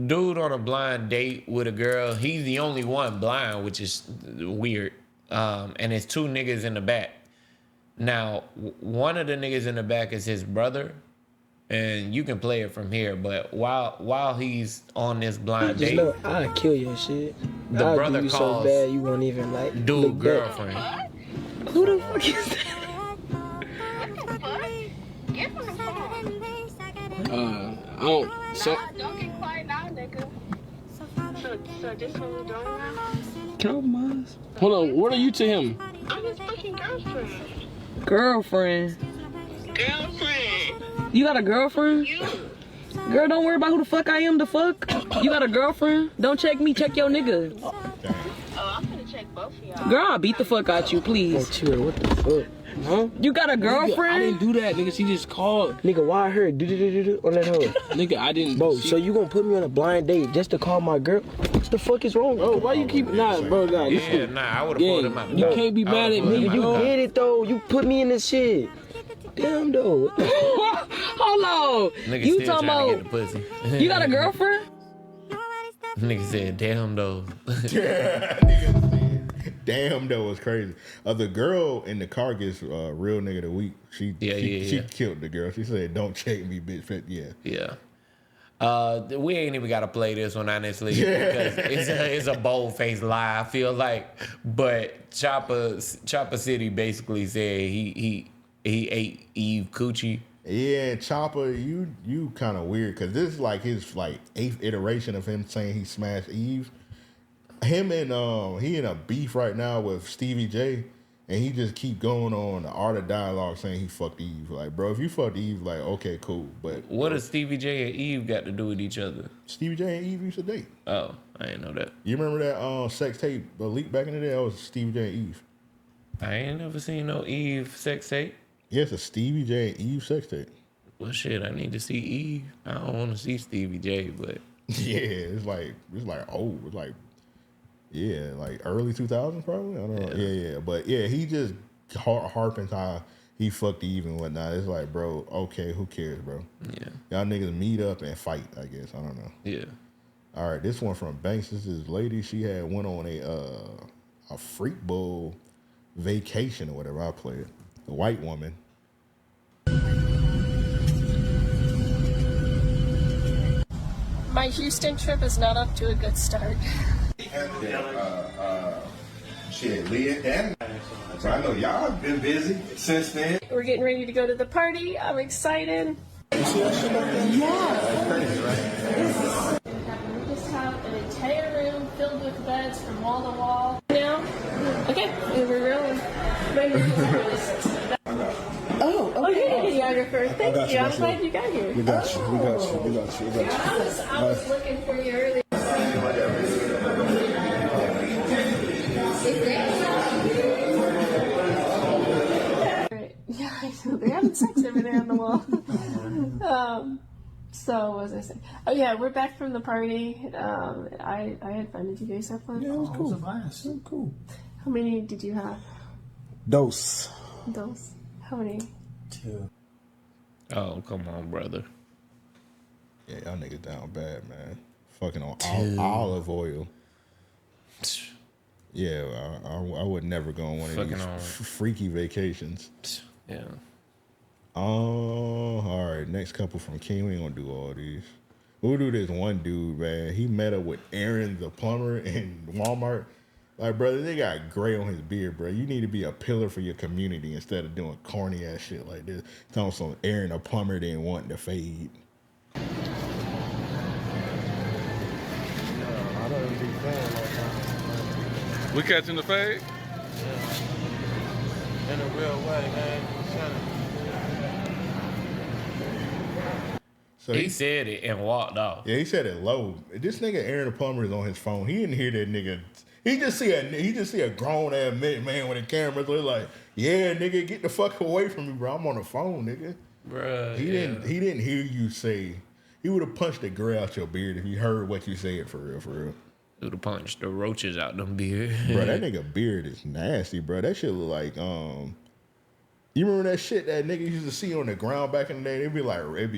Dude on a blind date with a girl. He's the only one blind, which is weird. and it's two niggas in the back. Now, one of the niggas in the back is his brother, and you can play it from here. But while he's on this blind date, I'll kill your shit. the I'll brother do you calls so bad you won't even like dude look girlfriend. back. Who the fuck is that? I don't. So. Don't get quiet now, nigga. So this what we're doing now? Come Hold on. What are you to him? I'm his fucking girlfriend. Girlfriend. Girlfriend. You got a girlfriend? Girl, don't worry about who the fuck I am. The fuck? You got a girlfriend? Don't check me. Check your nigga. Oh, I'm gonna check both of y'all. Girl, I'll beat the fuck out you, please. Oh, chill. What the fuck? Huh? You got a girlfriend? Nigga, I didn't do that, nigga. She just called. Nigga, why her? Do on that hoe. Nigga, I didn't. Bro, so you gonna put me on a blind date just to call my girl? What the fuck is wrong? Bro, why you keep bro? Nah, I would have pulled him out. You can't be mad at me, You bro. get it though. You put me in this shit. Damn though. Hold on. Nigga You still talking trying to about? get the pussy. You got a girlfriend? Nigga said, "Damn though." Damn, that was crazy. The girl in the car gets real nigga of the week. She killed the girl. She said, "Don't check me, bitch." Yeah. We ain't even gotta play this one honestly because it's a bold faced lie. I feel like, but Chopper City basically said he ate Eve coochie. Yeah, Chopper, you kind of weird because this is like his 8th iteration of him saying he smashed Eve. Him and he in a beef right now with Stevie J, and he just keep going on the art of dialogue saying he fucked Eve. Like, bro, if you fucked Eve, like, okay, cool, but What does Stevie J and Eve got to do with each other? Stevie J and Eve used to date. Oh, I didn't know that. You remember that sex tape leak back in the day? That was Stevie J and Eve. I ain't never seen no Eve sex tape. Yeah, it's a Stevie J and Eve sex tape. Well, shit, I need to see Eve. I don't want to see Stevie J, but yeah, it's like old. It's like like early 2000s probably. I don't know. Yeah. But yeah, he just harping how he fucked Eve and whatnot. It's like, bro, okay, who cares, bro? Yeah. Y'all niggas meet up and fight, I guess. I don't know. Yeah. All right, this one from Banks. This is lady. She went on a freak bowl vacation or whatever. I play it. A white woman. My Houston trip is not up to a good start. Shit, Leah and so I know y'all have been busy since then. We're getting ready to go to the party. I'm excited. Yeah. Crazy, right? We just have an entire room filled with beds from wall to wall. Now, okay, we're rolling. Oh, okay. Videographer. Thank you. I'm glad you got here. We got you. I was looking for you earlier. Yeah, they're having sex over there on the wall. So what was I saying? Oh yeah, we're back from the party. I had fun. Did you guys have fun? Yeah, it was cool. It was a blast. It was cool. How many did you have? Dose. How many? 2. Oh, come on, brother. Yeah, y'all niggas down bad, man. Fucking on olive oil. Yeah, I would never go on one of these freaky vacations. Yeah. Oh, all right. Next couple from King. We ain't gonna do all these. We'll do this one dude, man. He met up with Aaron the plumber in Walmart. Like, brother, they got gray on his beard, bro. You need to be a pillar for your community instead of doing corny ass shit like this. Telling some Aaron the plumber didn't want to fade. We catching the fade? In a real way, man. So he said it and walked off. Yeah, he said it low. This nigga Aaron the plumber is on his phone. He didn't hear that nigga. He just see a grown ass man with a camera. So he's like, yeah, nigga, get the fuck away from me, bro. I'm on the phone, nigga. Bruh, He didn't hear you say. He would have punched the gray out your beard if he heard what you said for real, for real. He would have punched the roaches out them beard. Bro, that nigga beard is nasty, bro. That shit look like you remember that shit that nigga used to see on the ground back in the day? It'd be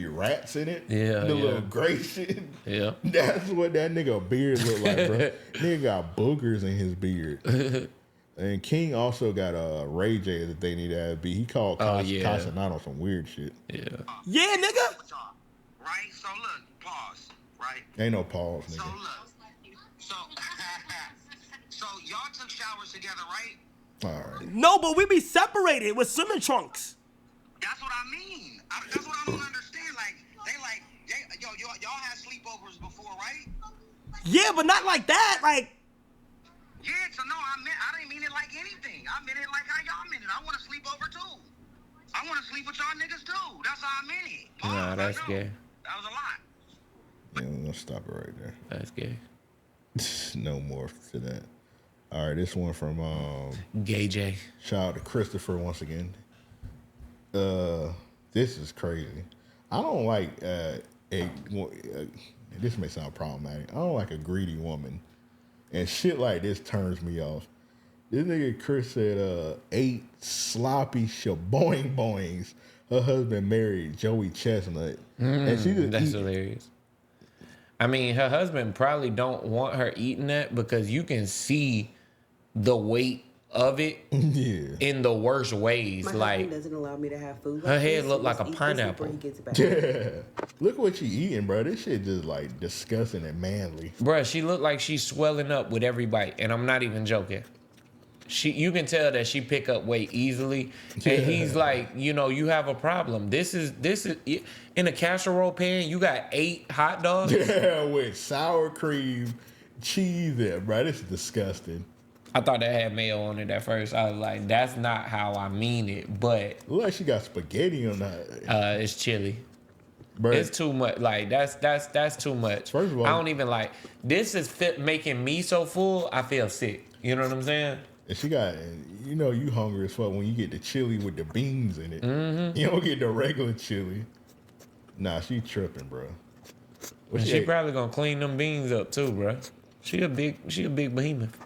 rats in it. Yeah. The little gray shit. Yeah. That's what that nigga beard look like, bro. Nigga got boogers in his beard. And King also got a Ray J that they need to have be. He called Casanat on some weird shit. Yeah. Yeah, nigga. Right? So look, pause. Right? Ain't no pause, nigga. So look. So y'all took showers together, right? All right. No, but we be separated with swimming trunks. That's what I mean. That's what I don't understand. Like, y'all had sleepovers before, right? Yeah, but not like that. Like. Yeah, so no, I didn't mean it like anything. I meant it like how y'all meant it. I want to sleep over too. I want to sleep with y'all niggas too. That's how I meant it. Nah, that's gay. That was a lot. Yeah, we're gonna stop it right there. That's gay. No more to that. All right, this one from Gay J. Shout out to Christopher once again. This is crazy. I don't like this may sound problematic. I don't like a greedy woman. And shit like this turns me off. This nigga Chris said 8 sloppy shaboing boings. Her husband married Joey Chestnut. And she just that's hilarious. I mean, her husband probably don't want her eating that because you can see the weight of it in the worst ways. My like husband doesn't allow me to have food. Her head looked like a pineapple. Yeah. Look what she eating, bro. This shit just like disgusting and manly. Bruh, she looked like she's swelling up with every bite, and I'm not even joking. You can tell that she pick up weight easily, and he's like, you have a problem. This is in a casserole pan. You got 8 hot dogs. Yeah, with sour cream, cheese there, bro. This is disgusting. I thought that had mayo on it at first. I was like, that's not how I mean it, but look like she got spaghetti on that. It's chili. Bruh. It's too much. Like that's too much. First of all, I don't even like. This is making me so full. I feel sick. You know what I'm saying? And she got, you hungry as fuck when you get the chili with the beans in it. Mm-hmm. You don't get the regular chili. Nah, she tripping, bro. And she probably gonna clean them beans up too, bro. She a big behemoth.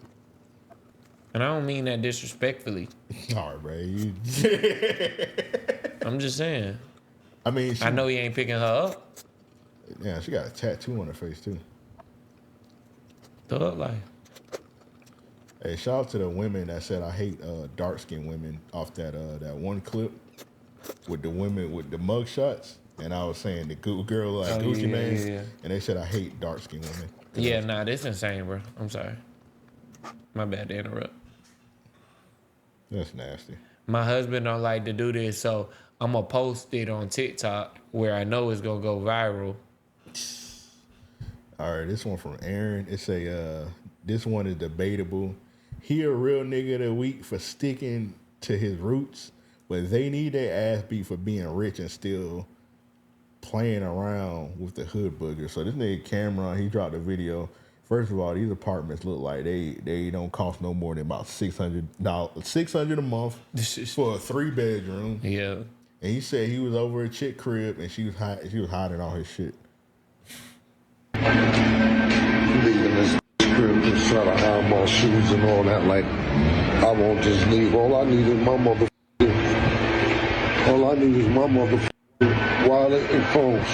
And I don't mean that disrespectfully. All right, bro. I'm just saying. I mean, I know he ain't picking her up. Yeah, she got a tattoo on her face too. Thug life. Hey, shout out to the women that said I hate dark skinned women off that one clip with the women with the mug shots. And I was saying the girl like Gucci Mane. Yeah. And they said I hate dark skinned women. Yeah, nah, this insane, bro. I'm sorry. My bad to interrupt. That's nasty. My husband don't like to do this, so I'm going to post it on TikTok where I know it's going to go viral. All right, this one from Aaron. It say, this one is debatable. He a real nigga of the week for sticking to his roots, but they need their ass beat for being rich and still playing around with the hood booger. So this nigga Cameron, he dropped a video. First of all, these apartments look like they don't cost no more than about $600 a month for a 3-bedroom. Yeah. And he said he was over a chick crib and she was hiding all his shit. Leaving this crib to try to hide my shoes and all that. Like, I won't just leave. All I need is my motherfucking wallet and phones.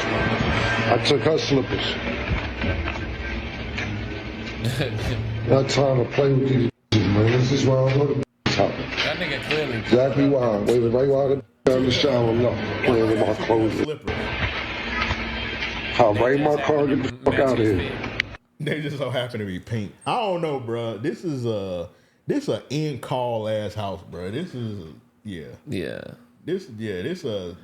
I took her slippers. Not time to play with these man. This is why I don't go to top. That nigga clearly. Exactly why. Waiting right while I get down the shower. No, playing with my clothes. I'll raid my car and get the fuck out of here. They just so happen to be pink. I don't know, bro. This is a in-call ass house, bro. This is yeah. This is a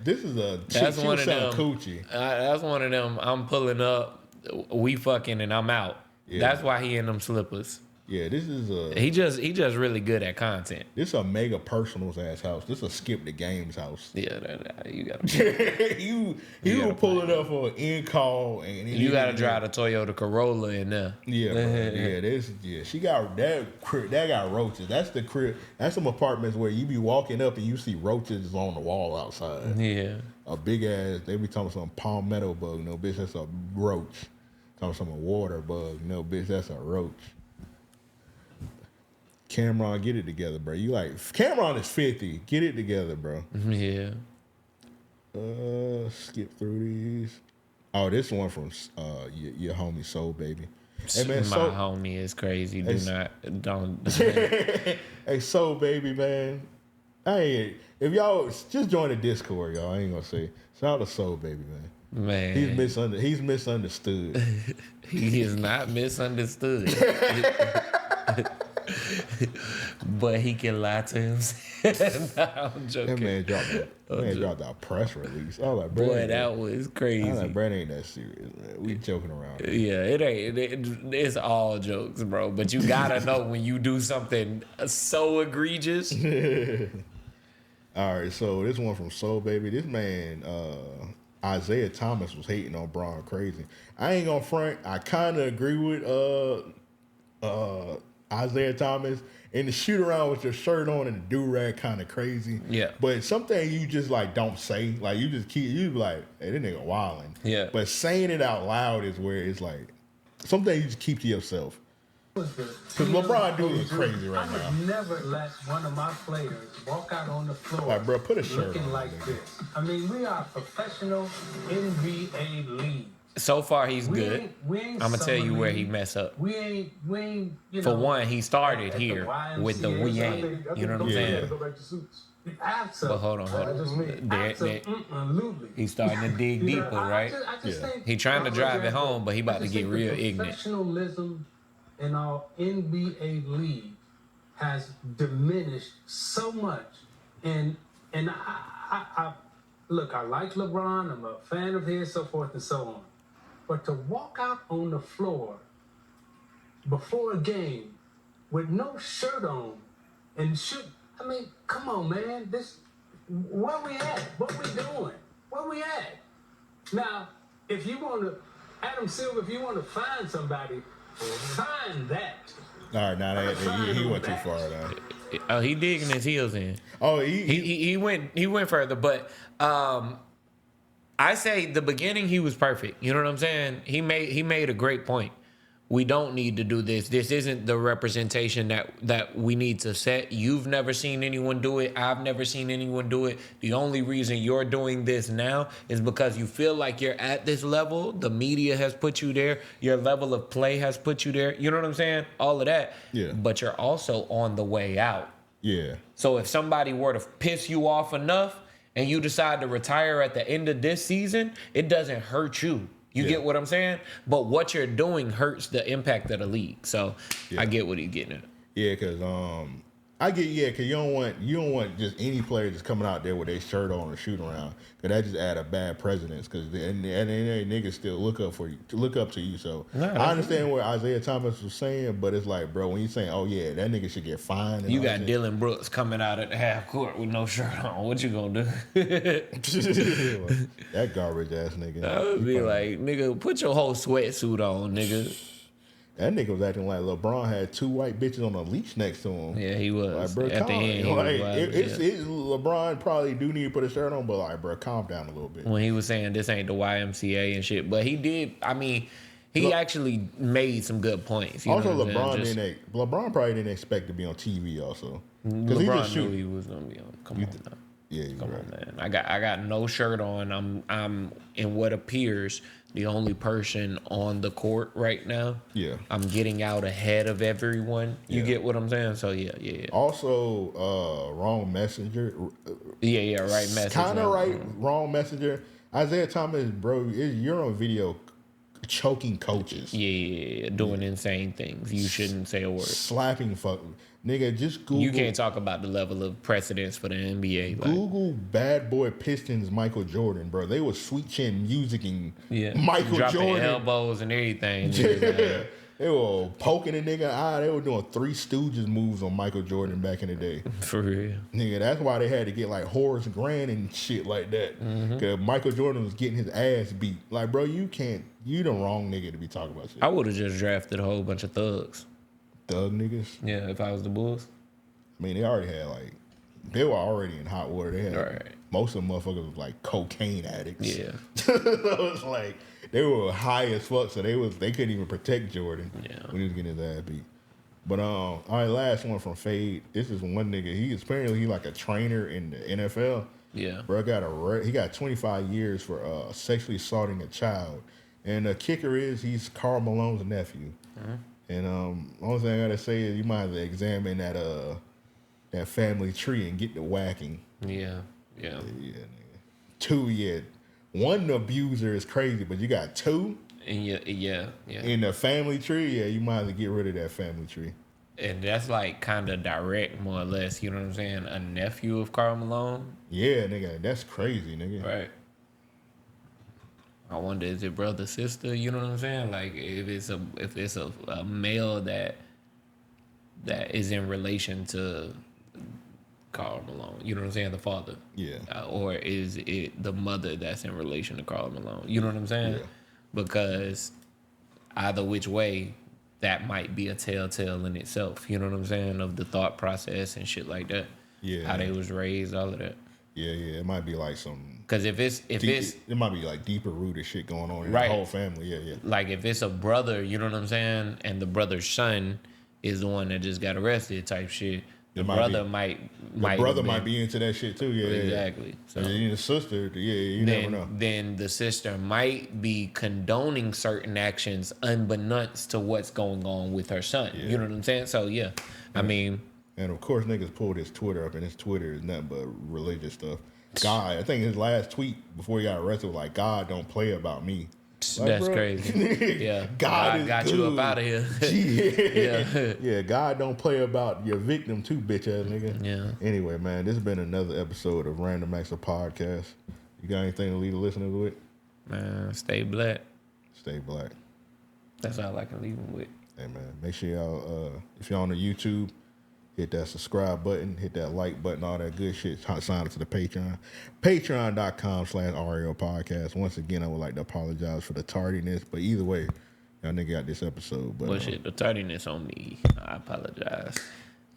that's one of them coochie. That's one of them. I'm pulling up, we fucking, and I'm out. Yeah. That's why he in them slippers. Yeah, this is a. He just really good at content. This a mega personals ass house. This a skip the games house. Yeah, you got. you will pull it up for an in call, and you got to drive the Toyota Corolla in there. Yeah, bro. She got that crib. That got roaches. That's the crib. That's some apartments where you be walking up and you see roaches on the wall outside. Yeah, a big ass. They be talking some palmetto bug. No, bitch, that's a roach. Talking some water bug. No, bitch, that's a roach. Cameron, get it together, bro. You like Cameron is 50. Get it together, bro. Yeah. Skip through these. Oh, this one from your homie Soul Baby. Hey man, My homie is crazy. Don't. Hey, Soul Baby, man. If y'all just join the Discord, y'all. I ain't gonna say. Shout out to Soul Baby, man. Man, he's misunderstood. He is not misunderstood. But he can lie to himself. Nah, I'm joking. That man dropped a press release. I was like, bro, boy, that was crazy. I was like, bro, it ain't that serious, man. We joking around. Yeah, it ain't. It's all jokes, bro. But you gotta know when you do something so egregious. All right, so this one from Soul Baby. This man, Isaiah Thomas, was hating on Braun crazy. I ain't gonna front. I kind of agree with Isaiah Thomas. And the shoot around with your shirt on and the do-rag kind of crazy. Yeah. But something you just like don't say. Like you just keep, you be like, hey, this nigga wilding. Yeah. But saying it out loud is where it's like, something you just keep to yourself. Because LeBron dude is crazy right now. I would never let one of my players walk out on the floor like, bro, put a shirt looking on, like this. I mean, we are professional NBA league. So far, he's good. I'm gonna tell you where he messed up. We ain't, you know. For one, he started here with the we ain't. You know what I'm saying? But hold on. He's starting to dig deeper, right? He's trying to drive it home, but he about to get real ignorant. Professionalism in our NBA league has diminished so much, and I look, I like LeBron. I'm a fan of his, so forth and so on. But to walk out on the floor before a game with no shirt on and shoot, I mean, come on, man. Where we at? What we doing? Where we at? Now, if you want to, Adam Silver, if you want to find somebody, find that. All right, now he went too far now. Oh, he digging his heels in. Oh, he went further, but I say the beginning he was perfect. You know what I'm saying? He made a great point. We don't need to do this. This isn't the representation that we need to set. You've never seen anyone do it. I've never seen anyone do it. The only reason you're doing this now is because you feel like you're at this level. The media has put you there. Your level of play has put you there. You know what I'm saying? All of that. Yeah. But you're also on the way out. Yeah. So if somebody were to piss you off enough and you decide to retire at the end of this season, it doesn't hurt you. You get what I'm saying? But what you're doing hurts the impact of the league. So I get what he's getting at. Yeah, because because you don't want just any player just coming out there with their shirt on and shooting around. Because that just add a bad precedence. Because and niggas still look up to you. So I understand what Isaiah Thomas was saying, but it's like, bro, when you saying, oh yeah, that nigga should get fined. And you got Dylan Brooks coming out at the half court with no shirt on. What you gonna do? That garbage ass nigga. I would be like, nigga, put your whole sweatsuit on, nigga. That nigga was acting like LeBron had two white bitches on a leash next to him. Yeah, he was. Like, bro, at the end, he was LeBron probably do need to put a shirt on, but like, bro, calm down a little bit. When he was saying this ain't the YMCA and shit, but he did. I mean, he actually made some good points. You also, know what LeBron probably didn't expect to be on TV. Also, LeBron knew he was gonna be on. Come on, now. Yeah, come on, man. I got no shirt on. I'm in what appears the only person on the court right now. Yeah. I'm getting out ahead of everyone. You get what I'm saying? So yeah. Also, wrong messenger. Yeah, right messenger. Kind of right, wrong messenger. Isaiah Thomas, bro, you're on video choking coaches. Yeah, doing insane things. You shouldn't say a word. Slapping nigga, just Google. You can't talk about the level of precedence for the NBA. Google Bad Boy Pistons Michael Jordan, bro. They was sweet chin musicking Michael dropping Jordan. Elbows and everything. Yeah. They were poking a nigga eye. They were doing Three Stooges moves on Michael Jordan back in the day. For real. Nigga, that's why they had to get like Horace Grant and shit like that. Because Michael Jordan was getting his ass beat. Like, bro, you the wrong nigga to be talking about shit. I would have just drafted a whole bunch of thugs. Thug niggas? Yeah, if I was the Bulls. I mean, they already had they were already in hot water. They had most of the motherfuckers was like cocaine addicts. Yeah. So it was like they were high as fuck, so they couldn't even protect Jordan when he was getting his ass beat. But all right, last one from Fade. This is one nigga. He's like a trainer in the NFL. Yeah. Bro he got 25 years for sexually assaulting a child. And the kicker is he's Karl Malone's nephew. And only thing I gotta say is you might have to examine that family tree and get the whacking. Yeah. Nigga. 2, one abuser is crazy, but you got 2. And yeah. In the family tree, you might have to get rid of that family tree. And that's like kind of direct, more or less. You know what I'm saying? A nephew of Karl Malone. Yeah, nigga, that's crazy, nigga. Right. I wonder, is it brother, sister? You know what I'm saying? Like if it's a male that is in relation to Karl Malone. You know what I'm saying? The father. Yeah. Or is it the mother that's in relation to Karl Malone? You know what I'm saying? Yeah. Because either which way, that might be a telltale in itself. You know what I'm saying? Of the thought process and shit like that. Yeah. How they was raised, all of that. Yeah. It might be like some. Because if it's it might be like deeper rooted shit going on in the whole family. Yeah. Like if it's a brother, you know what I'm saying, and the brother's son is the one that just got arrested, type shit. The brother might be into that shit too. Yeah, exactly. So the sister, you never know. Then the sister might be condoning certain actions unbeknownst to what's going on with her son. Yeah. You know what I'm saying? So yeah, I mean, and of course niggas pulled his Twitter up, and his Twitter is nothing but religious stuff. God, I think his last tweet before he got arrested was like, "God don't play about me." Like, that's bro, crazy. Yeah, God got good. you up out of here. Yeah. God don't play about your victim too, bitch ass nigga. Yeah. Anyway, man, this has been another episode of Random Acts of Podcast. You got anything to leave the listeners with? Man, stay black. Stay black. That's all I can leave them with. Hey man, make sure y'all, if y'all on the YouTube, hit that subscribe button, hit that like button, all that good shit. Sign up to the Patreon. Patreon.com/RAO Podcast. Once again, I would like to apologize for the tardiness, but either way, y'all nigga got this episode. But bullshit, the tardiness on me. I apologize.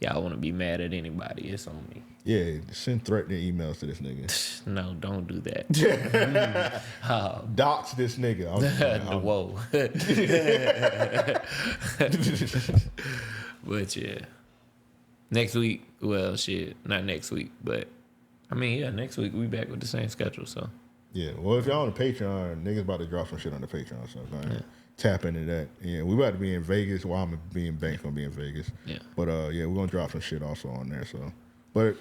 Y'all want to be mad at anybody, it's on me. Yeah, send threatening emails to this nigga. No, don't do that. Dox this nigga. Whoa. But yeah. Next week, well, shit, not next week, but I mean, yeah, next week we back with the same schedule, so. Yeah, well, if y'all on the Patreon, niggas about to drop some shit on the Patreon, so tap into that. Yeah, we about to be in Vegas. Well, I'm gonna be in Bank's gonna be in Vegas. Yeah. But yeah, we're gonna drop some shit also on there. So, but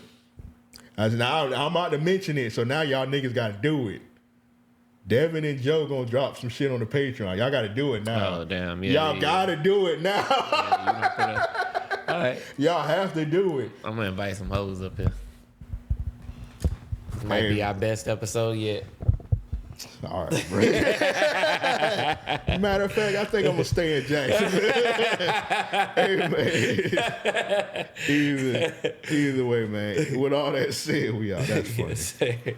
as now I'm about to mention it, so now y'all niggas gotta do it. Devin and Joe gonna drop some shit on the Patreon. Y'all gotta do it now. Oh damn, yeah. Y'all gotta do it now. All right. Y'all have to do it. I'm gonna invite some hoes up here. Might be our best episode yet. All right, bro. Matter of fact, I think I'm gonna stay in Jacksonville. Hey, man. Either way, man. With all that said, we out. That's funny.